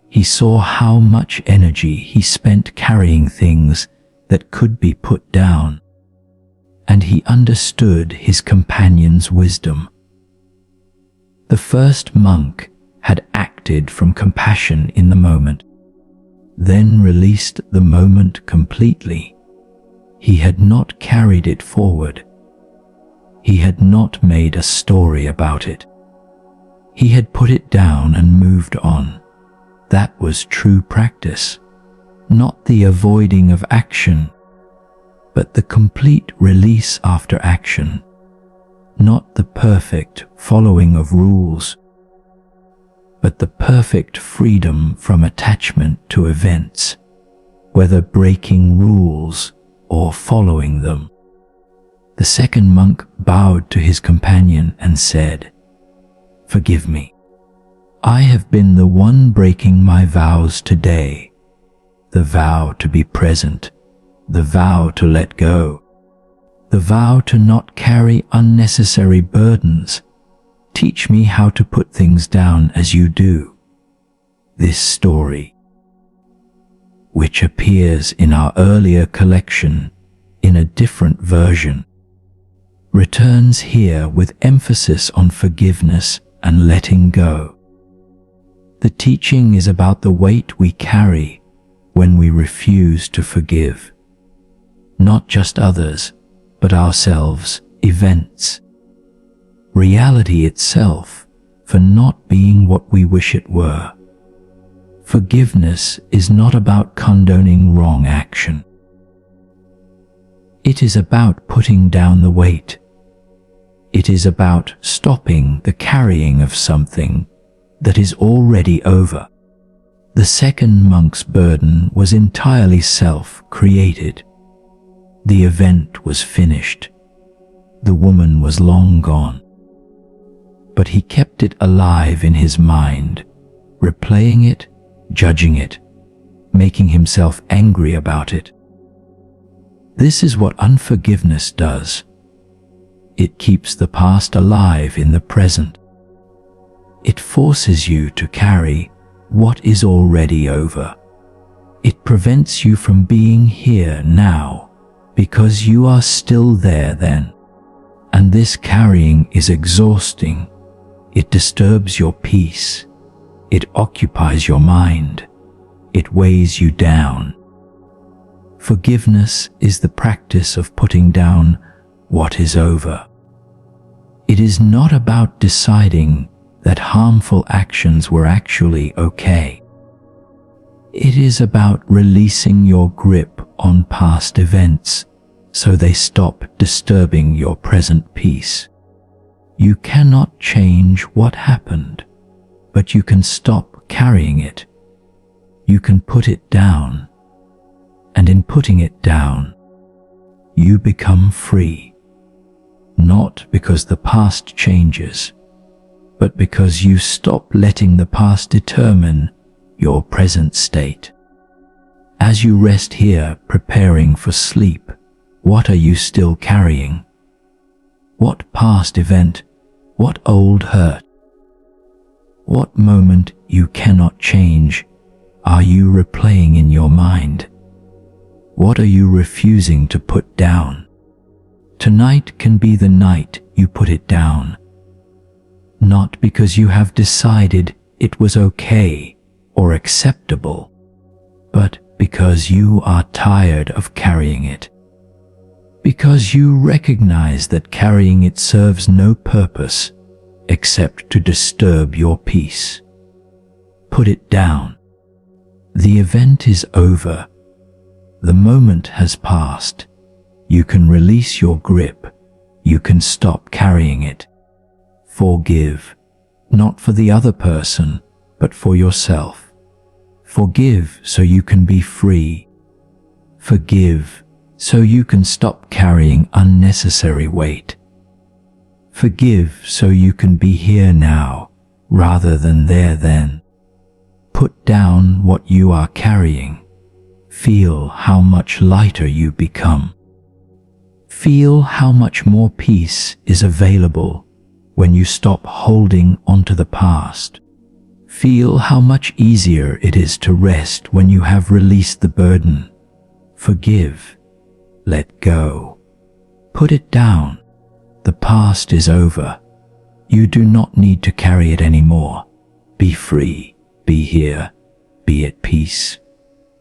He saw how much energy he spent carrying things that could be put down, and he understood his companion's wisdom. The first monk had acted from compassion in the moment, then released the moment completely. He had not carried it forward. He had not made a story about it. He had put it down and moved on. That was true practice, not the avoiding of action, but the complete release after action, not the perfect following of rules, but the perfect freedom from attachment to events, whether breaking rules or following them. The second monk bowed to his companion and said, "Forgive me. I have been the one breaking my vows today, the vow to be present, the vow to let go, the vow to not carry unnecessary burdens. Teach me how to put things down as you do." This story, which appears in our earlier collection in a different version, returns here with emphasis on forgiveness and letting go. The teaching is about the weight we carry when we refuse to forgive, not just others, but ourselves, events, reality itself, for not being what we wish it were. Forgiveness is not about condoning wrong action. It is about putting down the weight. It is about stopping the carrying of something that is already over. The second monk's burden was entirely self-created. The event was finished. The woman was long gone. But he kept it alive in his mind, replaying it, judging it, making himself angry about it. This is what unforgiveness does. It keeps the past alive in the present. It forces you to carry what is already over. It prevents you from being here now because you are still there then. And this carrying is exhausting. It disturbs your peace. It occupies your mind. It weighs you down. Forgiveness is the practice of putting down what is over. It is not about deciding that harmful actions were actually okay. It is about releasing your grip on past events so they stop disturbing your present peace. You cannot change what happened, but you can stop carrying it. You can put it down, and in putting it down, you become free. Not because the past changes, but because you stop letting the past determine your present state. As you rest here preparing for sleep, what are you still carrying? What past event? What old hurt? What moment you cannot change are you replaying in your mind? What are you refusing to put down? Tonight can be the night you put it down. Not because you have decided it was okay or acceptable, but because you are tired of carrying it. Because you recognize that carrying it serves no purpose except to disturb your peace. Put it down. The event is over. The moment has passed. You can release your grip. You can stop carrying it. Forgive, not for the other person, but for yourself. Forgive so you can be free. Forgive so you can stop carrying unnecessary weight. Forgive so you can be here now rather than there then. Put down what you are carrying. Feel how much lighter you become. Feel how much more peace is available when you stop holding onto the past. Feel how much easier it is to rest when you have released the burden. Forgive. Let go. Put it down. The past is over. You do not need to carry it anymore. Be free. Be here. Be at peace.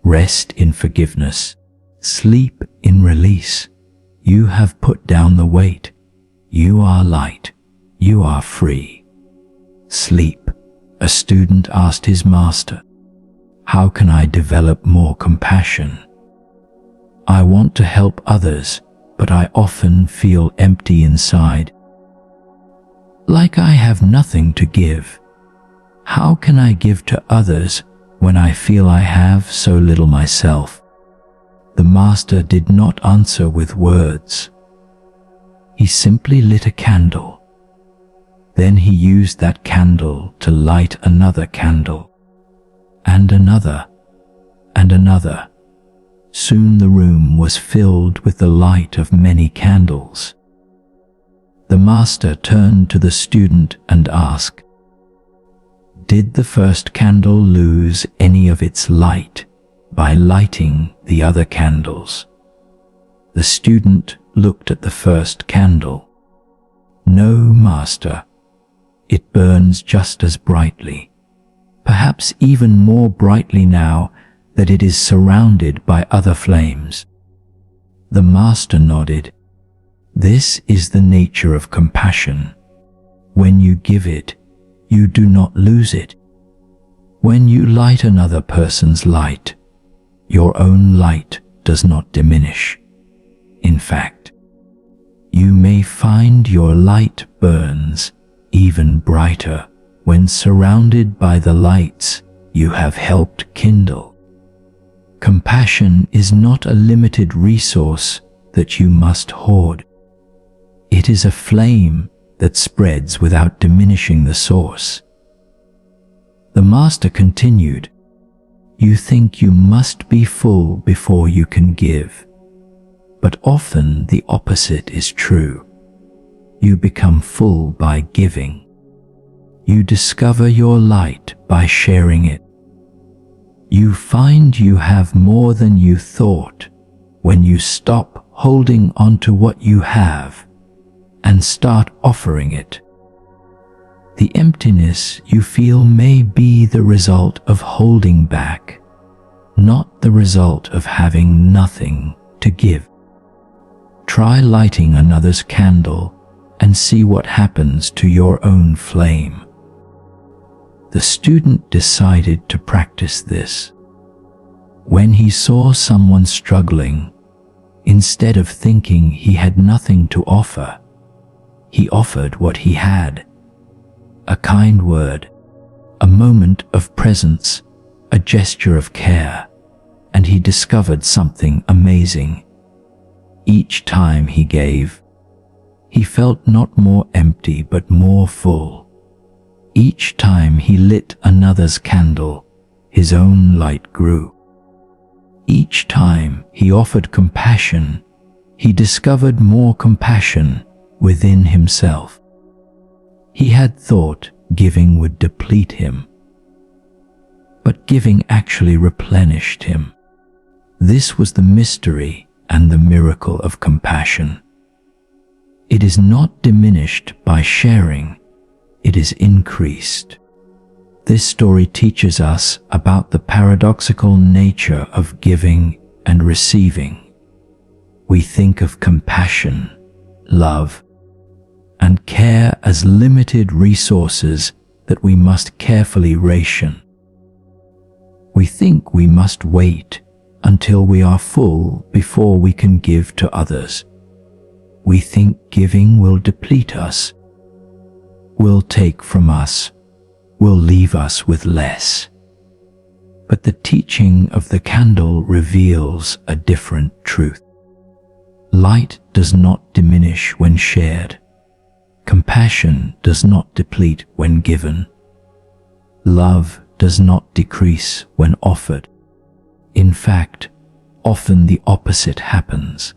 Rest in forgiveness. Sleep in release. You have put down the weight. You are light. You are free. Sleep. A student asked his master, "How can I develop more compassion? I want to help others, but I often feel empty inside. Like I have nothing to give. How can I give to others when I feel I have so little myself?" The master did not answer with words. He simply lit a candle. Then he used that candle to light another candle, and another, and another. Soon the room was filled with the light of many candles. The master turned to the student and asked, Did the first candle lose any of its light by lighting the other candles? The student looked at the first candle. No, master. It burns just as brightly, perhaps even more brightly now that it is surrounded by other flames. The master nodded. This is the nature of compassion. When you give it, you do not lose it. When you light another person's light, your own light does not diminish. In fact, you may find your light burns even brighter when surrounded by the lights you have helped kindle. Compassion is not a limited resource that you must hoard. It is a flame that spreads without diminishing the source. The master continued, you think you must be full before you can give, but often the opposite is true. You become full by giving. You discover your light by sharing it. You find you have more than you thought when you stop holding on to what you have and start offering it. The emptiness you feel may be the result of holding back, not the result of having nothing to give. Try lighting another's candle and see what happens to your own flame. The student decided to practice this. When he saw someone struggling, instead of thinking he had nothing to offer, he offered what he had. A kind word, a moment of presence, a gesture of care, and he discovered something amazing. Each time he gave, he felt not more empty but more full. Each time he lit another's candle, his own light grew. Each time he offered compassion, he discovered more compassion within himself. He had thought giving would deplete him, but giving actually replenished him. This was the mystery and the miracle of compassion. It is not diminished by sharing, it is increased. This story teaches us about the paradoxical nature of giving and receiving. We think of compassion, love, and care as limited resources that we must carefully ration. We think we must wait until we are full before we can give to others. We think giving will deplete us, will take from us, will leave us with less. But the teaching of the candle reveals a different truth. Light does not diminish when shared. Compassion does not deplete when given. Love does not decrease when offered. In fact, often the opposite happens.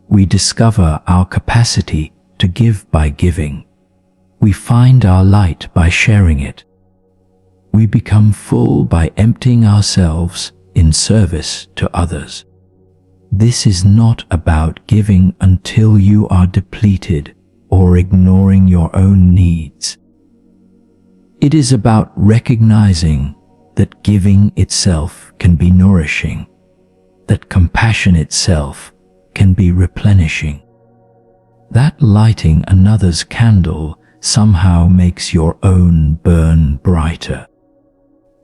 We discover our capacity to give by giving. We find our light by sharing it. We become full by emptying ourselves in service to others. This is not about giving until you are depleted or ignoring your own needs. It is about recognizing that giving itself can be nourishing, that compassion itself can be replenishing, that lighting another's candle somehow makes your own burn brighter.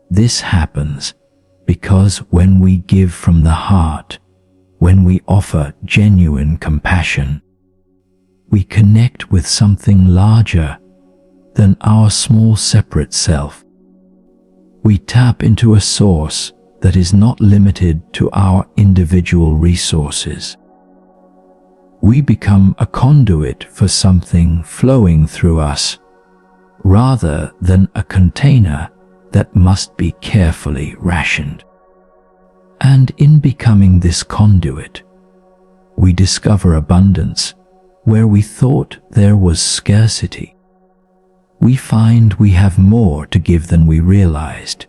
This happens because when we give from the heart, when we offer genuine compassion, we connect with something larger than our small separate self. We tap into a source that is not limited to our individual resources. We become a conduit for something flowing through us, rather than a container that must be carefully rationed. And in becoming this conduit, we discover abundance where we thought there was scarcity. we find we have more to give than we realized.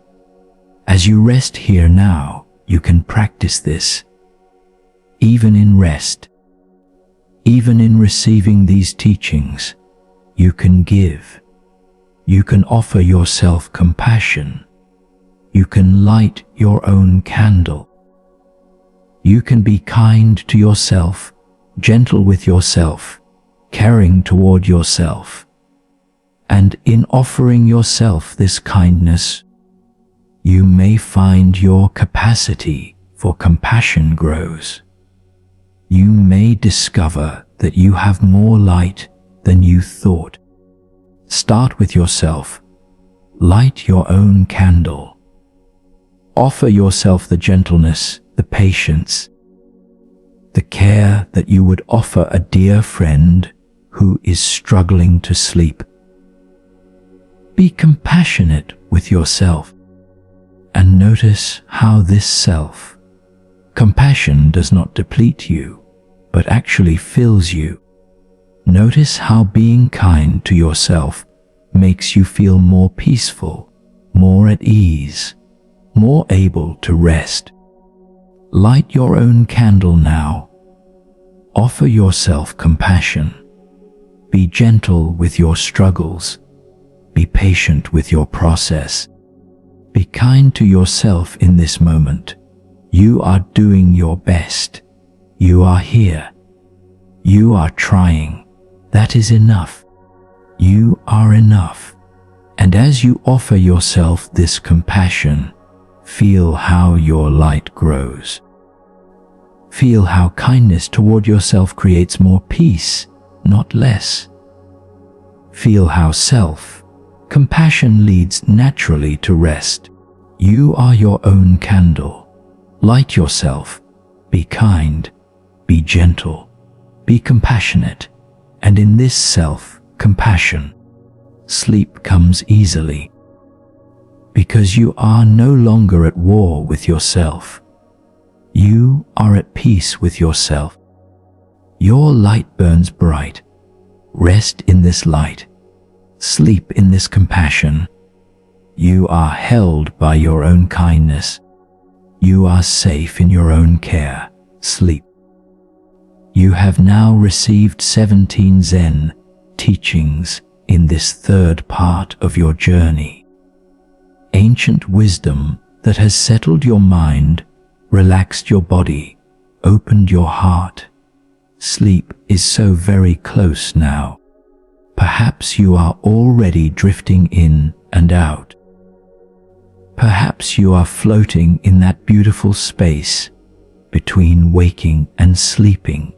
As you rest here now, you can practice this. Even in rest, even in receiving these teachings, you can give. You can offer yourself compassion. You can light your own candle. You can be kind to yourself, gentle with yourself, caring toward yourself. And in offering yourself this kindness, you may find your capacity for compassion grows. You may discover that you have more light than you thought. Start with yourself. Light your own candle. Offer yourself the gentleness, the patience, the care that you would offer a dear friend who is struggling to sleep. Be compassionate with yourself and notice how this compassion does not deplete you, but actually fills you. Notice how being kind to yourself makes you feel more peaceful, more at ease, more able to rest. Light your own candle now. Offer yourself compassion. Be gentle with your struggles. Be patient with your process. Be kind to yourself in this moment. You are doing your best. You are here. You are trying. That is enough. You are enough. And as you offer yourself this compassion, feel how your light grows. Feel how kindness toward yourself creates more peace, not less. Feel how compassion leads naturally to rest. You are your own candle. Light yourself. Be kind. Be gentle. Be compassionate. And in this compassion, sleep comes easily. Because you are no longer at war with yourself. You are at peace with yourself. Your light burns bright. Rest in this light. Sleep in this compassion. You are held by your own kindness. You are safe in your own care. Sleep. You have now received 17 ZEN teachings in this third part of your journey. Ancient wisdom that has settled your mind, relaxed your body, opened your heart. Sleep is so very close now. Perhaps you are already drifting in and out. Perhaps you are floating in that beautiful space between waking and sleeping.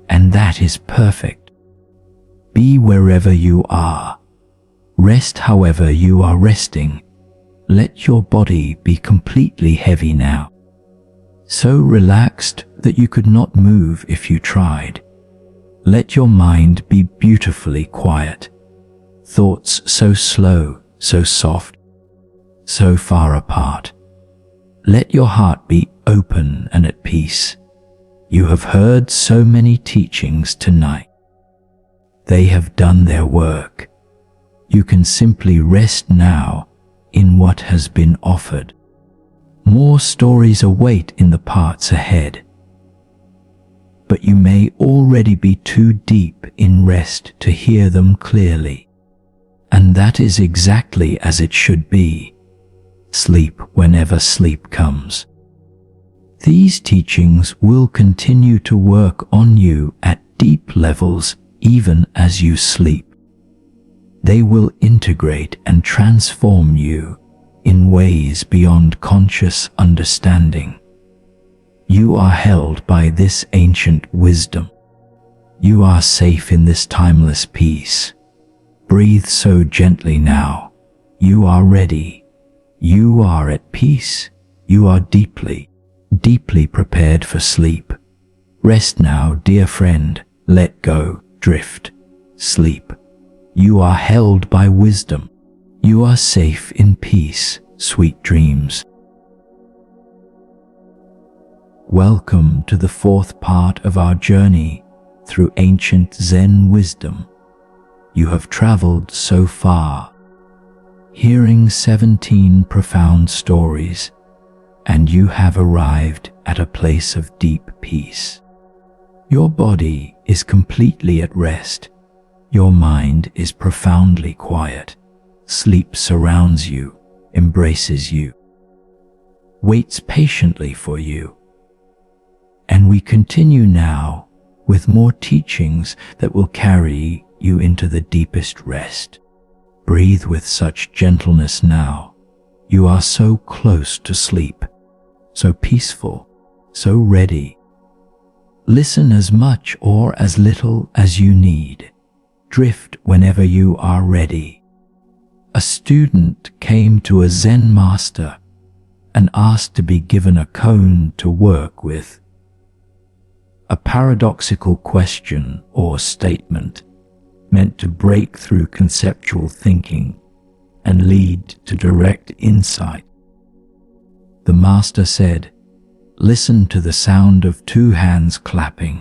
And that is perfect. Be wherever you are. Rest however you are resting. Let your body be completely heavy now. So relaxed that you could not move if you tried. Let your mind be beautifully quiet. Thoughts so slow, so soft, so far apart. Let your heart be open and at peace. You have heard so many teachings tonight. They have done their work. You can simply rest now in what has been offered. More stories await in the parts ahead. But you may already be too deep in rest to hear them clearly. And that is exactly as it should be. Sleep whenever sleep comes. These teachings will continue to work on you at deep levels even as you sleep. They will integrate and transform you in ways beyond conscious understanding. You are held by this ancient wisdom. You are safe in this timeless peace. Breathe so gently now. You are ready. You are at peace. You are deeply prepared for sleep. Rest now, dear friend. Let go, drift, sleep. You are held by wisdom. You are safe in peace, sweet dreams. Welcome to the fourth part of our journey through ancient Zen wisdom. You have traveled so far, hearing 17 profound stories, and you have arrived at a place of deep peace. Your body is completely at rest. Your mind is profoundly quiet. Sleep surrounds you, embraces you, waits patiently for you. And we continue now with more teachings that will carry you into the deepest rest. Breathe with such gentleness now. You are so close to sleep, so peaceful, so ready. Listen as much or as little as you need. Drift whenever you are ready. A student came to a Zen master and asked to be given a cone to work with. A paradoxical question or statement meant to break through conceptual thinking and lead to direct insight. The master said, "Listen to the sound of 2 hands clapping."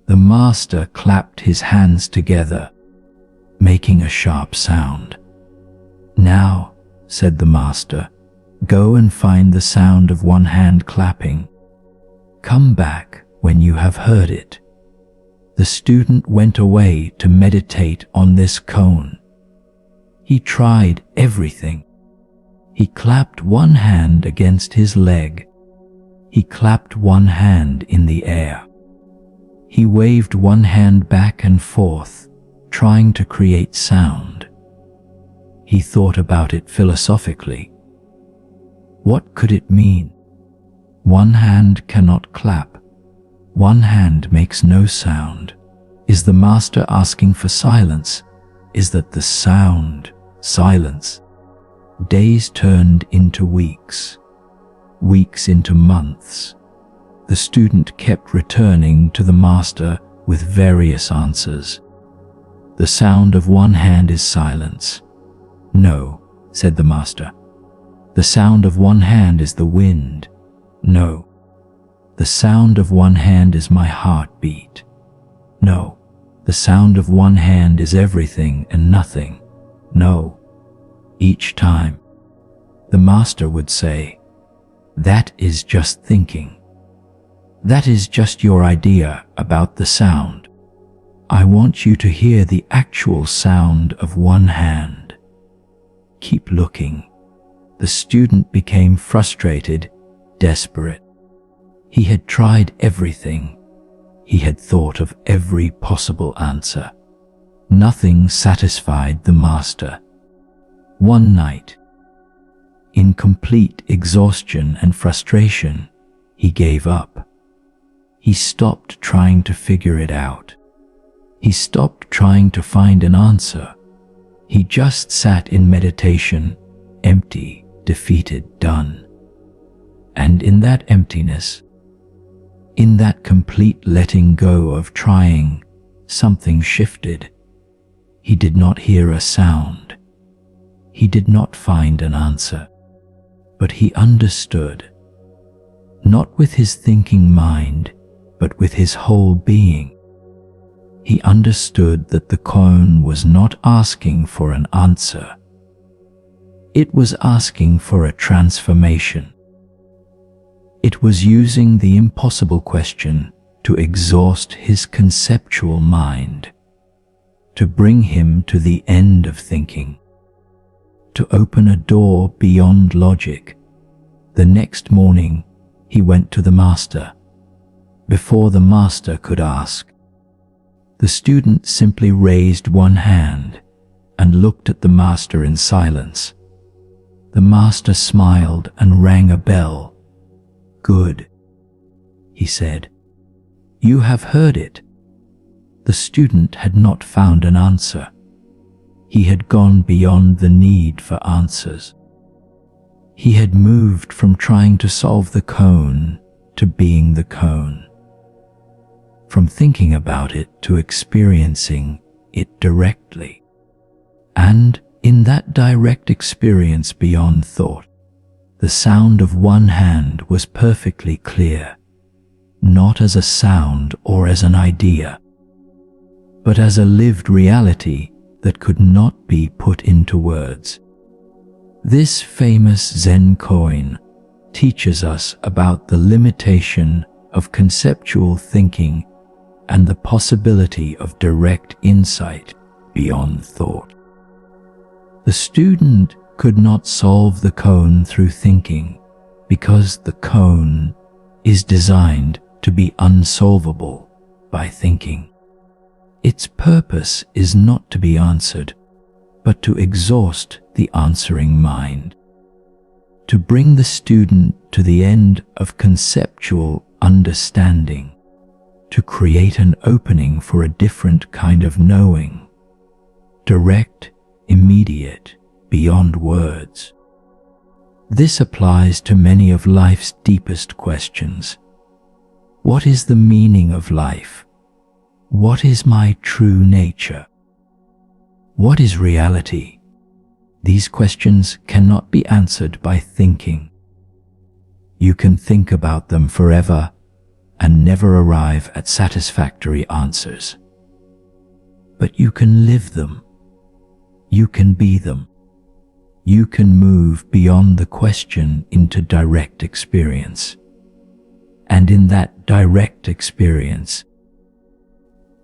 The master clapped his hands together, making a sharp sound. "Now," said the master, "go and find the sound of 1 hand clapping. Come back when you have heard it." The student went away to meditate on this cone. He tried everything. He clapped 1 hand against his leg. He clapped 1 hand in the air. He waved 1 hand back and forth, trying to create sound. He thought about it philosophically. What could it mean? 1 hand cannot clap. 1 hand makes no sound. Is the master asking for silence? Is that the sound, silence? Days turned into weeks, weeks into months. The student kept returning to the master with various answers. "The sound of 1 hand is silence." "No," said the master. "The sound of 1 hand is the wind." "No." "The sound of 1 hand is my heartbeat." "No." "The sound of 1 hand is everything and nothing." "No." Each time, the master would say, "That is just thinking. That is just your idea about the sound. I want you to hear the actual sound of 1 hand. Keep looking." The student became frustrated, desperate. He had tried everything. He had thought of every possible answer. Nothing satisfied the master. One night, in complete exhaustion and frustration, he gave up. He stopped trying to figure it out. He stopped trying to find an answer. He just sat in meditation, empty, defeated, done. And in that emptiness, in that complete letting go of trying, something shifted. He did not hear a sound. He did not find an answer, but he understood, not with his thinking mind, but with his whole being. He understood that the cone was not asking for an answer. It was asking for a transformation. It was using the impossible question to exhaust his conceptual mind, to bring him to the end of thinking, to open a door beyond logic. The next morning, he went to the master. Before the master could ask, the student simply raised 1 hand and looked at the master in silence. The master smiled and rang a bell. "Good," he said. "You have heard it." The student had not found an answer. He had gone beyond the need for answers. He had moved from trying to solve the cone to being the cone, from thinking about it to experiencing it directly. And in that direct experience beyond thought, the sound of 1 hand was perfectly clear, not as a sound or as an idea, but as a lived reality that could not be put into words. This famous Zen koan teaches us about the limitation of conceptual thinking and the possibility of direct insight beyond thought. The student could not solve the koan through thinking because the koan is designed to be unsolvable by thinking. Its purpose is not to be answered, but to exhaust the answering mind, to bring the student to the end of conceptual understanding, to create an opening for a different kind of knowing, direct, immediate, beyond words. This applies to many of life's deepest questions. What is the meaning of life? What is my true nature? What is reality? These questions cannot be answered by thinking. You can think about them forever and never arrive at satisfactory answers. But you can live them. You can be them. You can move beyond the question into direct experience. And in that direct experience,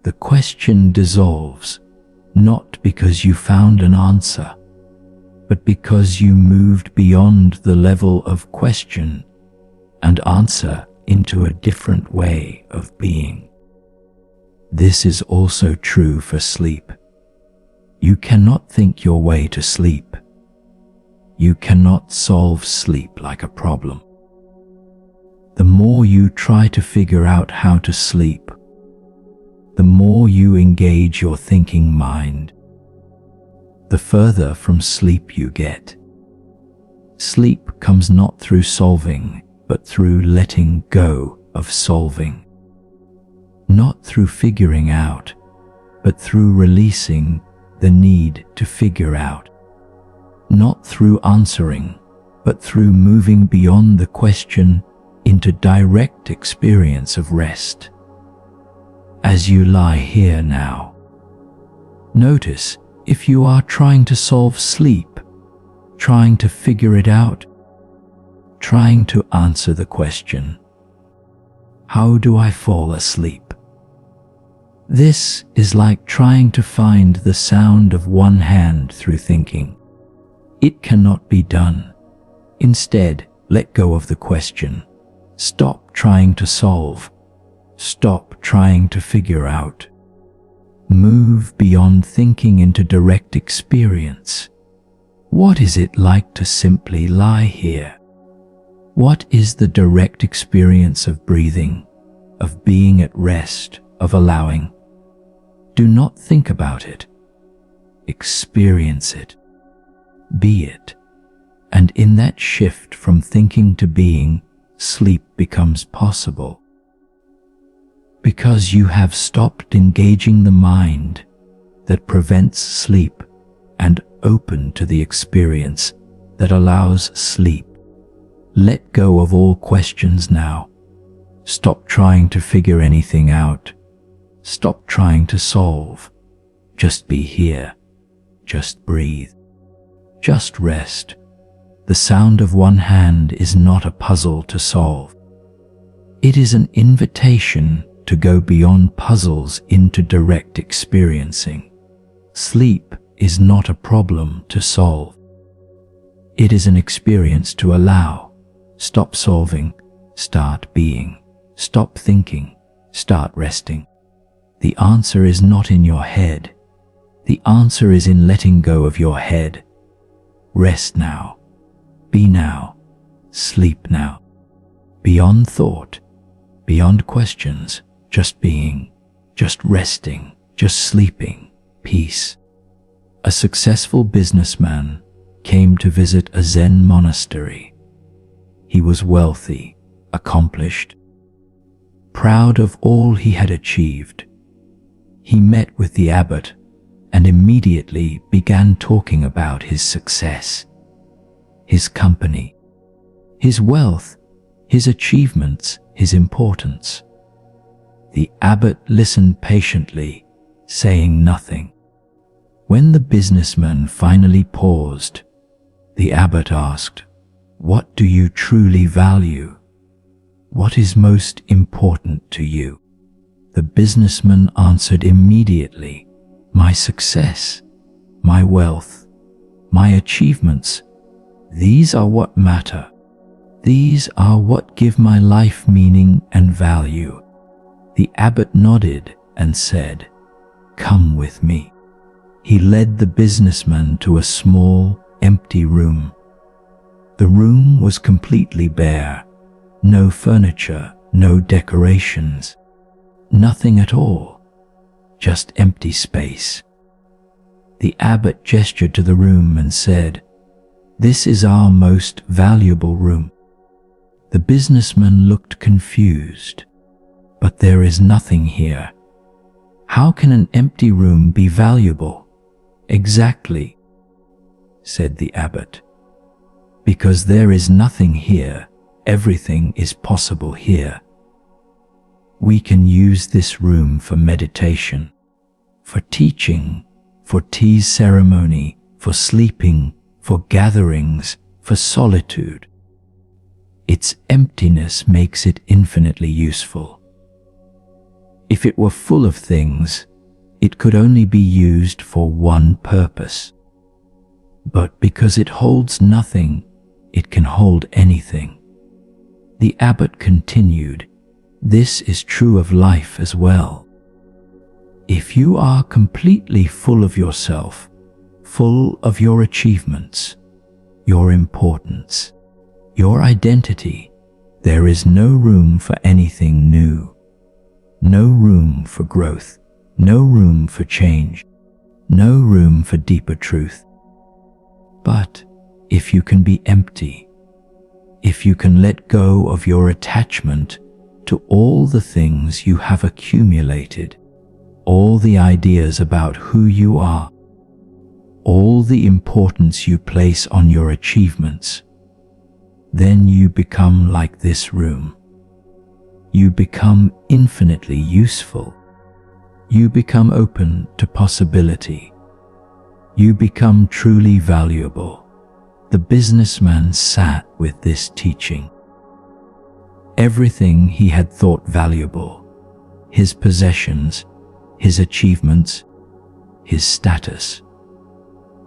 the question dissolves, not because you found an answer, but because you moved beyond the level of question and answer into a different way of being. This is also true for sleep. You cannot think your way to sleep. You cannot solve sleep like a problem. The more you try to figure out how to sleep, the more you engage your thinking mind, the further from sleep you get. Sleep comes not through solving, but through letting go of solving. Not through figuring out, but through releasing the need to figure out. Not through answering, but through moving beyond the question into direct experience of rest. As you lie here now, notice if you are trying to solve sleep, trying to figure it out, trying to answer the question, how do I fall asleep? This is like trying to find the sound of one hand through thinking. It cannot be done. Instead, let go of the question. Stop trying to solve. Stop trying to figure out. Move beyond thinking into direct experience. What is it like to simply lie here? What is the direct experience of breathing, of being at rest, of allowing? Do not think about it. Experience it. Be it. And in that shift from thinking to being, sleep becomes possible. Because you have stopped engaging the mind that prevents sleep and open to the experience that allows sleep. Let go of all questions now. Stop trying to figure anything out. Stop trying to solve. Just be here. Just breathe. Just rest. The sound of one hand is not a puzzle to solve. It is an invitation to go beyond puzzles into direct experiencing. Sleep is not a problem to solve. It is an experience to allow. Stop solving, start being. Stop thinking, start resting. The answer is not in your head. The answer is in letting go of your head. Rest now. Be now. Sleep now. Beyond thought, beyond questions, just being, just resting, just sleeping, peace. A successful businessman came to visit a Zen monastery. He was wealthy, accomplished, proud of all he had achieved. He met with the abbot and immediately began talking about his success, his company, his wealth, his achievements, his importance. The abbot listened patiently saying nothing. When the businessman finally paused, the abbot asked, "What do you truly value? What is most important to you?" The businessman answered immediately, "My success, my wealth, my achievements, these are what matter. These are what give my life meaning and value." The abbot nodded and said, "Come with me." He led the businessman to a small, empty room. The room was completely bare. No furniture, no decorations, nothing at all, just empty space. The abbot gestured to the room and said, "This is our most valuable room." The businessman looked confused. "But there is nothing here. How can an empty room be valuable?" "Exactly," said the abbot. "Because there is nothing here, everything is possible here. We can use this room for meditation, for teaching, for tea ceremony, for sleeping, for gatherings, for solitude. Its emptiness makes it infinitely useful. If it were full of things, it could only be used for one purpose. But because it holds nothing, it can hold anything." The abbot continued, "This is true of life as well. If you are completely full of yourself, full of your achievements, your importance, your identity, there is no room for anything new, no room for growth, no room for change, no room for deeper truth. But if you can be empty, if you can let go of your attachment to all the things you have accumulated, all the ideas about who you are, all the importance you place on your achievements, then you become like this room. You become infinitely useful. You become open to possibility. You become truly valuable." The businessman sat with this teaching. Everything he had thought valuable, his possessions, his achievements, his status,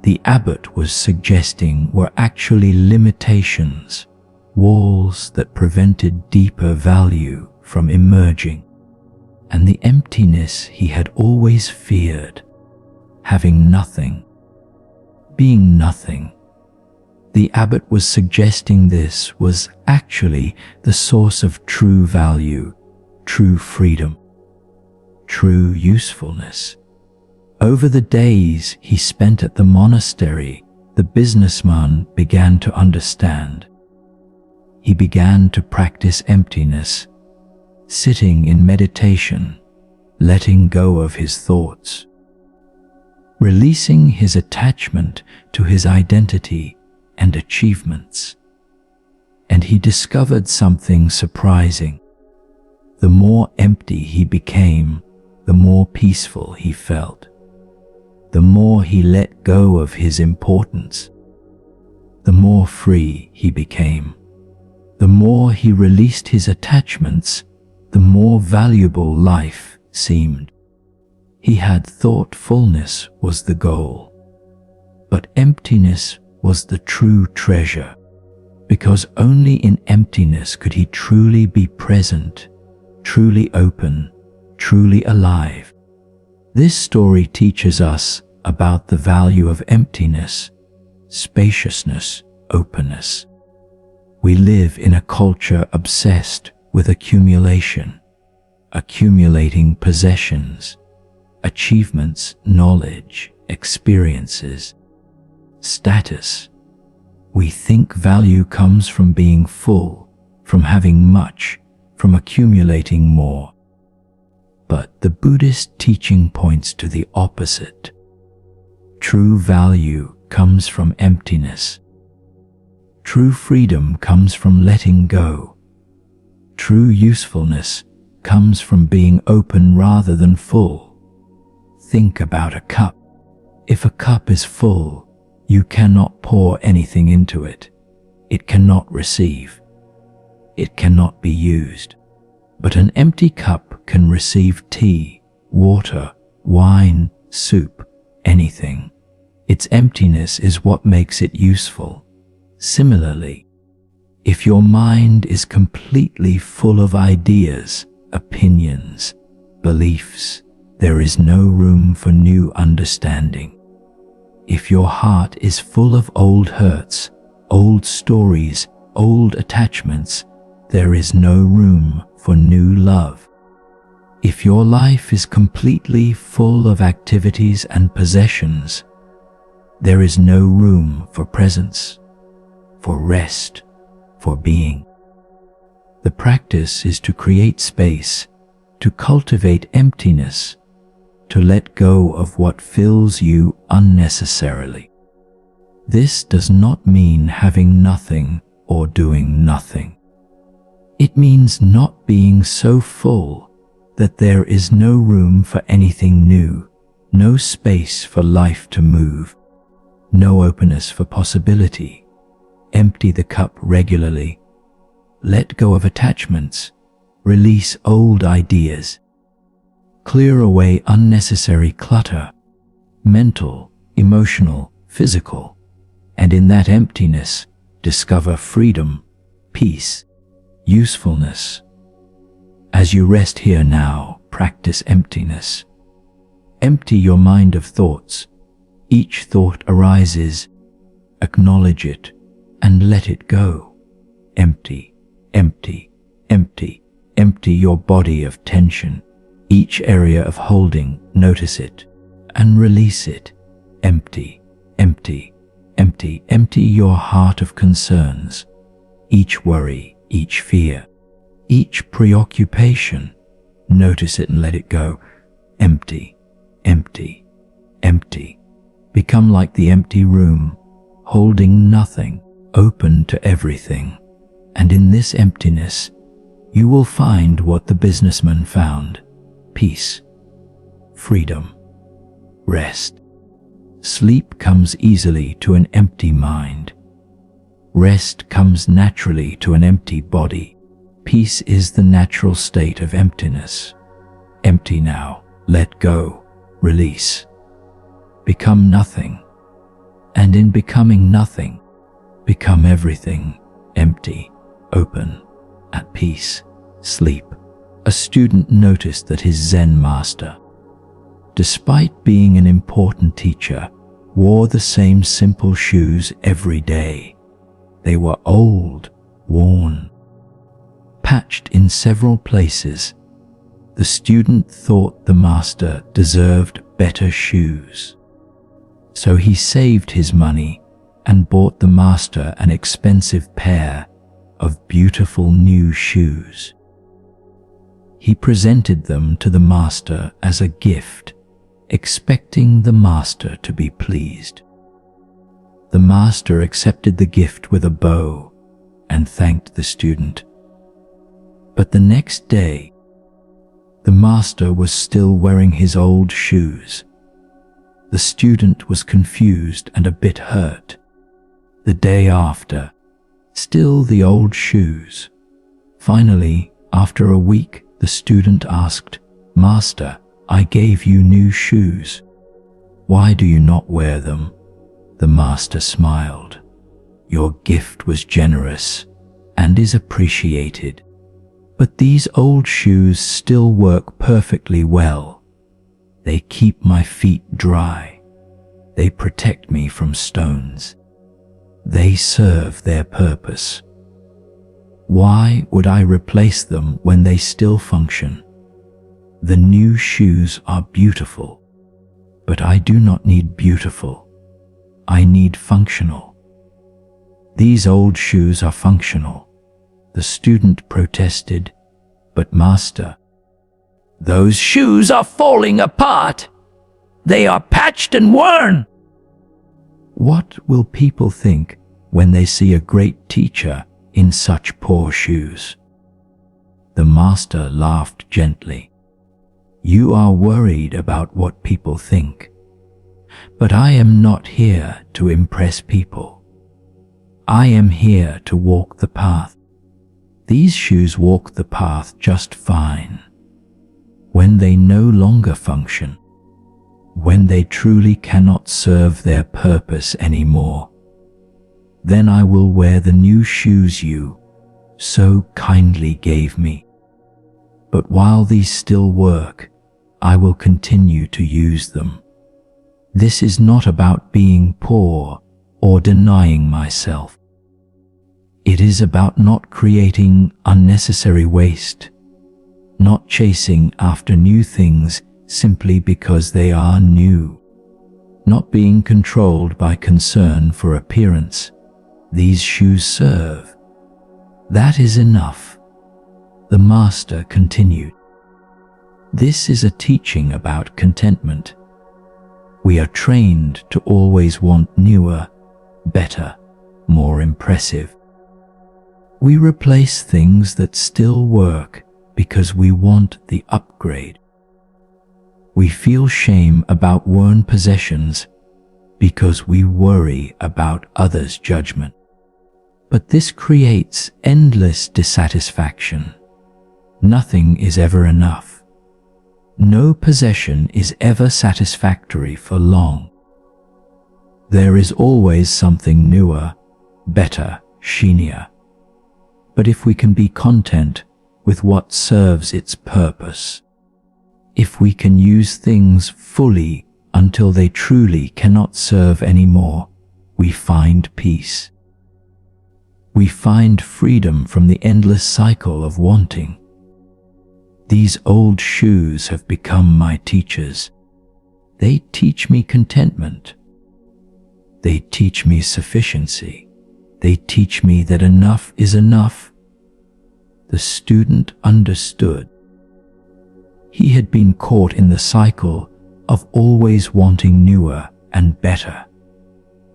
the abbot was suggesting were actually limitations, walls that prevented deeper value from emerging, and the emptiness he had always feared, having nothing, being nothing. The abbot was suggesting this was actually the source of true value, true freedom, true usefulness. Over the days he spent at the monastery, the businessman began to understand. He began to practice emptiness, sitting in meditation, letting go of his thoughts, releasing his attachment to his identity and achievements. And he discovered something surprising. The more empty he became, the more peaceful he felt. The more he let go of his importance, the more free he became. The more he released his attachments, the more valuable life seemed. He had thought fullness was the goal, but emptiness was the true treasure, because only in emptiness could he truly be present, truly open, truly alive. This story teaches us about the value of emptiness, spaciousness, openness. We live in a culture obsessed with accumulation, accumulating possessions, achievements, knowledge, experiences, status. We think value comes from being full, from having much, from accumulating more. But the Buddhist teaching points to the opposite. True value comes from emptiness. True freedom comes from letting go. True usefulness comes from being open rather than full. think about a cup. If a cup is full, you cannot pour anything into it. It cannot receive. It cannot be used. But an empty cup can receive tea, water, wine, soup, anything. Its emptiness is what makes it useful. Similarly, if your mind is completely full of ideas, opinions, beliefs, there is no room for new understanding. If your heart is full of old hurts, old stories, old attachments, there is no room for new love. If your life is completely full of activities and possessions, there is no room for presence, for rest, for being. The practice is to create space, to cultivate emptiness, to let go of what fills you unnecessarily. This does not mean having nothing or doing nothing. It means not being so full that there is no room for anything new, no space for life to move, no openness for possibility. Empty the cup regularly. Let go of attachments. Release old ideas. Clear away unnecessary clutter, mental, emotional, physical, and in that emptiness, discover freedom, peace, usefulness. As you rest here now, practice emptiness. Empty your mind of thoughts. Each thought arises. Acknowledge it and let it go. Empty, empty, empty. Empty your body of tension. Each area of holding, notice it and release it. Empty, empty, empty. Empty your heart of concerns. Each worry, each fear, each preoccupation, notice it and let it go. Empty, empty, empty. Become like the empty room, holding nothing, open to everything. And in this emptiness, you will find what the businessman found: peace, freedom, rest. Sleep comes easily to an empty mind. Rest comes naturally to an empty body. Peace is the natural state of emptiness. Empty now, let go, release. Become nothing. And in becoming nothing, become everything. Empty, open, at peace, sleep. A student noticed that his Zen master, despite being an important teacher, wore the same simple shoes every day. They were old, worn, patched in several places. The student thought the master deserved better shoes. So he saved his money and bought the master an expensive pair of beautiful new shoes. He presented them to the master as a gift, expecting the master to be pleased. The master accepted the gift with a bow and thanked the student. But the next day, the master was still wearing his old shoes. The student was confused and a bit hurt. The day after, still the old shoes. Finally, after a week, the student asked, "Master, I gave you new shoes. Why do you not wear them?" The master smiled. "Your gift was generous and is appreciated. But these old shoes still work perfectly well. They keep my feet dry. They protect me from stones. They serve their purpose. Why would I replace them when they still function? The new shoes are beautiful, but I do not need beautiful. I need functional. These old shoes are functional." The student protested, "But master, those shoes are falling apart. They are patched and worn." What will people think when they see a great teacher in such poor shoes? The master laughed gently. You are worried about what people think. But I am not here to impress people. I am here to walk the path. These shoes walk the path just fine. When they no longer function, when they truly cannot serve their purpose anymore, then I will wear the new shoes you so kindly gave me. But while these still work, I will continue to use them. This is not about being poor or denying myself. It is about not creating unnecessary waste, not chasing after new things simply because they are new, not being controlled by concern for appearance. These shoes serve. That is enough. The Master continued. This is a teaching about contentment. We are trained to always want newer, better, more impressive. We replace things that still work because we want the upgrade. We feel shame about worn possessions because we worry about others' judgment. But this creates endless dissatisfaction. Nothing is ever enough. No possession is ever satisfactory for long. There is always something newer, better, shinier. But if we can be content with what serves its purpose, if we can use things fully until they truly cannot serve anymore, we find peace. We find freedom from the endless cycle of wanting. These old shoes have become my teachers. They teach me contentment. They teach me sufficiency. They teach me that enough is enough. The student understood. He had been caught in the cycle of always wanting newer and better,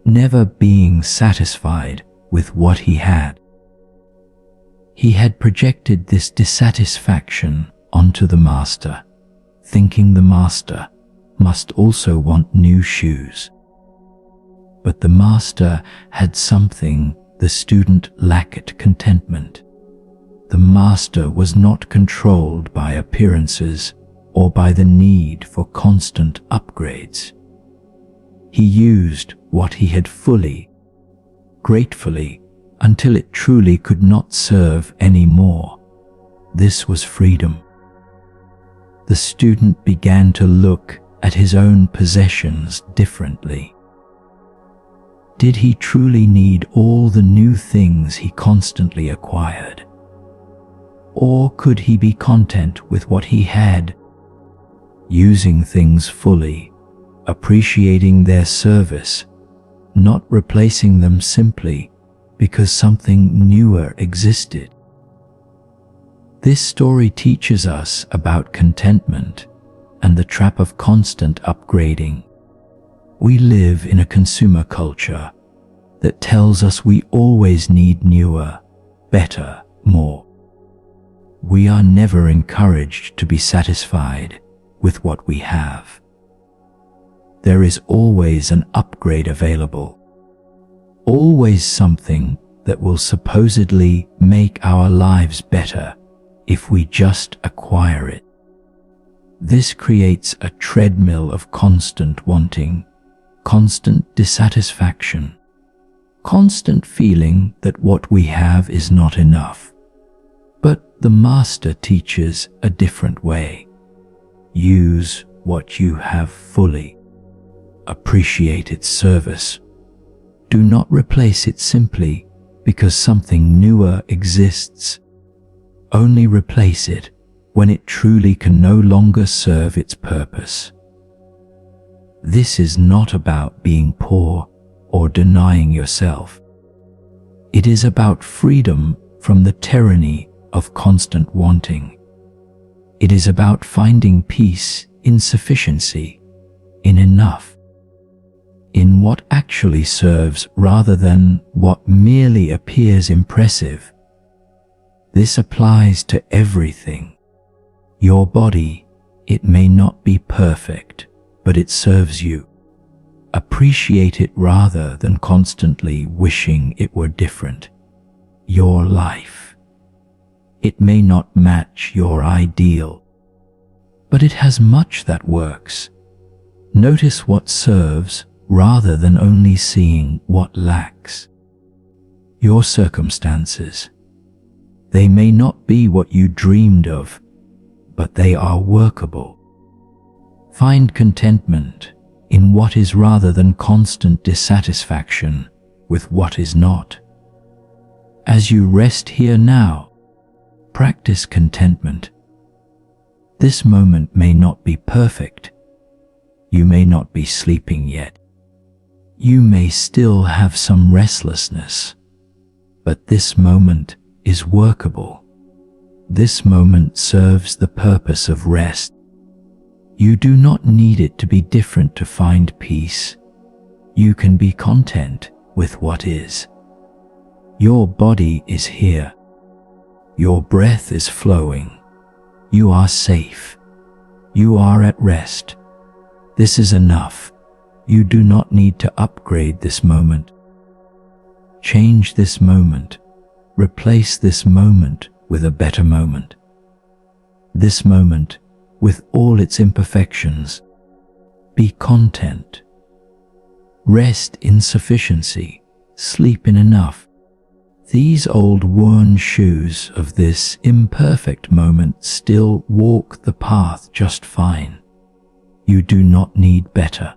never being satisfied with what he had. He had projected this dissatisfaction onto the Master, thinking the Master must also want new shoes. But the Master had something the student lacked: contentment. The Master was not controlled by appearances or by the need for constant upgrades. He used what he had fully, gratefully, until it truly could not serve any more. This was freedom. The student began to look at his own possessions differently. Did he truly need all the new things he constantly acquired? Or could he be content with what he had, using things fully, appreciating their service, not replacing them simply because something newer existed? This story teaches us about contentment and the trap of constant upgrading. We live in a consumer culture that tells us we always need newer, better, more. We are never encouraged to be satisfied with what we have. There is always an upgrade available, always something that will supposedly make our lives better if we just acquire it. This creates a treadmill of constant wanting, constant dissatisfaction, constant feeling that what we have is not enough. But the Master teaches a different way. Use what you have fully. Appreciate its service. Do not replace it simply because something newer exists. Only replace it when it truly can no longer serve its purpose. This is not about being poor or denying yourself. It is about freedom from the tyranny of constant wanting. It is about finding peace in sufficiency, in enough, in what actually serves rather than what merely appears impressive. This applies to everything: your body, It may not be perfect, but it serves you. Appreciate it rather than constantly wishing it were different. Your life. It may not match your ideal, but it has much that works. Notice what serves rather than only seeing what lacks. Your circumstances. They may not be what you dreamed of, but they are workable. Find contentment in what is rather than constant dissatisfaction with what is not. As you rest here now, practice contentment. This moment may not be perfect. You may not be sleeping yet. You may still have some restlessness, but this moment is workable. This moment serves the purpose of rest. You do not need it to be different to find peace. You can be content with what is. Your body is here. Your breath is flowing. You are safe. You are at rest. This is enough. You do not need to upgrade this moment. Change this moment. Replace this moment with a better moment. This moment, with all its imperfections, be content. Rest in sufficiency, sleep in enough. These old worn shoes of this imperfect moment still walk the path just fine. You do not need better.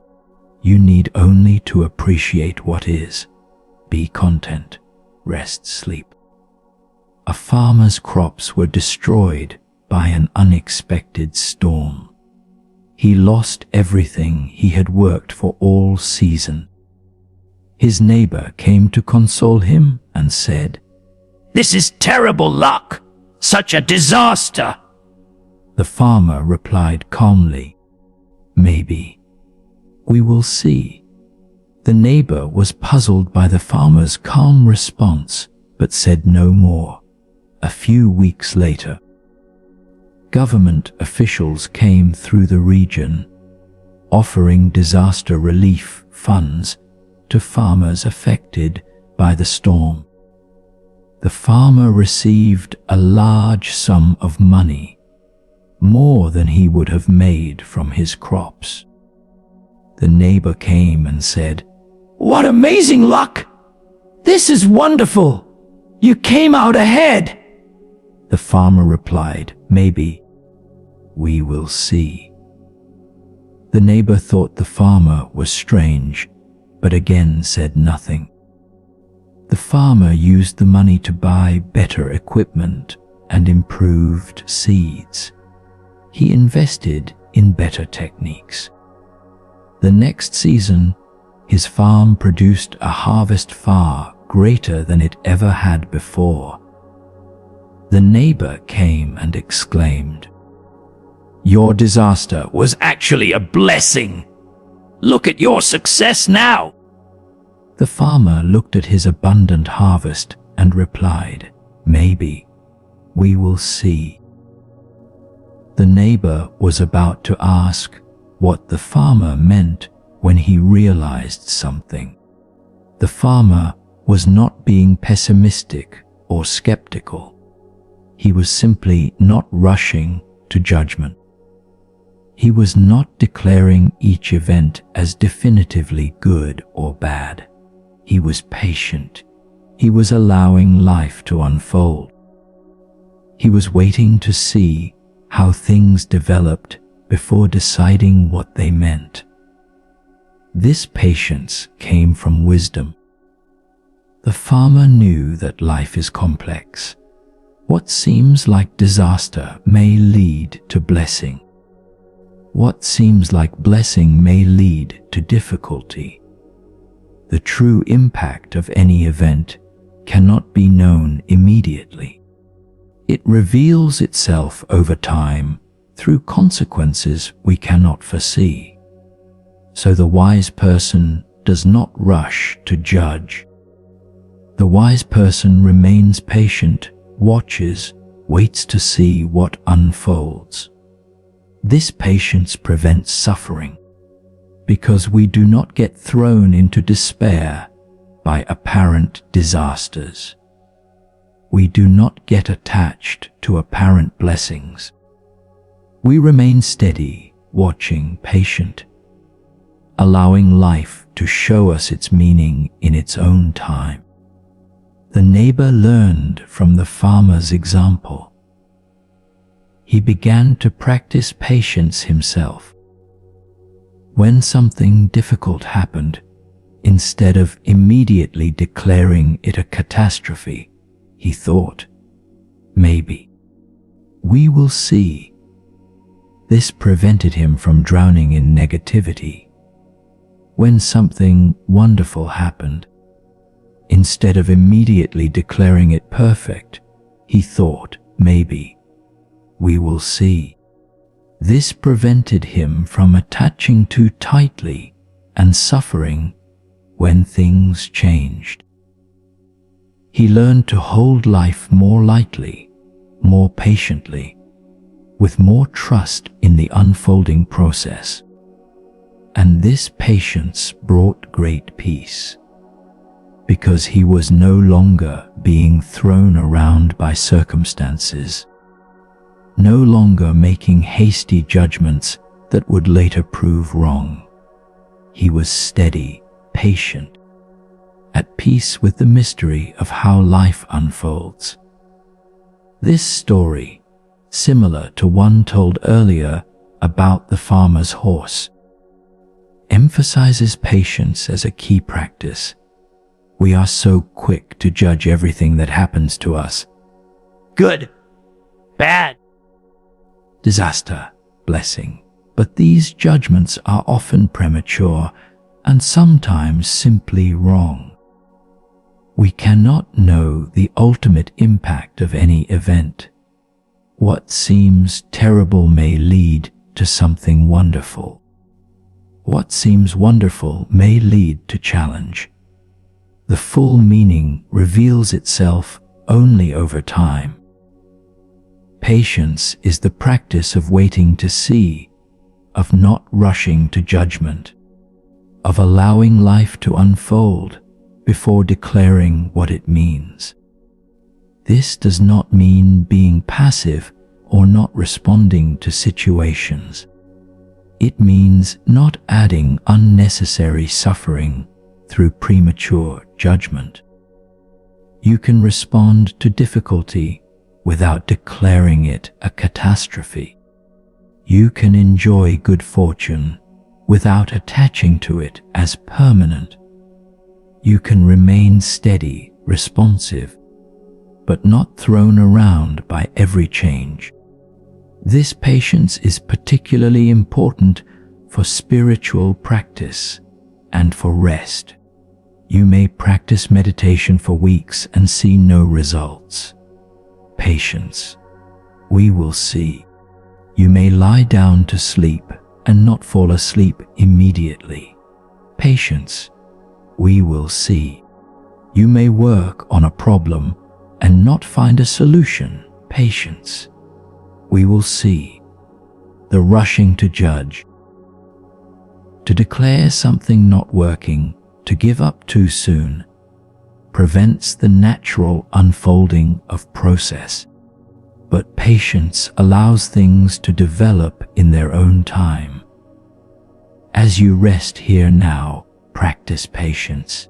You need only to appreciate what is. Be content. Rest, sleep. A farmer's crops were destroyed by an unexpected storm. He lost everything he had worked for all season. His neighbor came to console him and said, "This is terrible luck! Such a disaster!" The farmer replied calmly, "Maybe. We will see." The neighbor was puzzled by the farmer's calm response, but said no more. A few weeks later, government officials came through the region, offering disaster relief funds to farmers affected by the storm. The farmer received a large sum of money, more than he would have made from his crops. The neighbor came and said, "What amazing luck! This is wonderful! You came out ahead!" The farmer replied, "Maybe. We will see." The neighbor thought the farmer was strange, but again said nothing. The farmer used the money to buy better equipment and improved seeds. He invested in better techniques. The next season, his farm produced a harvest far greater than it ever had before. The neighbor came and exclaimed, "Your disaster was actually a blessing! Look at your success now!" The farmer looked at his abundant harvest and replied, "Maybe. We will see." The neighbor was about to ask what the farmer meant when he realized something. The farmer was not being pessimistic or skeptical. He was simply not rushing to judgment. He was not declaring each event as definitively good or bad. He was patient. He was allowing life to unfold. He was waiting to see how things developed before deciding what they meant. This patience came from wisdom. The farmer knew that life is complex. What seems like disaster may lead to blessing. What seems like blessing may lead to difficulty. The true impact of any event cannot be known immediately. It reveals itself over time through consequences we cannot foresee. So the wise person does not rush to judge. The wise person remains patient, watches, waits to see what unfolds. This patience prevents suffering because we do not get thrown into despair by apparent disasters. We do not get attached to apparent blessings. We remain steady, watching, patient, allowing life to show us its meaning in its own time. The neighbor learned from the farmer's example. He began to practice patience himself. When something difficult happened, instead of immediately declaring it a catastrophe, he thought, "Maybe. We will see." This prevented him from drowning in negativity. When something wonderful happened, instead of immediately declaring it perfect, he thought, "Maybe. We will see." This prevented him from attaching too tightly and suffering when things changed. He learned to hold life more lightly, more patiently, with more trust in the unfolding process. And this patience brought great peace, because he was no longer being thrown around by circumstances, no longer making hasty judgments that would later prove wrong. He was steady, patient, at peace with the mystery of how life unfolds. This story, similar to one told earlier about the farmer's horse, emphasizes patience as a key practice. We are so quick to judge everything that happens to us. Good, bad, disaster, blessing. But these judgments are often premature and sometimes simply wrong. We cannot know the ultimate impact of any event. What seems terrible may lead to something wonderful. What seems wonderful may lead to challenge. The full meaning reveals itself only over time. Patience is the practice of waiting to see, of not rushing to judgment, of allowing life to unfold before declaring what it means. This does not mean being passive or not responding to situations. It means not adding unnecessary suffering through premature judgment. You can respond to difficulty without declaring it a catastrophe. You can enjoy good fortune without attaching to it as permanent. You can remain steady, responsive, but not thrown around by every change. This patience is particularly important for spiritual practice and for rest. You may practice meditation for weeks and see no results. Patience. We will see. You may lie down to sleep and not fall asleep immediately. Patience. We will see. You may work on a problem and not find a solution. Patience. We will see. The rushing to judge, to declare something not working, to give up too soon, prevents the natural unfolding of process. But patience allows things to develop in their own time. As you rest here now, practice patience.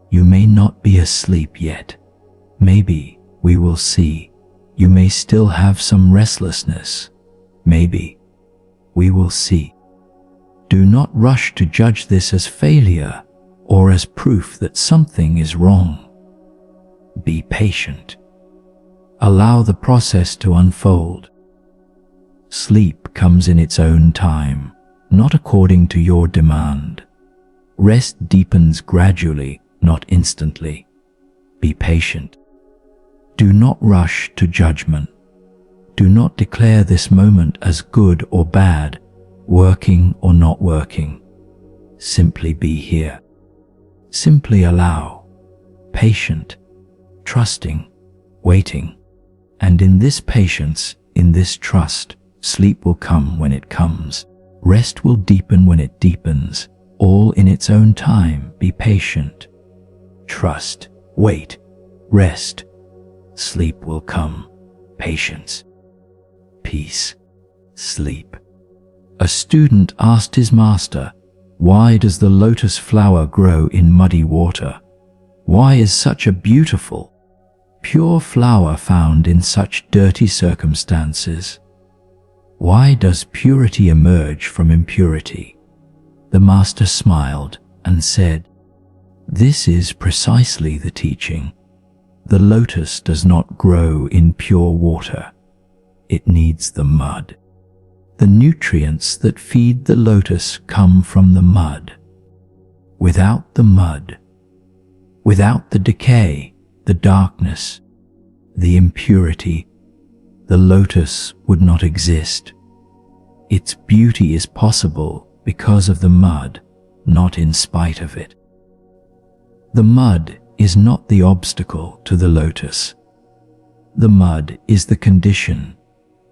You may not be asleep yet. Maybe we will see. You may still have some restlessness. Maybe we will see. Do not rush to judge this as failure or as proof that something is wrong. Be patient. Allow the process to unfold. Sleep comes in its own time, not according to your demand. Rest deepens gradually, not instantly. Be patient. Do not rush to judgment. Do not declare this moment as good or bad, working or not working. Simply be here. Simply allow. Patient, trusting, waiting. And in this patience, in this trust, Sleep will come when it comes. Rest will deepen when it deepens. All in its own time. Be patient. Trust. Wait. Rest. Sleep will come. Patience. Peace. Sleep. A student asked his master, "Why does the lotus flower grow in muddy water? Why is such a beautiful, pure flower found in such dirty circumstances? Why does purity emerge from impurity?" The master smiled and said, "This is precisely the teaching. The lotus does not grow in pure water. It needs the mud. The nutrients that feed the lotus come from the mud. Without the mud, without the decay, the darkness, the impurity, the lotus would not exist. Its beauty is possible because of the mud, not in spite of it. The mud is not the obstacle to the lotus. The mud is the condition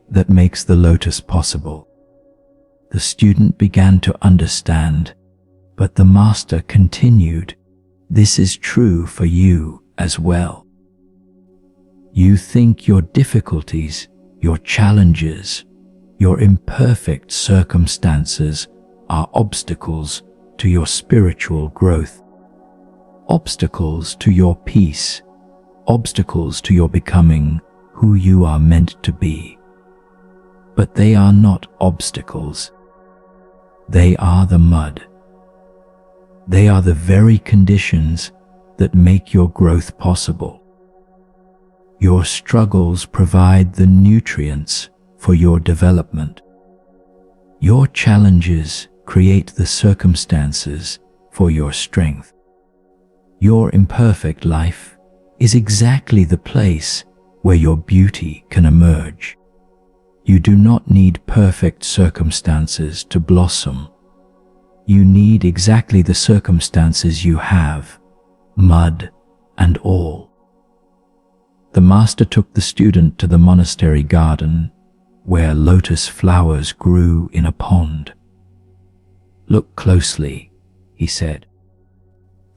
that makes the lotus possible." The student began to understand, but the master continued, "This is true for you as well. You think your difficulties, your challenges, your imperfect circumstances are obstacles to your spiritual growth, obstacles to your peace, obstacles to your becoming who you are meant to be. But they are not obstacles. They are the mud. They are the very conditions that make your growth possible. Your struggles provide the nutrients for your development. Your challenges create the circumstances for your strength. Your imperfect life is exactly the place where your beauty can emerge. You do not need perfect circumstances to blossom. You need exactly the circumstances you have, mud and all." The master took the student to the monastery garden, where lotus flowers grew in a pond. "Look closely," he said.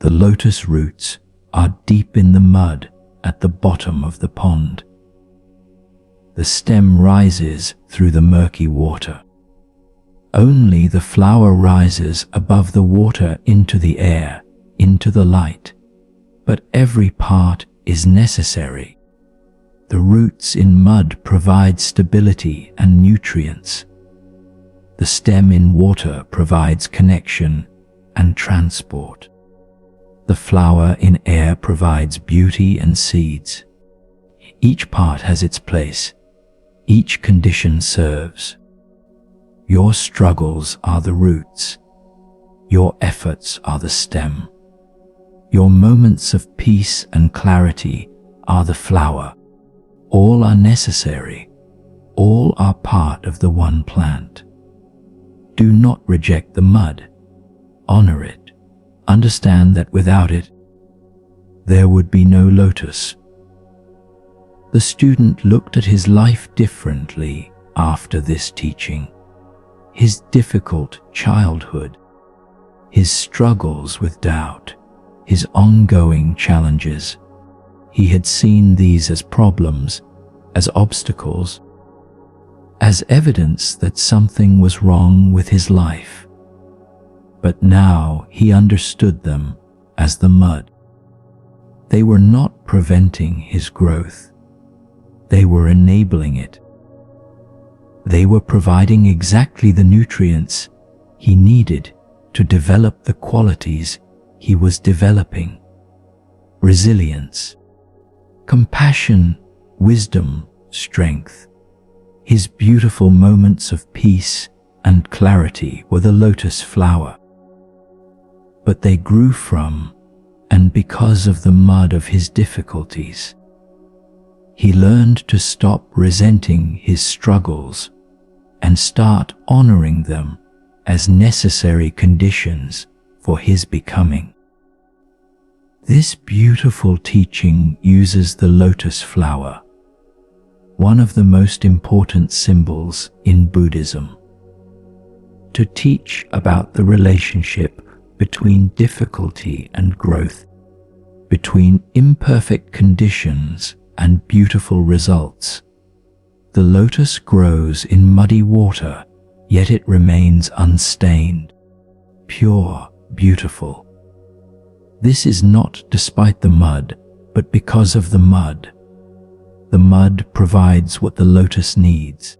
"The lotus roots are deep in the mud at the bottom of the pond. The stem rises through the murky water. Only the flower rises above the water into the air, into the light. But every part is necessary. The roots in mud provide stability and nutrients. The stem in water provides connection and transport. The flower in air provides beauty and seeds. Each part has its place. Each condition serves. Your struggles are the roots. Your efforts are the stem. Your moments of peace and clarity are the flower. All are necessary. All are part of the one plant. Do not reject the mud. Honor it. Understand that without it, there would be no lotus." The student looked at his life differently after this teaching. His difficult childhood, his struggles with doubt, his ongoing challenges. He had seen these as problems, as obstacles, as evidence that something was wrong with his life. But now he understood them as the mud. They were not preventing his growth. They were enabling it. They were providing exactly the nutrients he needed to develop the qualities he was developing: resilience, compassion, wisdom, strength. His beautiful moments of peace and clarity were the lotus flower. But they grew from and because of the mud of his difficulties. He learned to stop resenting his struggles and start honoring them as necessary conditions for his becoming. This beautiful teaching uses the lotus flower, one of the most important symbols in Buddhism, to teach about the relationship between difficulty and growth, between imperfect conditions and beautiful results. The lotus grows in muddy water, yet it remains unstained, pure, beautiful. This is not despite the mud, but because of the mud. The mud provides what the lotus needs.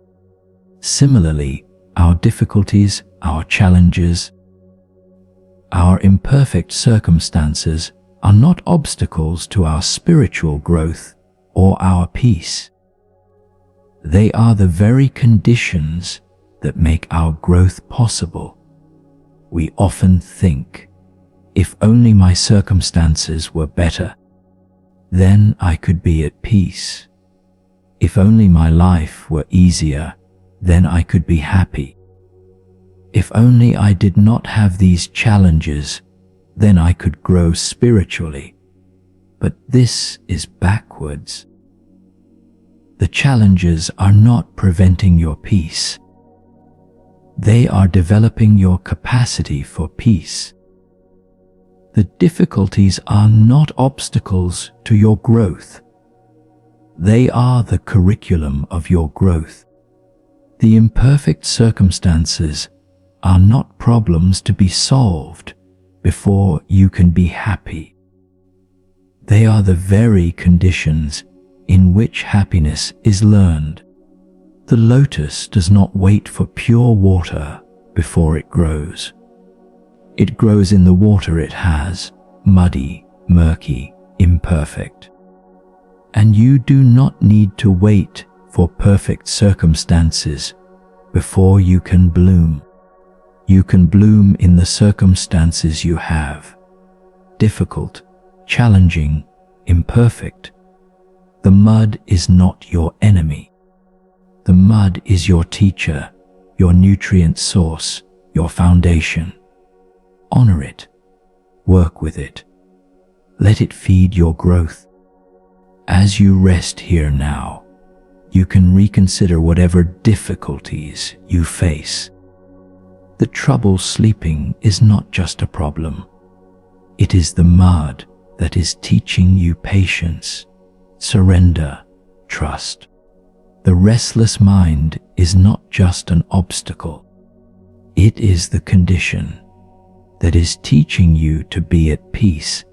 Similarly, our difficulties, our challenges, our imperfect circumstances are not obstacles to our spiritual growth or our peace. They are the very conditions that make our growth possible. We often think, if only my circumstances were better, then I could be at peace. If only my life were easier, then I could be happy. If only I did not have these challenges, then I could grow spiritually. But this is backwards. The challenges are not preventing your peace. They are developing your capacity for peace. The difficulties are not obstacles to your growth. They are the curriculum of your growth. The imperfect circumstances are not problems to be solved before you can be happy. They are the very conditions in which happiness is learned. The lotus does not wait for pure water before it grows. It grows in the water it has, muddy, murky, imperfect. And you do not need to wait for perfect circumstances before you can bloom. You can bloom in the circumstances you have, difficult, challenging, imperfect. The mud is not your enemy. The mud is your teacher, your nutrient source, your foundation. Honor it. Work with it. Let it feed your growth. As you rest here now, you can reconsider whatever difficulties you face. The trouble sleeping is not just a problem. It is the mud that is teaching you patience, surrender, trust. The restless mind is not just an obstacle. It is the condition that is teaching you to be at peace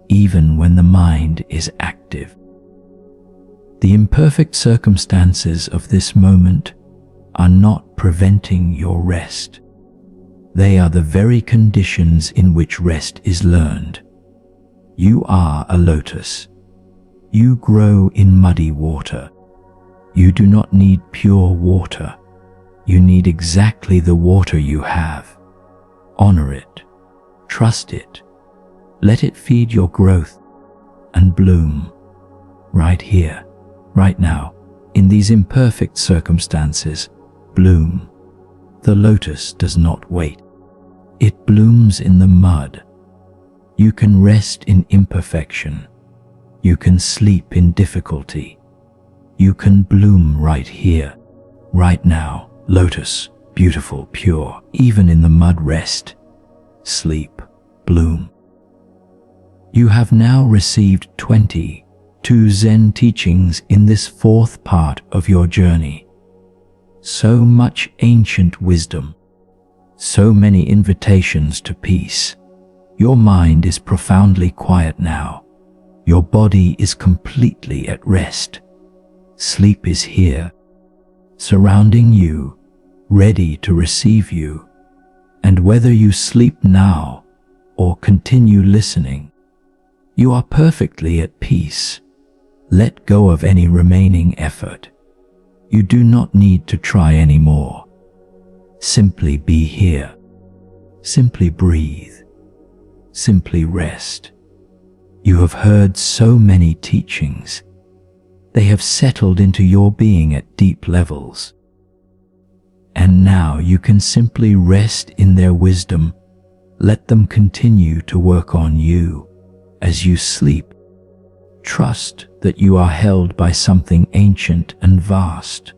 even when the mind is active. The imperfect circumstances of this moment are not preventing your rest. They are the very conditions in which rest is learned. You are a lotus. You grow in muddy water. You do not need pure water. You need exactly the water you have. Honor it. Trust it. Let it feed your growth and bloom right here, right now, in these imperfect circumstances. Bloom. The lotus does not wait. It blooms in the mud. You can rest in imperfection. You can sleep in difficulty. You can bloom right here, right now. Lotus, beautiful, pure, even in the mud. Rest, sleep, bloom. You have now received 22 Zen teachings in this fourth part of your journey. So much ancient wisdom, so many invitations to peace. Your mind is profoundly quiet now. Your body is completely at rest. Sleep is here, surrounding you, ready to receive you. And whether you sleep now or continue listening, you are perfectly at peace. Let go of any remaining effort. You do not need to try anymore. Simply be here. Simply breathe. Simply rest. You have heard so many teachings. They have settled into your being at deep levels. And now you can simply rest in their wisdom. Let them continue to work on you as you sleep. trust that you are held by something ancient and vast.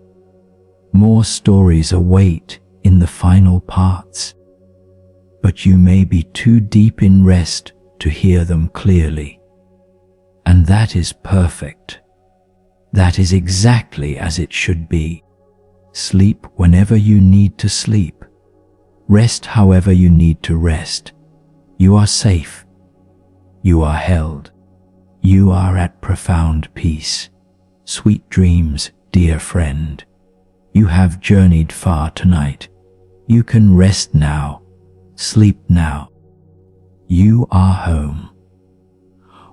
More stories await in the final parts, but you may be too deep in rest to hear them clearly. And that is perfect. That is exactly as it should be. Sleep whenever you need to sleep. Rest however you need to rest. You are safe. You are held. You are at profound peace. Sweet dreams, dear friend. You have journeyed far tonight. You can rest now. Sleep now. You are home.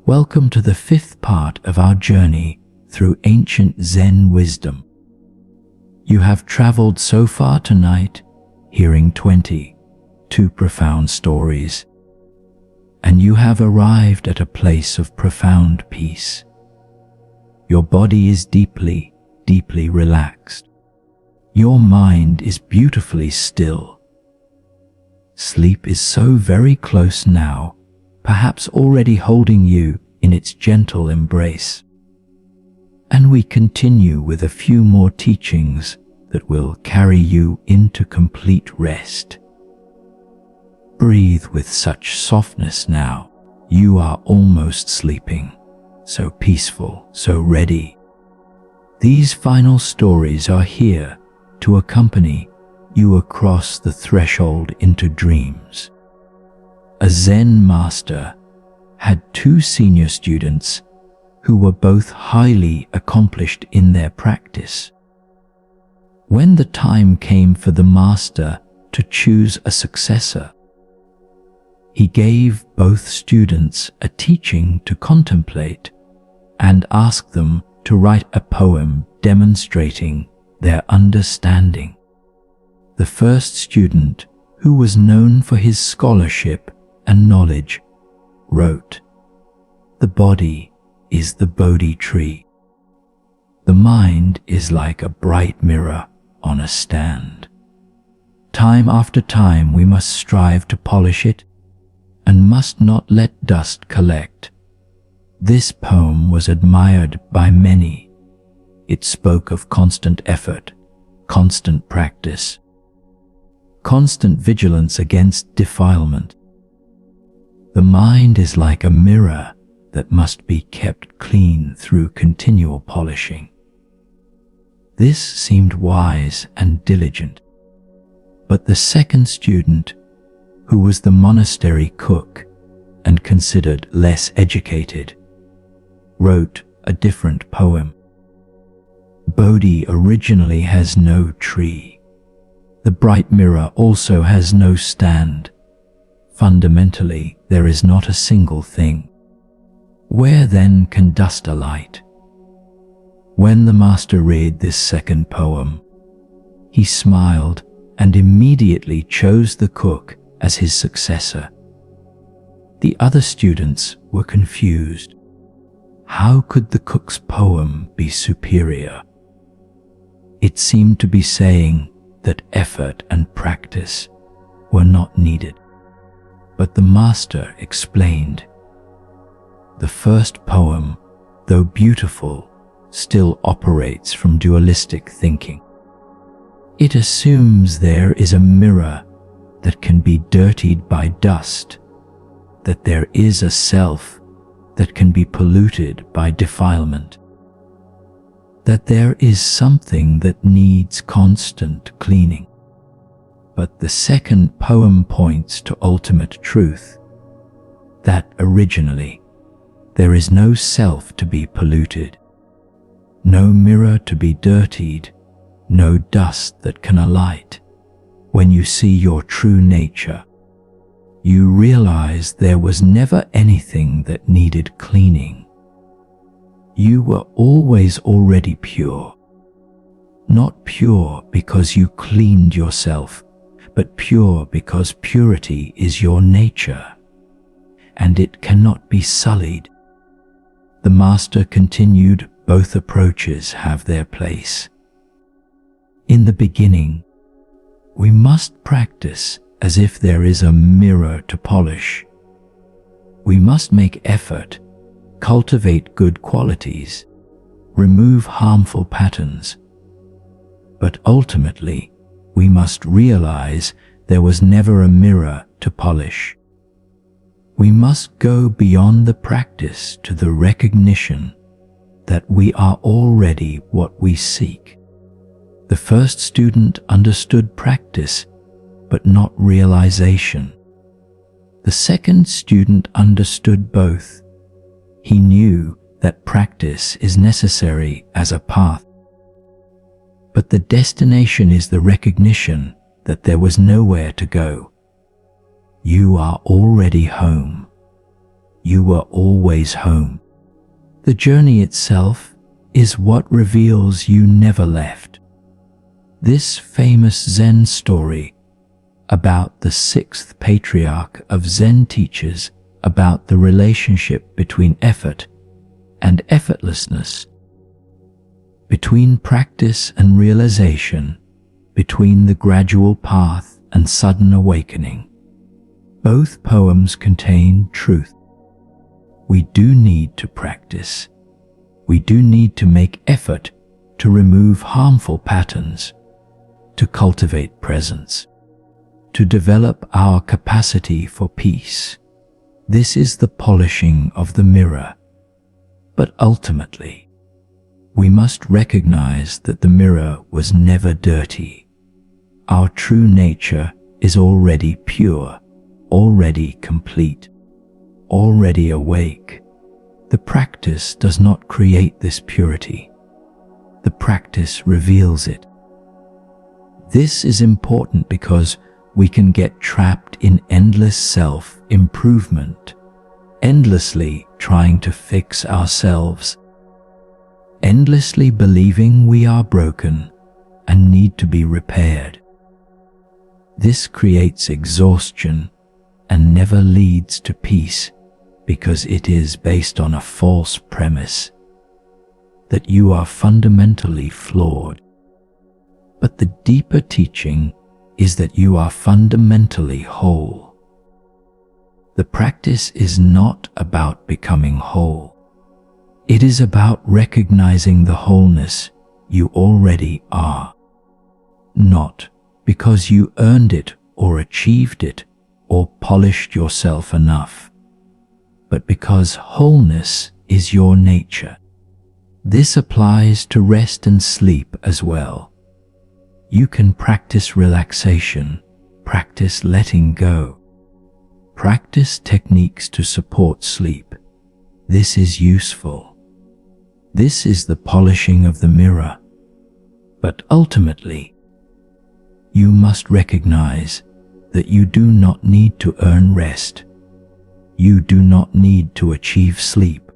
Welcome to the 5th part of our journey through ancient Zen wisdom. You have traveled so far tonight, hearing 22 profound stories, and you have arrived at a place of profound peace. Your body is deeply, deeply relaxed. Your mind is beautifully still. Sleep is so very close now, perhaps already holding you in its gentle embrace. And we continue with a few more teachings that will carry you into complete rest. Breathe with such softness now. You are almost sleeping, so peaceful, so ready. These final stories are here to accompany you across the threshold into dreams. A Zen master had 2 senior students who were both highly accomplished in their practice. When the time came for the master to choose a successor, he gave both students a teaching to contemplate and asked them to write a poem demonstrating their understanding. The first student, who was known for his scholarship and knowledge, wrote, "The body is the Bodhi tree. The mind is like a bright mirror on a stand. Time after time we must strive to polish it and must not let dust collect." This poem was admired by many. It spoke of constant effort, constant practice, constant vigilance against defilement. The mind is like a mirror that must be kept clean through continual polishing. This seemed wise and diligent. But the second student, who was the monastery cook and considered less educated, wrote a different poem. Bodhi originally has no tree. The bright mirror also has no stand. Fundamentally, there is not a single thing. Where then can dust alight? When the master read this second poem, he smiled and immediately chose the cook as his successor. The other students were confused. How could the cook's poem be superior? It seemed to be saying that effort and practice were not needed. But the master explained, "The first poem, though beautiful, still operates from dualistic thinking. It assumes there is a mirror that can be dirtied by dust, that there is a self that can be polluted by defilement, that there is something that needs constant cleaning." But the second poem points to ultimate truth, that originally there is no self to be polluted, no mirror to be dirtied, no dust that can alight. When you see your true nature, you realize there was never anything that needed cleaning. You were always already pure. Not pure because you cleaned yourself, but pure because purity is your nature, and it cannot be sullied. The master continued, both approaches have their place. In the beginning, we must practice as if there is a mirror to polish. We must make effort cultivate good qualities, remove harmful patterns. But ultimately, we must realize there was never a mirror to polish. We must go beyond the practice to the recognition that we are already what we seek. The first student understood practice, but not realization. The second student understood both. He knew that practice is necessary as a path. But the destination is the recognition that there was nowhere to go. You are already home. You were always home. The journey itself is what reveals you never left. This famous Zen story about the sixth patriarch of Zen teaches about the relationship between effort and effortlessness, between practice and realization, between the gradual path and sudden awakening. Both poems contain truth. We do need to practice. We do need to make effort to remove harmful patterns, to cultivate presence, to develop our capacity for peace. This is the polishing of the mirror. But ultimately, we must recognize that the mirror was never dirty. Our true nature is already pure, already complete, already awake. The practice does not create this purity. The practice reveals it. This is important because we can get trapped in endless self-improvement, endlessly trying to fix ourselves, endlessly believing we are broken and need to be repaired. This creates exhaustion and never leads to peace because it is based on a false premise that you are fundamentally flawed. But the deeper teaching is that you are fundamentally whole. The practice is not about becoming whole. It is about recognizing the wholeness you already are, not because you earned it or achieved it or polished yourself enough, but because wholeness is your nature. This applies to rest and sleep as well. You can practice relaxation, practice letting go, practice techniques to support sleep. This is useful. This is the polishing of the mirror. But ultimately, you must recognize that you do not need to earn rest. You do not need to achieve sleep.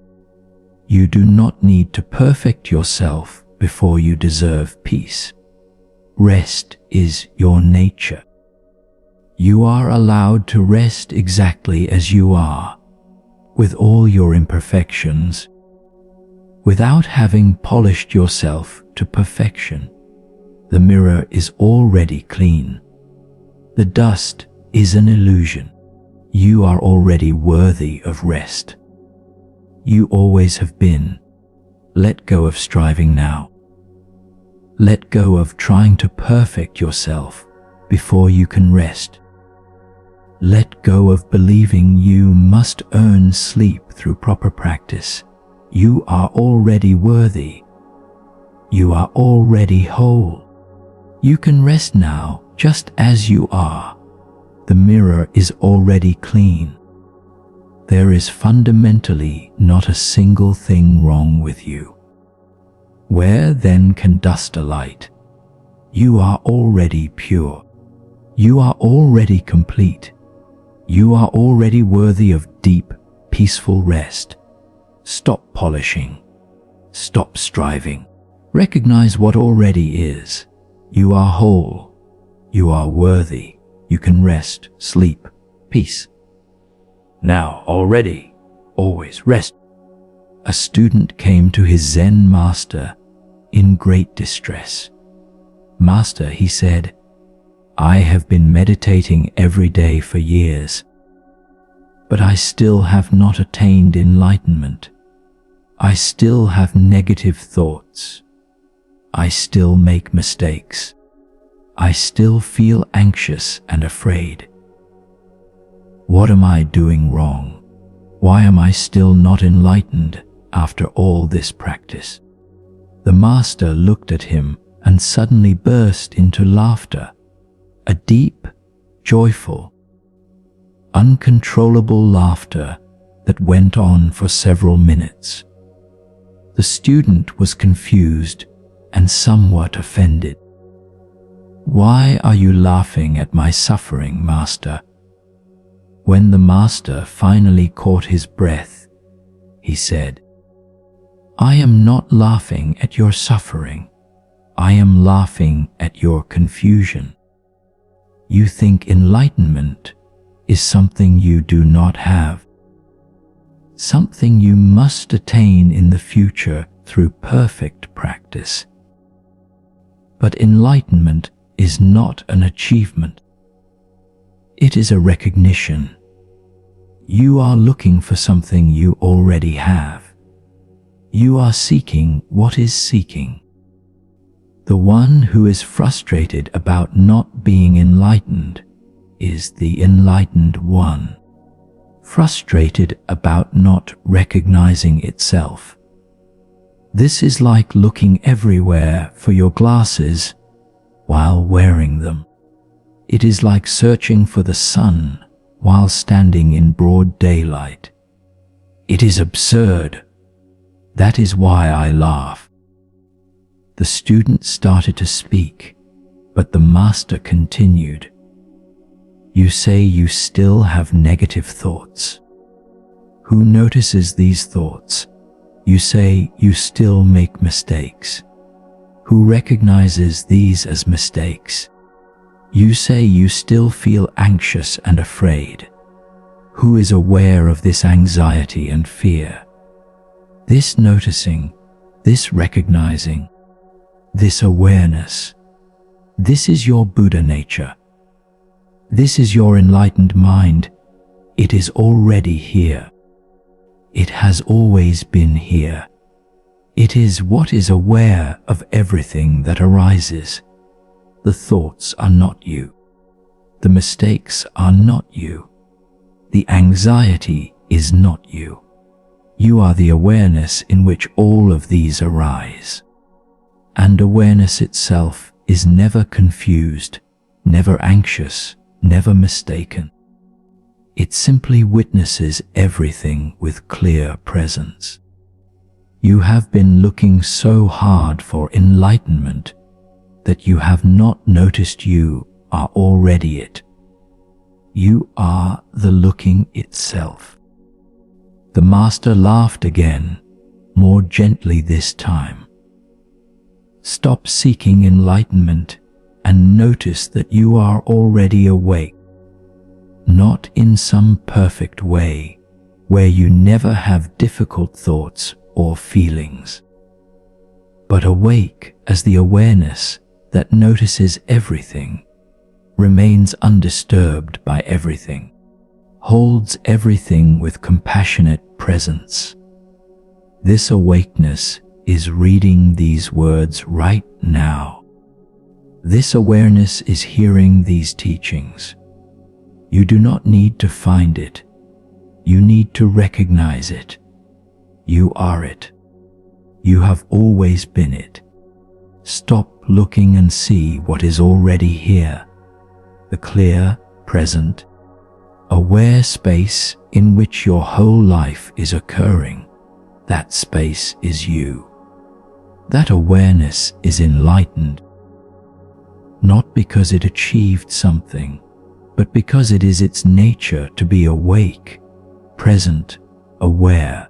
You do not need to perfect yourself before you deserve peace. Rest is your nature. You are allowed to rest exactly as you are, with all your imperfections, without having polished yourself to perfection. The mirror is already clean. The dust is an illusion. You are already worthy of rest. You always have been. Let go of striving now. Let go of trying to perfect yourself before you can rest. Let go of believing you must earn sleep through proper practice. You are already worthy. You are already whole. You can rest now just as you are. The mirror is already clean. There is fundamentally not a single thing wrong with you. Where then can dust alight? You are already pure. You are already complete. You are already worthy of deep, peaceful rest. Stop polishing. Stop striving. Recognize what already is. You are whole. You are worthy. You can rest, sleep, peace. Now already, always rest. A student came to his Zen master in great distress. Master, he said, I have been meditating every day for years, but I still have not attained enlightenment. I still have negative thoughts. I still make mistakes. I still feel anxious and afraid. What am I doing wrong? Why am I still not enlightened after all this practice? The master looked at him and suddenly burst into laughter, a deep, joyful, uncontrollable laughter that went on for several minutes. The student was confused and somewhat offended. "Why are you laughing at my suffering, master?" When the master finally caught his breath, he said, "I am not laughing at your suffering. I am laughing at your confusion. You think enlightenment is something you do not have, something you must attain in the future through perfect practice. But enlightenment is not an achievement. It is a recognition. You are looking for something you already have. You are seeking what is seeking. The one who is frustrated about not being enlightened is the enlightened one, frustrated about not recognizing itself. This is like looking everywhere for your glasses while wearing them. It is like searching for the sun while standing in broad daylight. It is absurd. That is why I laugh." The student started to speak, but the master continued, "You say you still have negative thoughts. Who notices these thoughts? You say you still make mistakes. Who recognizes these as mistakes? You say you still feel anxious and afraid. Who is aware of this anxiety and fear? This noticing, this recognizing, this awareness, this is your Buddha nature. This is your enlightened mind. It is already here. It has always been here. It is what is aware of everything that arises. The thoughts are not you. The mistakes are not you. The anxiety is not you. You are the awareness in which all of these arise. And awareness itself is never confused, never anxious, never mistaken. It simply witnesses everything with clear presence. You have been looking so hard for enlightenment that you have not noticed you are already it. You are the looking itself. The master laughed again, more gently this time. Stop seeking enlightenment and notice that you are already awake, not in some perfect way where you never have difficult thoughts or feelings, but awake as the awareness that notices everything, remains undisturbed by everything, holds everything with compassionate presence. This awakeness is reading these words right now. This awareness is hearing these teachings. You do not need to find it. You need to recognize it. You are it. You have always been it. Stop looking and see what is already here. The clear, present, aware space in which your whole life is occurring. That space is you. That awareness is enlightened, not because it achieved something, but because it is its nature to be awake, present, aware.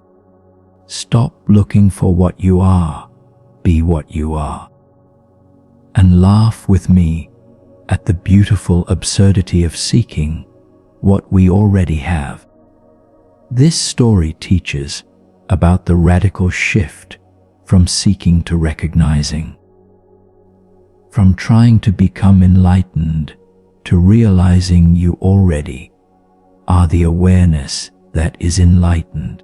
Stop looking for what you are, be what you are. And laugh with me at the beautiful absurdity of seeking what we already have. This story teaches about the radical shift from seeking to recognizing, from trying to become enlightened to realizing you already are the awareness that is enlightened.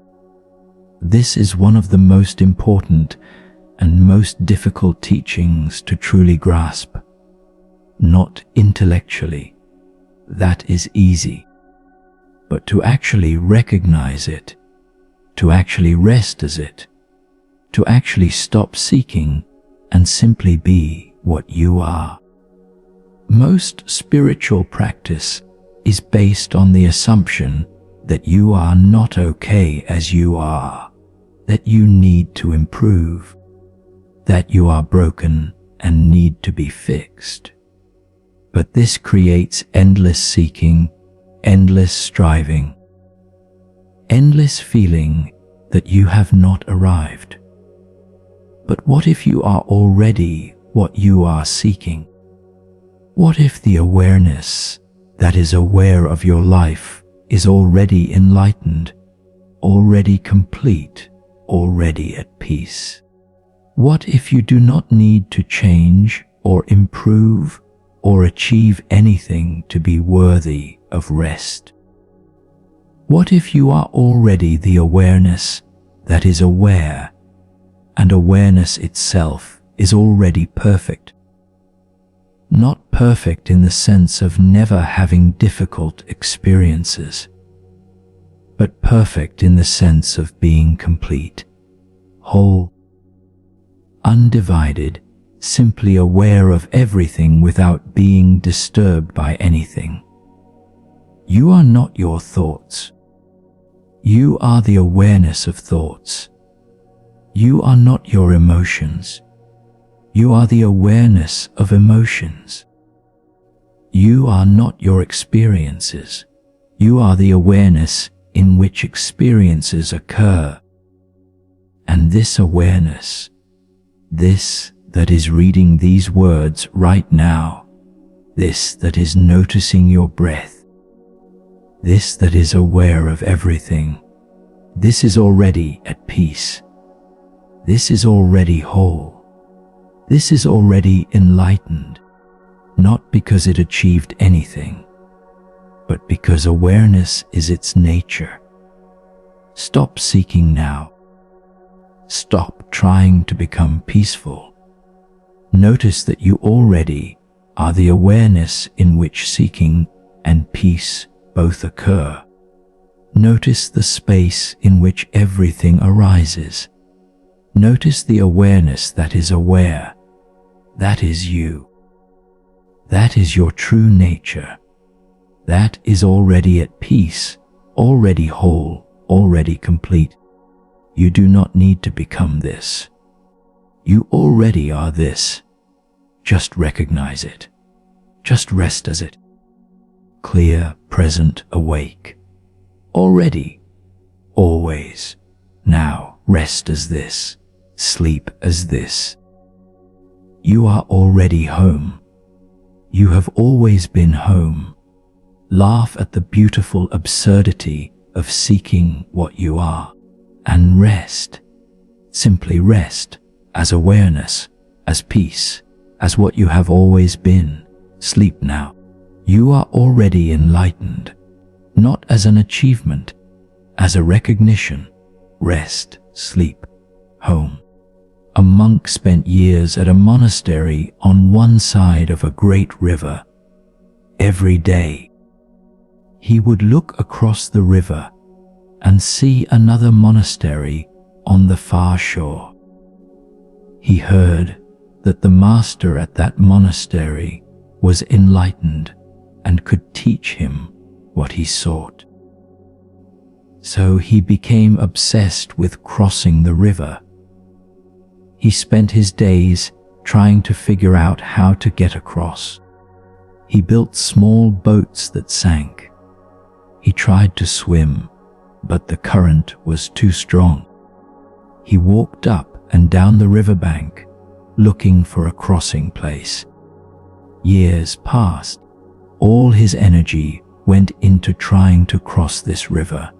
This is one of the most important and most difficult teachings to truly grasp. Not intellectually, that is easy, but to actually recognize it, to actually rest as it, to actually stop seeking and simply be what you are. Most spiritual practice is based on the assumption that you are not okay as you are, that you need to improve, that you are broken and need to be fixed. But this creates endless seeking, endless striving, endless feeling that you have not arrived. But what if you are already what you are seeking? What if the awareness that is aware of your life is already enlightened, already complete, already at peace? What if you do not need to change or improve or achieve anything to be worthy of rest? What if you are already the awareness that is aware, and awareness itself is already perfect? Not perfect in the sense of never having difficult experiences, but perfect in the sense of being complete, whole, undivided, simply aware of everything without being disturbed by anything. You are not your thoughts. You are the awareness of thoughts. You are not your emotions. You are the awareness of emotions. You are not your experiences. You are the awareness in which experiences occur. And this awareness, this that is reading these words right now, this that is noticing your breath, this that is aware of everything, this is already at peace. This is already whole. This is already enlightened, not because it achieved anything, but because awareness is its nature. Stop seeking now. Stop trying to become peaceful. Notice that you already are the awareness in which seeking and peace both occur. Notice the space in which everything arises. Notice the awareness that is aware. That is you. That is your true nature. That is already at peace, already whole, already complete. You do not need to become this. You already are this. Just recognize it. Just rest as it. Clear, present, awake. Already, always. Now, rest as this. Sleep as this. You are already home. You have always been home. Laugh at the beautiful absurdity of seeking what you are, and rest. Simply rest as awareness, as peace, as what you have always been. Sleep now. You are already enlightened, not as an achievement, as a recognition. Rest, sleep, home. A monk spent years at a monastery on one side of a great river. Every day, he would look across the river and see another monastery on the far shore. He heard that the master at that monastery was enlightened and could teach him what he sought. So he became obsessed with crossing the river. He spent his days trying to figure out how to get across. He built small boats that sank. He tried to swim, but the current was too strong. He walked up and down the riverbank, looking for a crossing place. Years passed. All his energy went into trying to cross this river.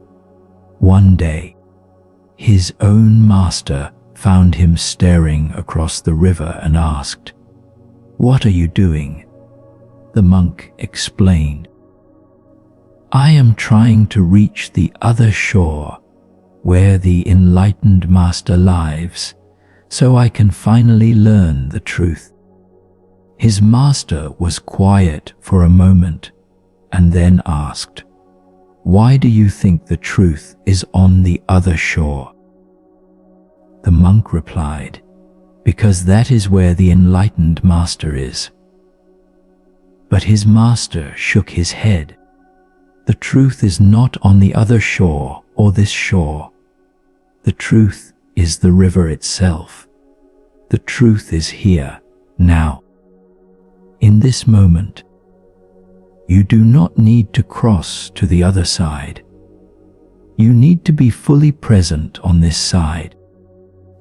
One day, his own master found him staring across the river and asked, "What are you doing?" The monk explained, "I am trying to reach the other shore, where the enlightened master lives, so I can finally learn the truth." His master was quiet for a moment and then asked, "Why do you think the truth is on the other shore?" The monk replied, "Because that is where the enlightened master is." But his master shook his head. "The truth is not on the other shore or this shore. The truth is the river itself. The truth is here, now. In this moment, you do not need to cross to the other side. You need to be fully present on this side."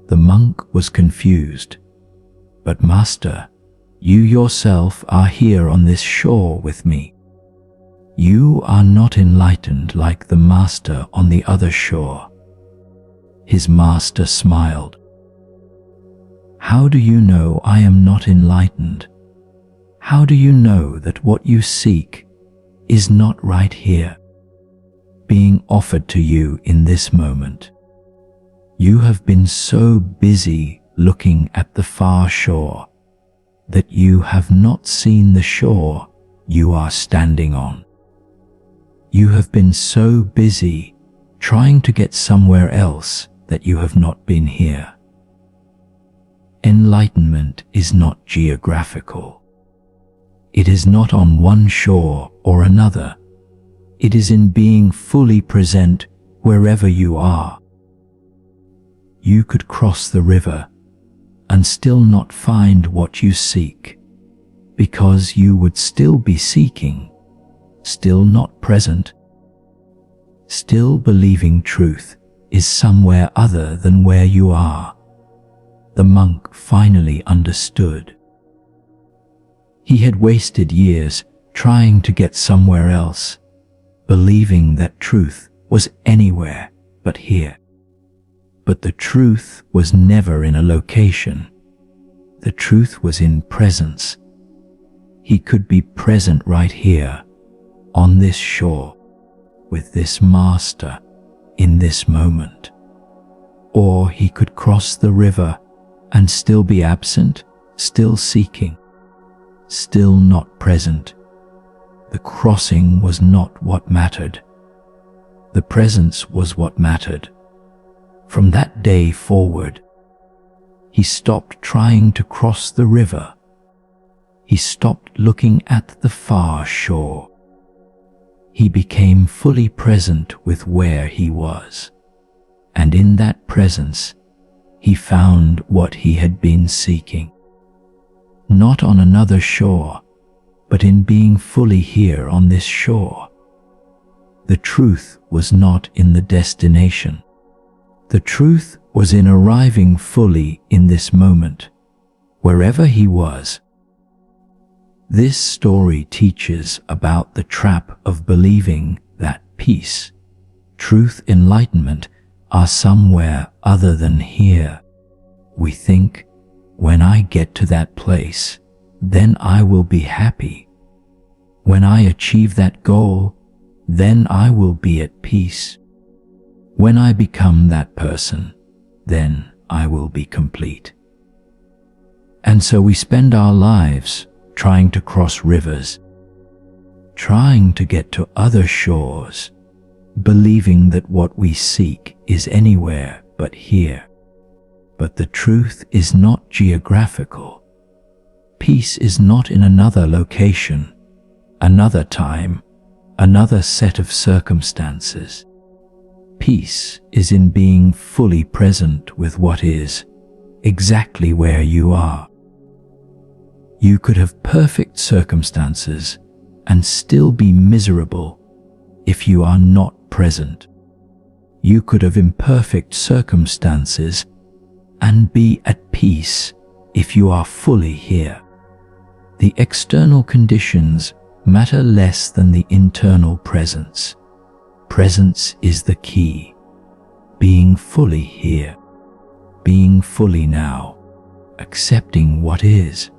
The monk was confused. "But Master, you yourself are here on this shore with me. You are not enlightened like the master on the other shore." His master smiled. "How do you know I am not enlightened? How do you know that what you seek is not right here, being offered to you in this moment? You have been so busy looking at the far shore that you have not seen the shore you are standing on. You have been so busy trying to get somewhere else that you have not been here. Enlightenment is not geographical. It is not on one shore or another. It is in being fully present wherever you are. You could cross the river and still not find what you seek, because you would still be seeking, still not present, still believing truth is somewhere other than where you are." The monk finally understood. He had wasted years trying to get somewhere else, believing that truth was anywhere but here. But the truth was never in a location. The truth was in presence. He could be present right here, on this shore, with this master, in this moment. Or he could cross the river and still be absent, still seeking, still not present. The crossing was not what mattered. The presence was what mattered. From that day forward, he stopped trying to cross the river. He stopped looking at the far shore. He became fully present with where he was, and in that presence, he found what he had been seeking. Not on another shore, but in being fully here on this shore. The truth was not in the destination. The truth was in arriving fully in this moment, wherever he was. This story teaches about the trap of believing that peace, truth, enlightenment are somewhere other than here. We think, when I get to that place, then I will be happy. When I achieve that goal, then I will be at peace. When I become that person, then I will be complete. And so we spend our lives trying to cross rivers, trying to get to other shores, believing that what we seek is anywhere but here. But the truth is not geographical. Peace is not in another location, another time, another set of circumstances. Peace is in being fully present with what is, exactly where you are. You could have perfect circumstances and still be miserable if you are not present. You could have imperfect circumstances and be at peace if you are fully here. The external conditions matter less than the internal presence. Presence is the key. Being fully here, being fully now, accepting what is,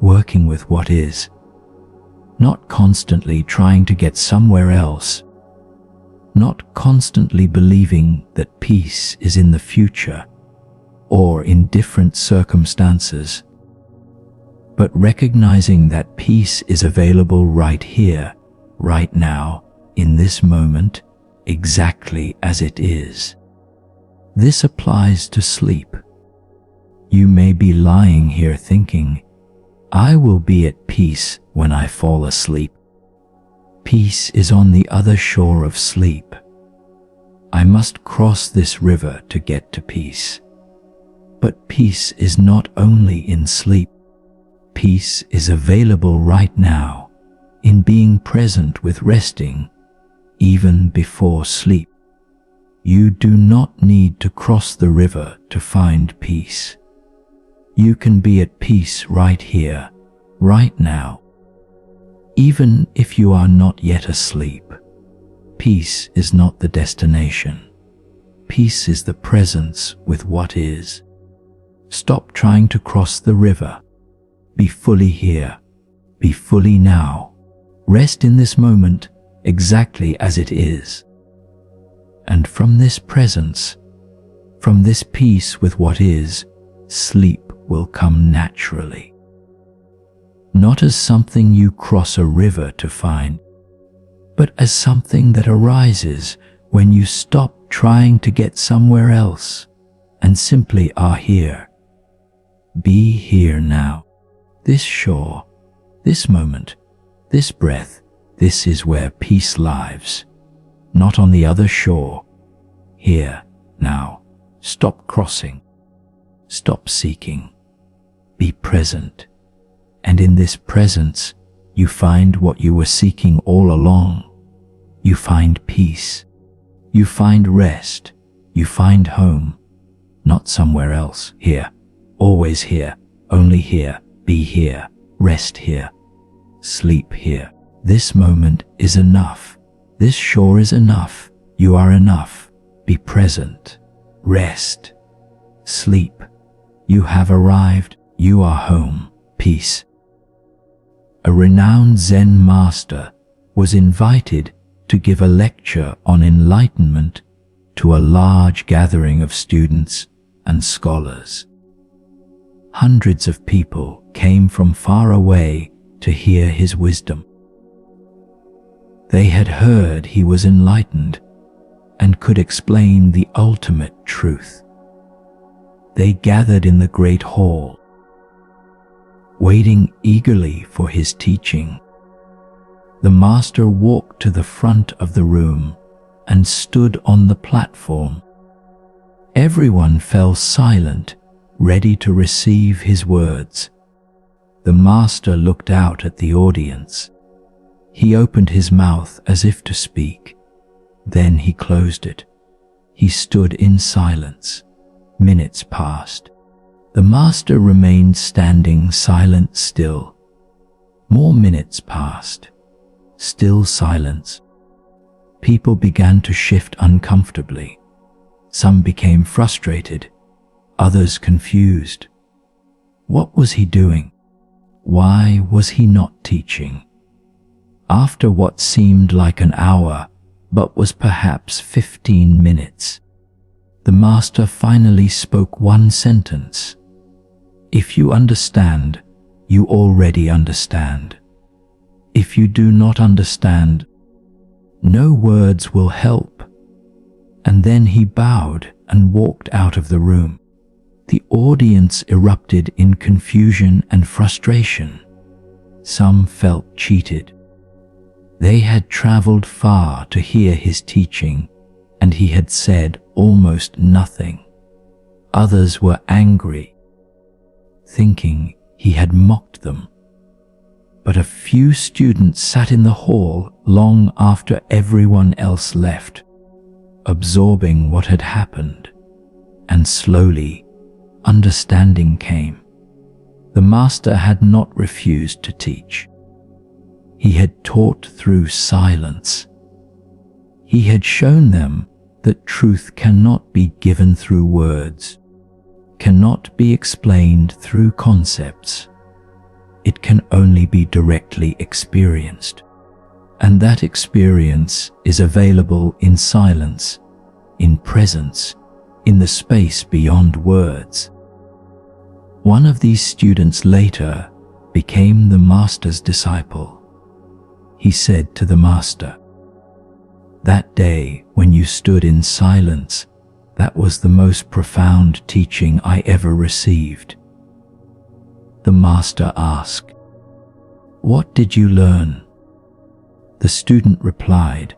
working with what is, not constantly trying to get somewhere else, not constantly believing that peace is in the future or in different circumstances, but recognizing that peace is available right here, right now, in this moment, exactly as it is. This applies to sleep. You may be lying here thinking, "I will be at peace when I fall asleep." Peace is on the other shore of sleep. I must cross this river to get to peace. But peace is not only in sleep. Peace is available right now, in being present with resting, even before sleep. You do not need to cross the river to find peace. You can be at peace right here, right now. Even if you are not yet asleep, peace is not the destination. Peace is the presence with what is. Stop trying to cross the river. Be fully here. Be fully now. Rest in this moment exactly as it is. And from this presence, from this peace with what is, sleep will come naturally. Not as something you cross a river to find, but as something that arises when you stop trying to get somewhere else and simply are here. Be here now. This shore, this moment, this breath, this is where peace lives. Not on the other shore. Here, now. Stop crossing. Stop seeking. Be present. And in this presence, you find what you were seeking all along. You find peace. You find rest. You find home. Not somewhere else. Here. Always here. Only here. Be here. Rest here. Sleep here. This moment is enough. This shore is enough. You are enough. Be present. Rest. Sleep. You have arrived. You are home. Peace. A renowned Zen master was invited to give a lecture on enlightenment to a large gathering of students and scholars. Hundreds of people came from far away to hear his wisdom. They had heard he was enlightened and could explain the ultimate truth. They gathered in the great hall, waiting eagerly for his teaching. The master walked to the front of the room and stood on the platform. Everyone fell silent, ready to receive his words. The master looked out at the audience. He opened his mouth as if to speak. Then he closed it. He stood in silence. Minutes passed. The master remained standing silent still. More minutes passed. Still silence. People began to shift uncomfortably. Some became frustrated, others confused. What was he doing? Why was he not teaching? After what seemed like an hour, but was perhaps 15 minutes, the master finally spoke one sentence. If you understand, you already understand. If you do not understand, no words will help. And then he bowed and walked out of the room. The audience erupted in confusion and frustration. Some felt cheated. They had traveled far to hear his teaching, and he had said almost nothing. Others were angry, thinking he had mocked them. But a few students sat in the hall long after everyone else left, absorbing what had happened, and slowly understanding came. The master had not refused to teach. He had taught through silence. He had shown them that truth cannot be given through words, cannot be explained through concepts. It can only be directly experienced. And that experience is available in silence, in presence, in the space beyond words. One of these students later became the master's disciple. He said to the master, "That day when you stood in silence, that was the most profound teaching I ever received." The master asked, "What did you learn?" The student replied,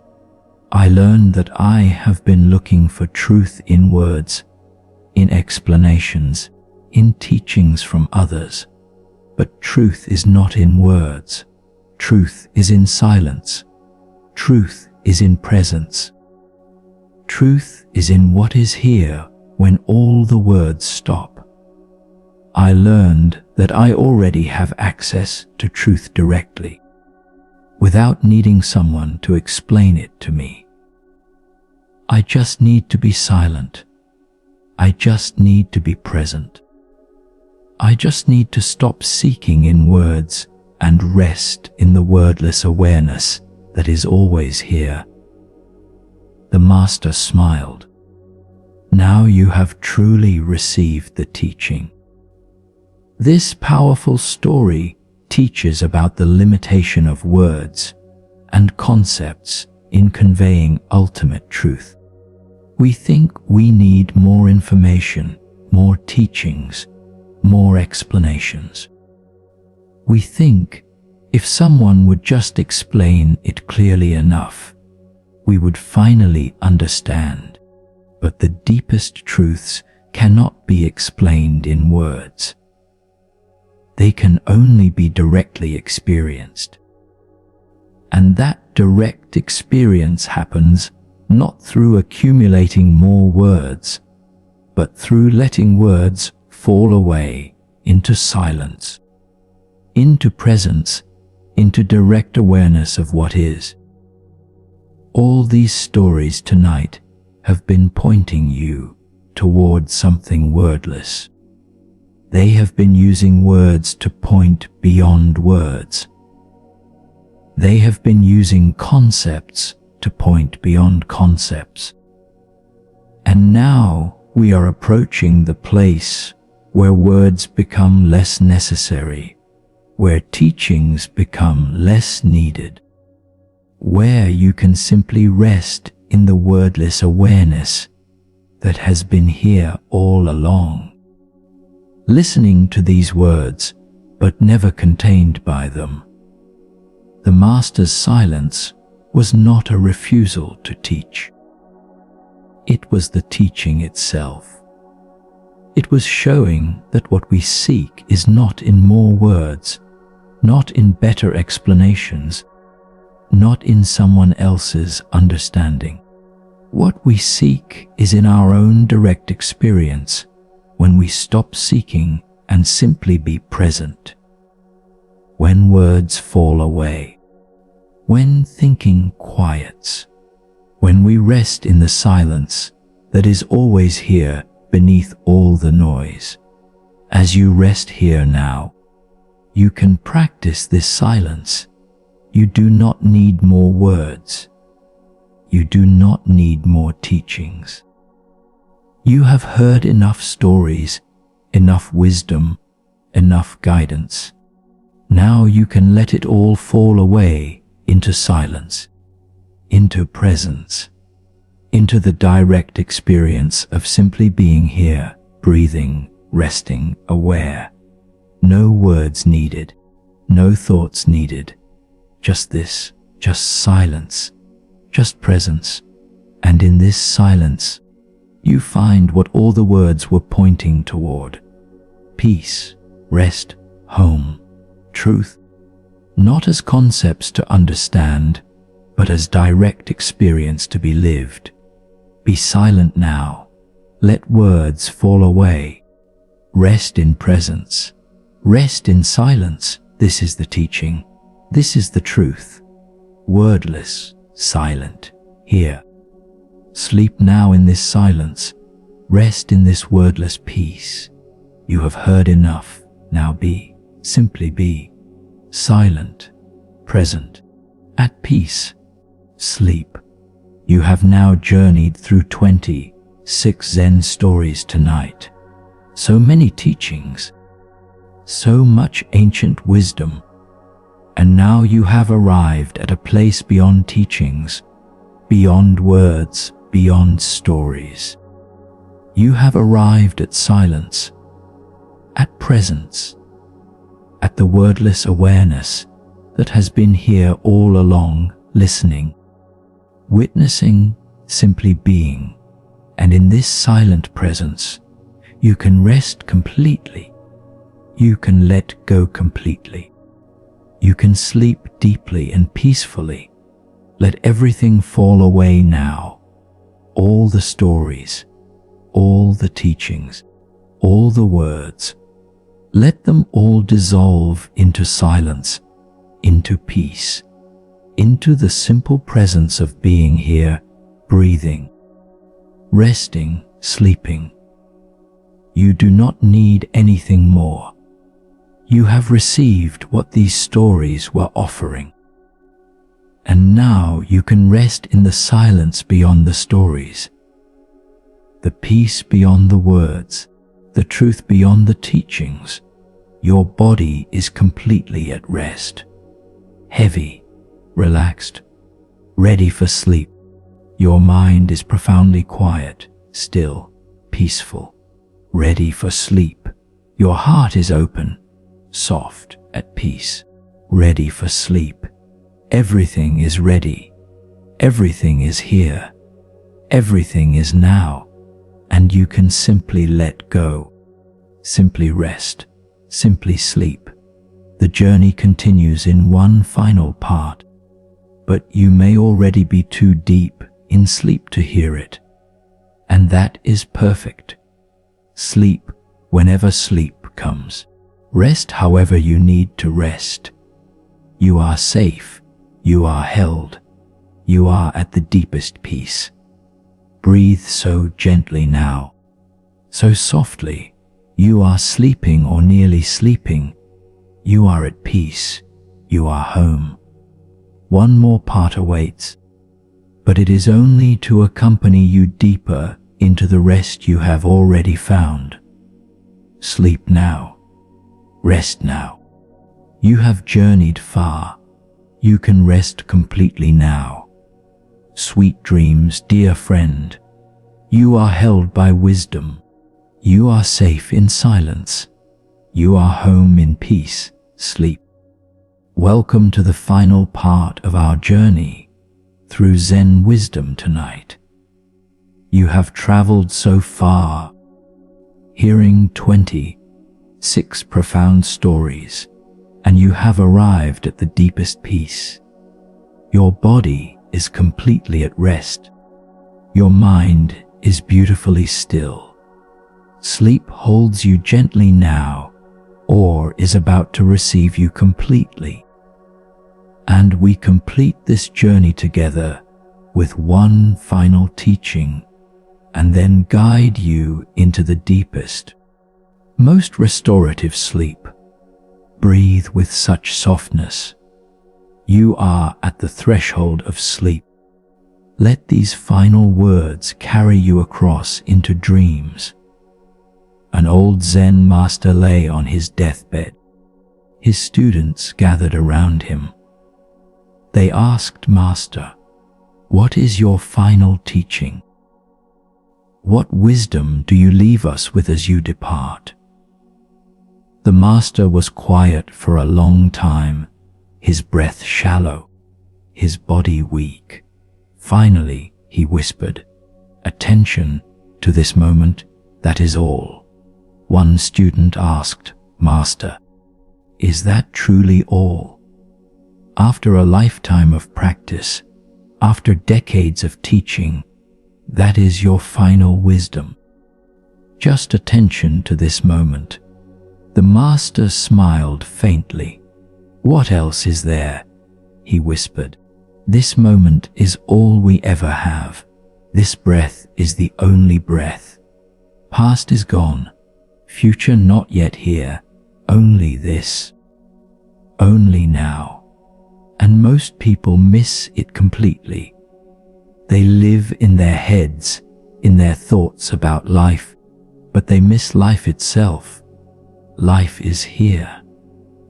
"I learned that I have been looking for truth in words, in explanations, in teachings from others. But truth is not in words. Truth is in silence. Truth is in presence. Truth is in what is here when all the words stop. I learned that I already have access to truth directly, without needing someone to explain it to me. I just need to be silent. I just need to be present. I just need to stop seeking in words and rest in the wordless awareness that is always here." The master smiled. "Now you have truly received the teaching." This powerful story teaches about the limitation of words and concepts in conveying ultimate truth. We think we need more information, more teachings, more explanations. We think if someone would just explain it clearly enough, we would finally understand. But the deepest truths cannot be explained in words. They can only be directly experienced. And that direct experience happens not through accumulating more words, but through letting words fall away into silence, into presence, into direct awareness of what is. All these stories tonight have been pointing you toward something wordless. They have been using words to point beyond words. They have been using concepts to point beyond concepts. And now we are approaching the place where words become less necessary, where teachings become less needed, where you can simply rest in the wordless awareness that has been here all along. Listening to these words, but never contained by them. The master's silence was not a refusal to teach. It was the teaching itself. It was showing that what we seek is not in more words, not in better explanations, not in someone else's understanding. What we seek is in our own direct experience, when we stop seeking and simply be present. When words fall away, when thinking quiets, when we rest in the silence that is always here beneath all the noise. As you rest here now, you can practice this silence. You do not need more words. You do not need more teachings. You have heard enough stories, enough wisdom, enough guidance. Now you can let it all fall away into silence, into presence, into the direct experience of simply being here, breathing, resting, aware. No words needed, no thoughts needed. Just this, just silence, just presence. And in this silence, you find what all the words were pointing toward. Peace, rest, home, truth. Not as concepts to understand, but as direct experience to be lived. Be silent now. Let words fall away. Rest in presence. Rest in silence. This is the teaching. This is the truth. Wordless, silent, here. Sleep now in this silence. Rest in this wordless peace. You have heard enough. Now be, simply be, silent, present, at peace. Sleep. You have now journeyed through 26 Zen stories tonight. So many teachings, so much ancient wisdom, and now you have arrived at a place beyond teachings, beyond words, beyond stories. You have arrived at silence, at presence, at the wordless awareness that has been here all along, listening, witnessing, simply being. And in this silent presence, you can rest completely. You can let go completely. You can sleep deeply and peacefully. Let everything fall away now. All the stories, all the teachings, all the words. Let them all dissolve into silence, into peace, into the simple presence of being here, breathing, resting, sleeping. You do not need anything more. You have received what these stories were offering. And now you can rest in the silence beyond the stories, the peace beyond the words, the truth beyond the teachings. Your body is completely at rest, heavy, relaxed, ready for sleep. Your mind is profoundly quiet, still, peaceful, ready for sleep. Your heart is open, soft, at peace, ready for sleep. Everything is ready. Everything is here. Everything is now. And you can simply let go. Simply rest. Simply sleep. The journey continues in one final part, but you may already be too deep in sleep to hear it. And that is perfect. Sleep whenever sleep comes. Rest however you need to rest. You are safe. You are held. You are at the deepest peace. Breathe so gently now, so softly. You are sleeping or nearly sleeping. You are at peace. You are home. One more part awaits, but it is only to accompany you deeper into the rest you have already found. Sleep now. Rest now. You have journeyed far. You can rest completely now. Sweet dreams, dear friend. You are held by wisdom. You are safe in silence. You are home in peace. Sleep. Welcome to the final part of our journey through Zen wisdom tonight. You have traveled so far, hearing 26 profound stories, and you have arrived at the deepest peace. Your body is completely at rest. Your mind is beautifully still. Sleep holds you gently now, or is about to receive you completely. And we complete this journey together with one final teaching, and then guide you into the deepest, most restorative sleep. Breathe with such softness. You are at the threshold of sleep. Let these final words carry you across into dreams. An old Zen master lay on his deathbed. His students gathered around him. They asked, "Master, what is your final teaching? What wisdom do you leave us with as you depart?" The master was quiet for a long time, his breath shallow, his body weak. Finally, he whispered, "Attention to this moment, that is all." One student asked, "Master, is that truly all? After a lifetime of practice, after decades of teaching, that is your final wisdom? Just attention to this moment." The master smiled faintly. "What else is there?" he whispered. "This moment is all we ever have. This breath is the only breath. Past is gone, future not yet here. Only this. Only now. and most people miss it completely. They live in their heads, in their thoughts about life, but they miss life itself. Life is here,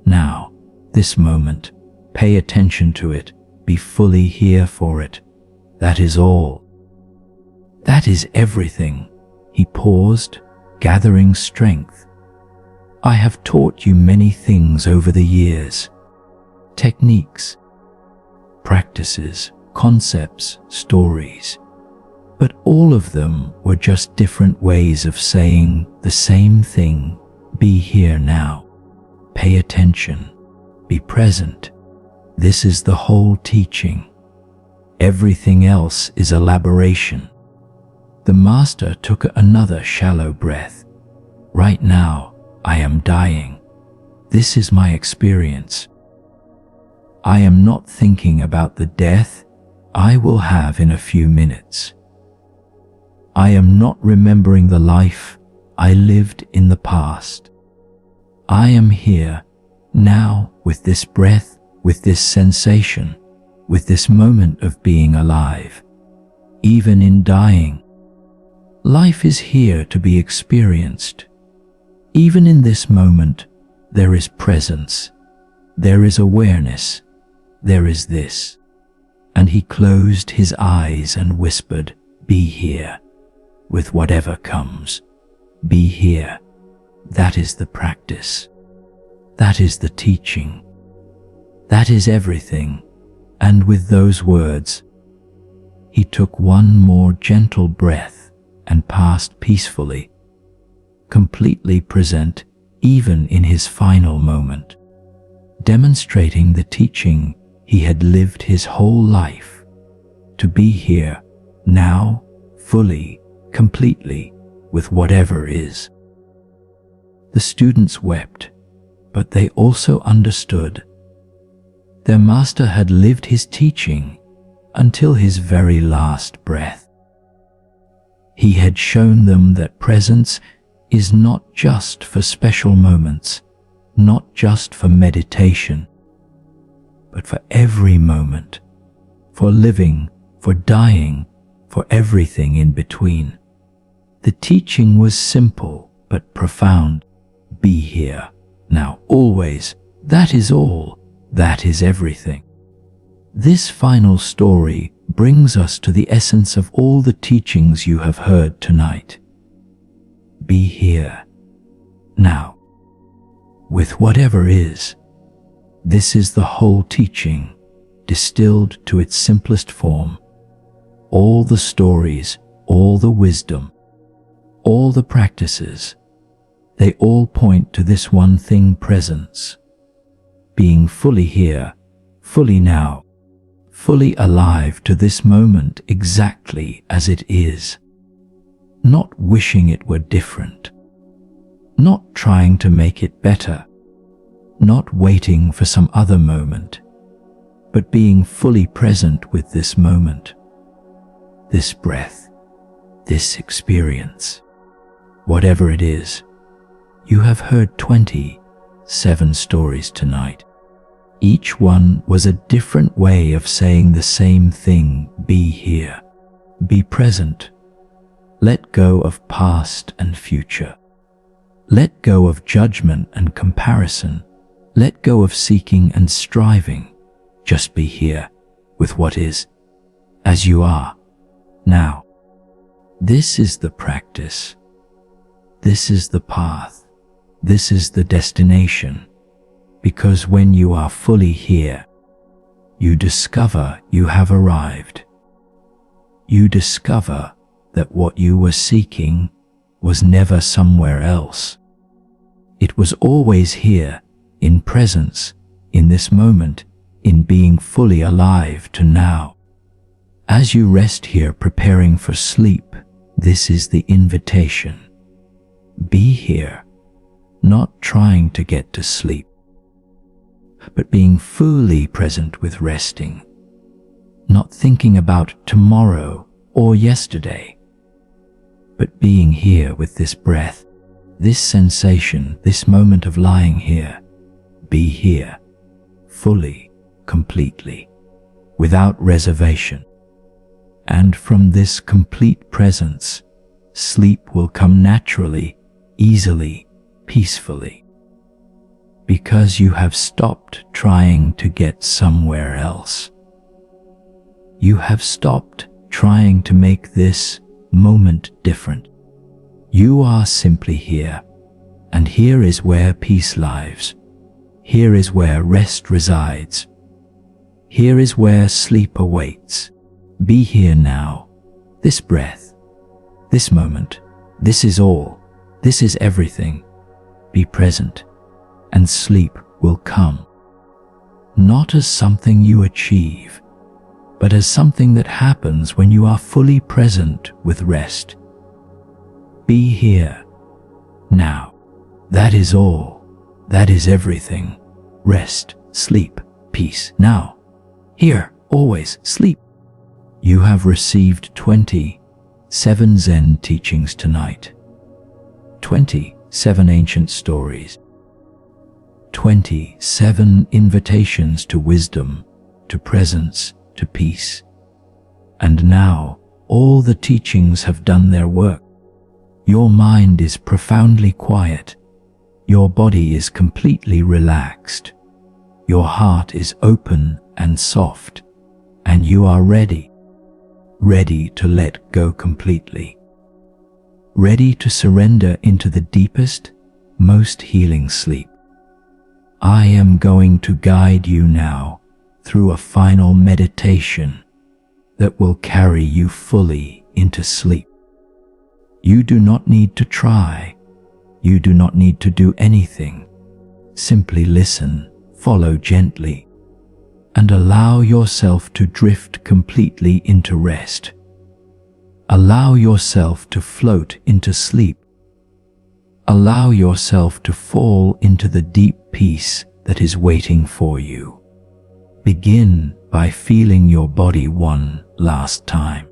now, this moment. Pay attention to it, be fully here for it. That is all. That is everything. He paused, gathering strength. I have taught you many things over the years. Techniques, practices, concepts, stories. But all of them were just different ways of saying the same thing. Be here now. Pay attention. Be present. This is the whole teaching. Everything else is elaboration. The master took another shallow breath. Right now, I am dying. This is my experience. I am not thinking about the death I will have in a few minutes. I am not remembering the life I lived in the past. I am here, now, with this breath, with this sensation, with this moment of being alive. Even in dying, life is here to be experienced. Even in this moment, there is presence, there is awareness, there is this. And he closed his eyes and whispered, be here, with whatever comes. Be here. That is the practice. That is the teaching. That is everything. And with those words, he took one more gentle breath and passed peacefully, completely present even in his final moment, demonstrating the teaching he had lived his whole life, to be here, now, fully, completely, with whatever is. The students wept, but they also understood. Their master had lived his teaching until his very last breath. He had shown them that presence is not just for special moments, not just for meditation, but for every moment, for living, for dying, for everything in between. The teaching was simple but profound. Be here, now, always. That is all. That is everything. This final story brings us to the essence of all the teachings you have heard tonight. Be here, now, with whatever is. This is the whole teaching, distilled to its simplest form. All the stories, all the wisdom, all the practices, they all point to this one thing: presence. Being fully here, fully now, fully alive to this moment exactly as it is. Not wishing it were different. Not trying to make it better. Not waiting for some other moment, but being fully present with this moment, this breath, this experience. Whatever it is, you have heard 27 stories tonight. Each one was a different way of saying the same thing: be here, be present. Let go of past and future. Let go of judgment and comparison. Let go of seeking and striving. Just be here with what is, as you are, now. This is the practice. This is the path. This is the destination. Because when you are fully here, you discover you have arrived. You discover that what you were seeking was never somewhere else. It was always here, in presence, in this moment, in being fully alive to now. As you rest here preparing for sleep, this is the invitation. Be here, not trying to get to sleep, but being fully present with resting, not thinking about tomorrow or yesterday, but being here with this breath, this sensation, this moment of lying here. Be here, fully, completely, without reservation. And from this complete presence, sleep will come naturally, easily, peacefully. Because you have stopped trying to get somewhere else. You have stopped trying to make this moment different. You are simply here, and here is where peace lives. Here is where rest resides. Here is where sleep awaits. Be here now, this breath, this moment. This is all. This is everything. Be present, and sleep will come. Not as something you achieve, but as something that happens when you are fully present with rest. Be here, now. That is all. That is everything. Rest, sleep, peace, now. Here, always, sleep. You have received 27 Zen teachings tonight. 27 ancient stories. 27 invitations to wisdom, to presence, to peace. And now, all the teachings have done their work. Your mind is profoundly quiet. Your body is completely relaxed. Your heart is open and soft, and you are ready to let go completely. Ready to surrender into the deepest, most healing sleep. I am going to guide you now through a final meditation that will carry you fully into sleep. You do not need to try. You do not need to do anything. Simply listen, follow gently, and allow yourself to drift completely into rest. Allow yourself to float into sleep. Allow yourself to fall into the deep peace that is waiting for you. Begin by feeling your body one last time.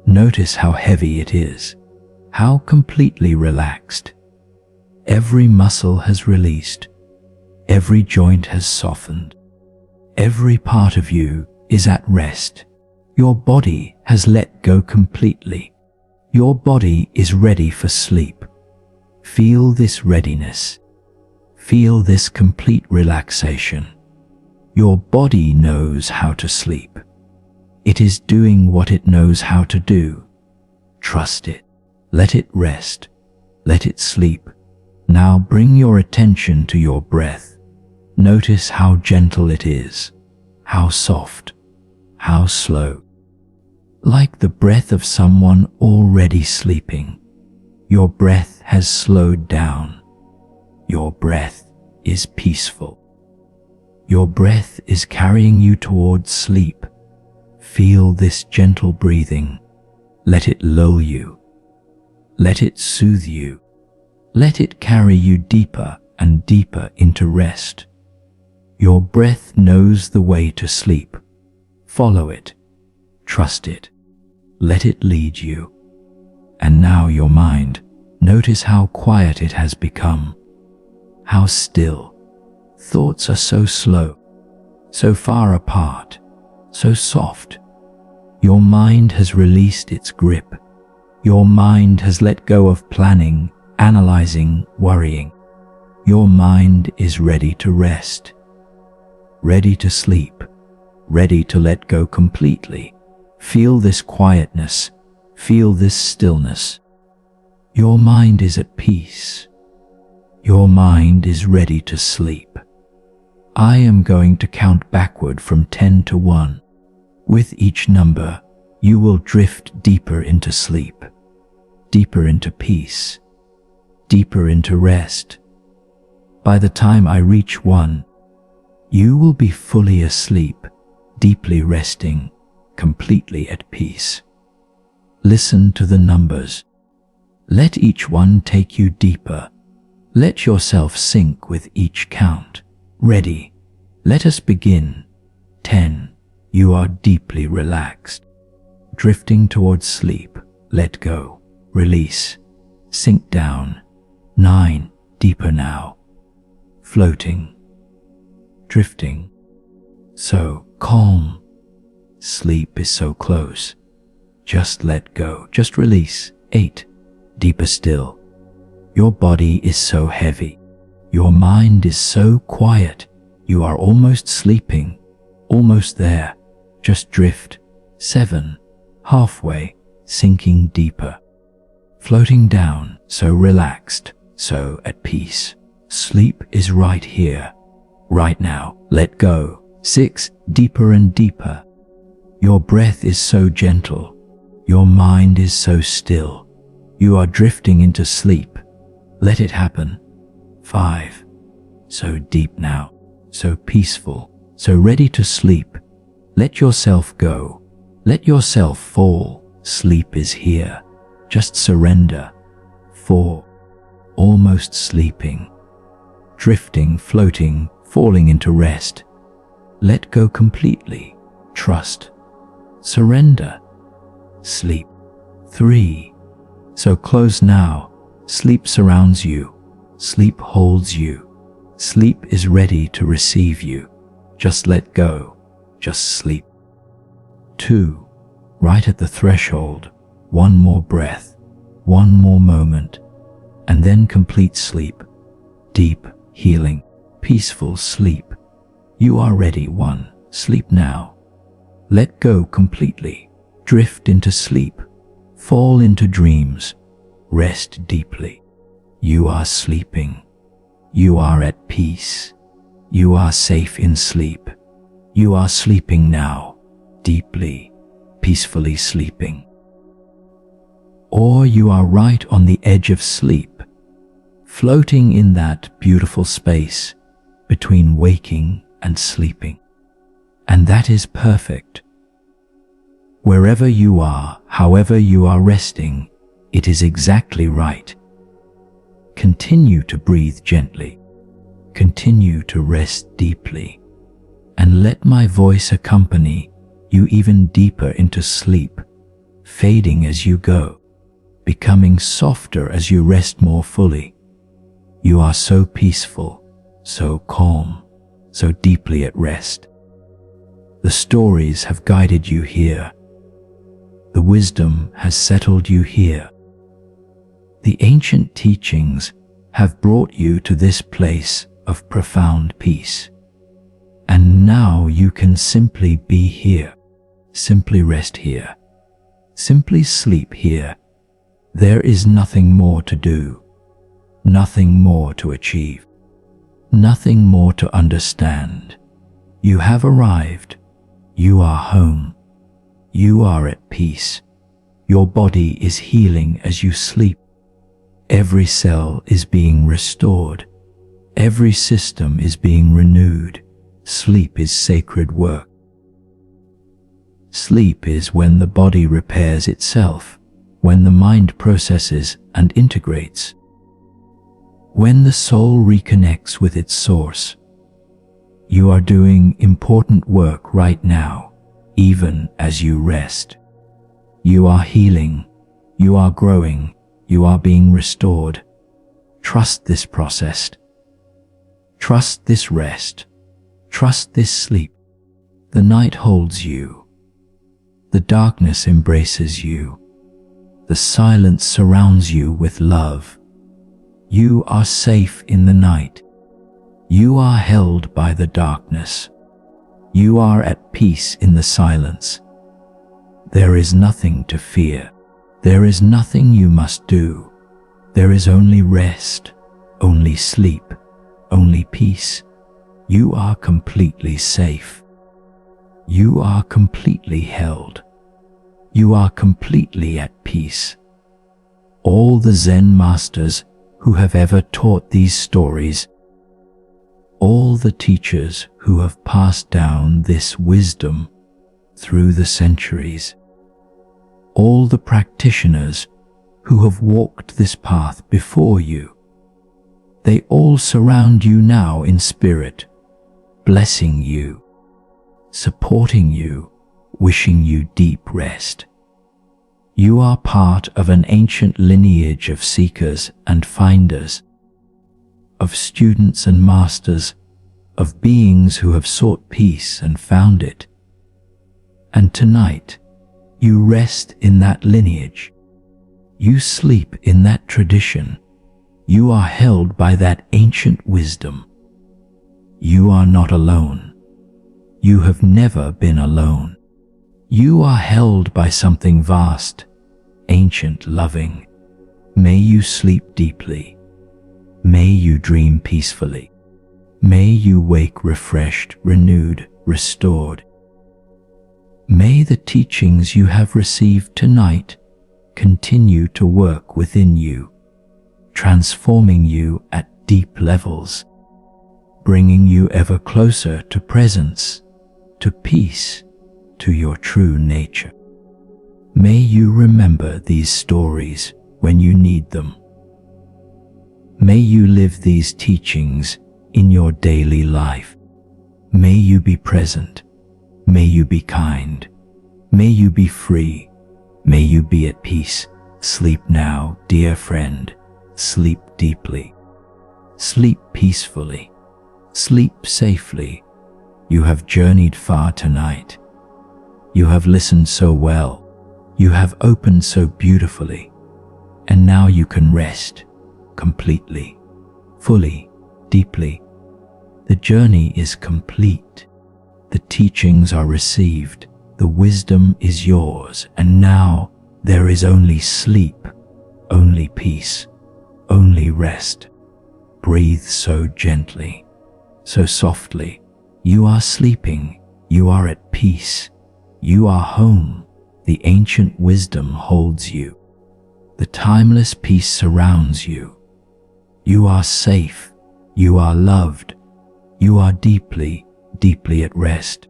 Notice how heavy it is, how completely relaxed. Every muscle has released. Every joint has softened. Every part of you is at rest. Your body has let go completely. Your body is ready for sleep. Feel this readiness. Feel this complete relaxation. Your body knows how to sleep. It is doing what it knows how to do. Trust it. Let it rest. Let it sleep. Now bring your attention to your breath. Notice how gentle it is, how soft, how slow. Like the breath of someone already sleeping. Your breath has slowed down. Your breath is peaceful. Your breath is carrying you towards sleep. Feel this gentle breathing. Let it lull you. Let it soothe you. Let it carry you deeper and deeper into rest. Your breath knows the way to sleep. Follow it. Trust it. Let it lead you. And now your mind, notice how quiet it has become. How still. Thoughts are so slow, so far apart, so soft. Your mind has released its grip. Your mind has let go of planning, analyzing, worrying. Your mind is ready to rest. Ready to sleep, ready to let go completely. Feel this quietness, feel this stillness. Your mind is at peace. Your mind is ready to sleep. I am going to count backward from 10 to 1. With each number, you will drift deeper into sleep, deeper into peace, deeper into rest. By the time I reach 1, you will be fully asleep, deeply resting, completely at peace. Listen to the numbers. Let each one take you deeper. Let yourself sink with each count. Ready? Let us begin. 10. You are deeply relaxed. Drifting towards sleep. Let go. Release. Sink down. 9. Deeper now. Floating. Drifting. so calm. Sleep is so close. Just let go, just release. 8. Deeper still. Your body is so heavy. Your mind is so quiet. You are almost sleeping, almost there. Just drift. 7. Halfway, sinking deeper. Floating down, so relaxed, so at peace. Sleep is right here, right now. Let go. 6. Deeper and deeper. Your breath is so gentle. Your mind is so still. You are drifting into sleep. Let it happen. 5. So deep now, so peaceful, so ready to sleep. Let yourself go. Let yourself fall. Sleep is here. Just surrender. 4. Almost sleeping. Drifting, floating, falling into rest. Let go completely. Trust. Surrender. Sleep. 3. So close now. Sleep surrounds you. Sleep holds you. Sleep is ready to receive you. Just let go. Just sleep. 2. Right at the threshold. One more breath. One more moment. And then complete sleep. Deep, healing, peaceful sleep. You are ready. 1. Sleep now. Let go completely. Drift into sleep. Fall into dreams. Rest deeply. You are sleeping. You are at peace. You are safe in sleep. You are sleeping now, deeply, peacefully sleeping. Or you are right on the edge of sleep, floating in that beautiful space between waking and sleeping. And that is perfect. Wherever you are, however you are resting, it is exactly right. Continue to breathe gently. Continue to rest deeply. And let my voice accompany you even deeper into sleep, fading as you go, becoming softer as you rest more fully. You are so peaceful, so calm, so deeply at rest. The stories have guided you here. The wisdom has settled you here. The ancient teachings have brought you to this place of profound peace. And now you can simply be here, simply rest here, simply sleep here. There is nothing more to do, nothing more to achieve, nothing more to understand. You have arrived. You are home. You are at peace. Your body is healing as you sleep. Every cell is being restored. Every system is being renewed. Sleep is sacred work. Sleep is when the body repairs itself, when the mind processes and integrates, when the soul reconnects with its source. You are doing important work right now, even as you rest. You are healing. You are growing. You are being restored. Trust this process. Trust this rest. Trust this sleep. The night holds you. The darkness embraces you. The silence surrounds you with love. You are safe in the night. You are held by the darkness. You are at peace in the silence. There is nothing to fear. There is nothing you must do. There is only rest, only sleep, only peace. You are completely safe. You are completely held. You are completely at peace. All the Zen masters who have ever taught these stories, all the teachers who have passed down this wisdom through the centuries, all the practitioners who have walked this path before you, they all surround you now in spirit, blessing you, supporting you, wishing you deep rest. You are part of an ancient lineage of seekers and finders, of students and masters of beings who have sought peace and found it. And tonight, you rest in that lineage. You sleep in that tradition. You are held by that ancient wisdom. You are not alone. You have never been alone. You are held by something vast, ancient, loving. May you sleep deeply. May you dream peacefully. May you wake refreshed, renewed, restored. May the teachings you have received tonight continue to work within you, transforming you at deep levels, bringing you ever closer to presence, to peace, to your true nature. May you remember these stories when you need them. May you live these teachings in your daily life. May you be present. May you be kind. May you be free. May you be at peace. Sleep now, dear friend. Sleep deeply. Sleep peacefully. Sleep safely. You have journeyed far tonight. You have listened so well. You have opened so beautifully. And now you can rest completely, fully, deeply. The journey is complete. The teachings are received. The wisdom is yours. And now there is only sleep, only peace, only rest. Breathe so gently, so softly. You are sleeping. You are at peace. You are home. The ancient wisdom holds you. The timeless peace surrounds you. You are safe. You are loved. You are deeply, deeply at rest.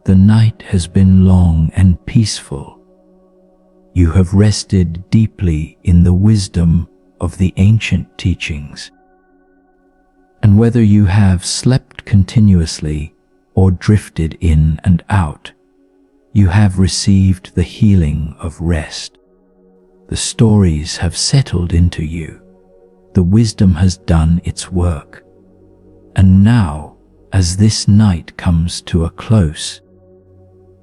The night has been long and peaceful. You have rested deeply in the wisdom of the ancient teachings. And whether you have slept continuously or drifted in and out, you have received the healing of rest. The stories have settled into you. The wisdom has done its work. And now, as this night comes to a close,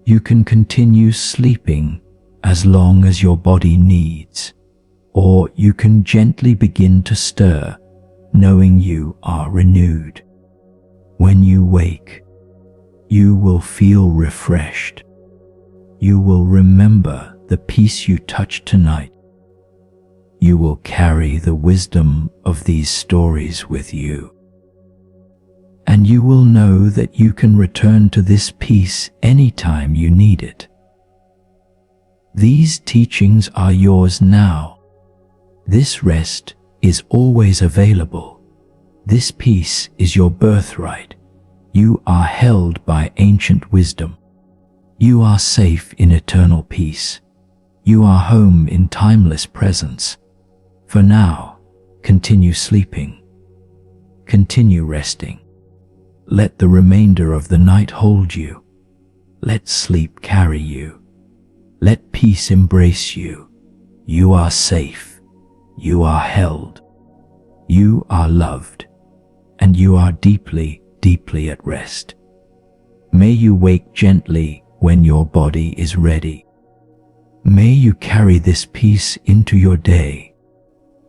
you can continue sleeping as long as your body needs, or you can gently begin to stir, knowing you are renewed. When you wake, you will feel refreshed. You will remember the peace you touched tonight. You will carry the wisdom of these stories with you. And you will know that you can return to this peace anytime you need it. These teachings are yours now. This rest is always available. This peace is your birthright. You are held by ancient wisdom. You are safe in eternal peace. You are home in timeless presence. For now, continue sleeping. Continue resting. Let the remainder of the night hold you. Let sleep carry you. Let peace embrace you. You are safe. You are held. You are loved. And you are deeply, deeply at rest. May you wake gently when your body is ready. May you carry this peace into your day.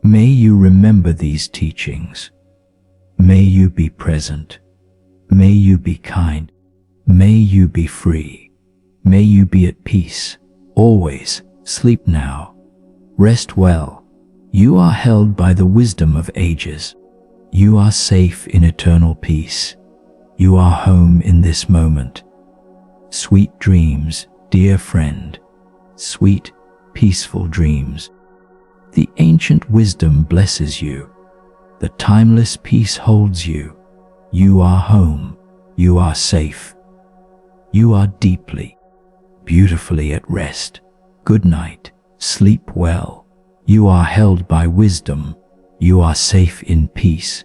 May you remember these teachings. May you be present. May you be kind. May you be free. May you be at peace. Always sleep now. Rest well. You are held by the wisdom of ages. You are safe in eternal peace. You are home in this moment. Sweet dreams, dear friend. Sweet, peaceful dreams. The ancient wisdom blesses you. The timeless peace holds you. You are home. You are safe. You are deeply, beautifully at rest. Good night. Sleep well. You are held by wisdom. You are safe in peace.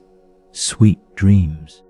Sweet dreams.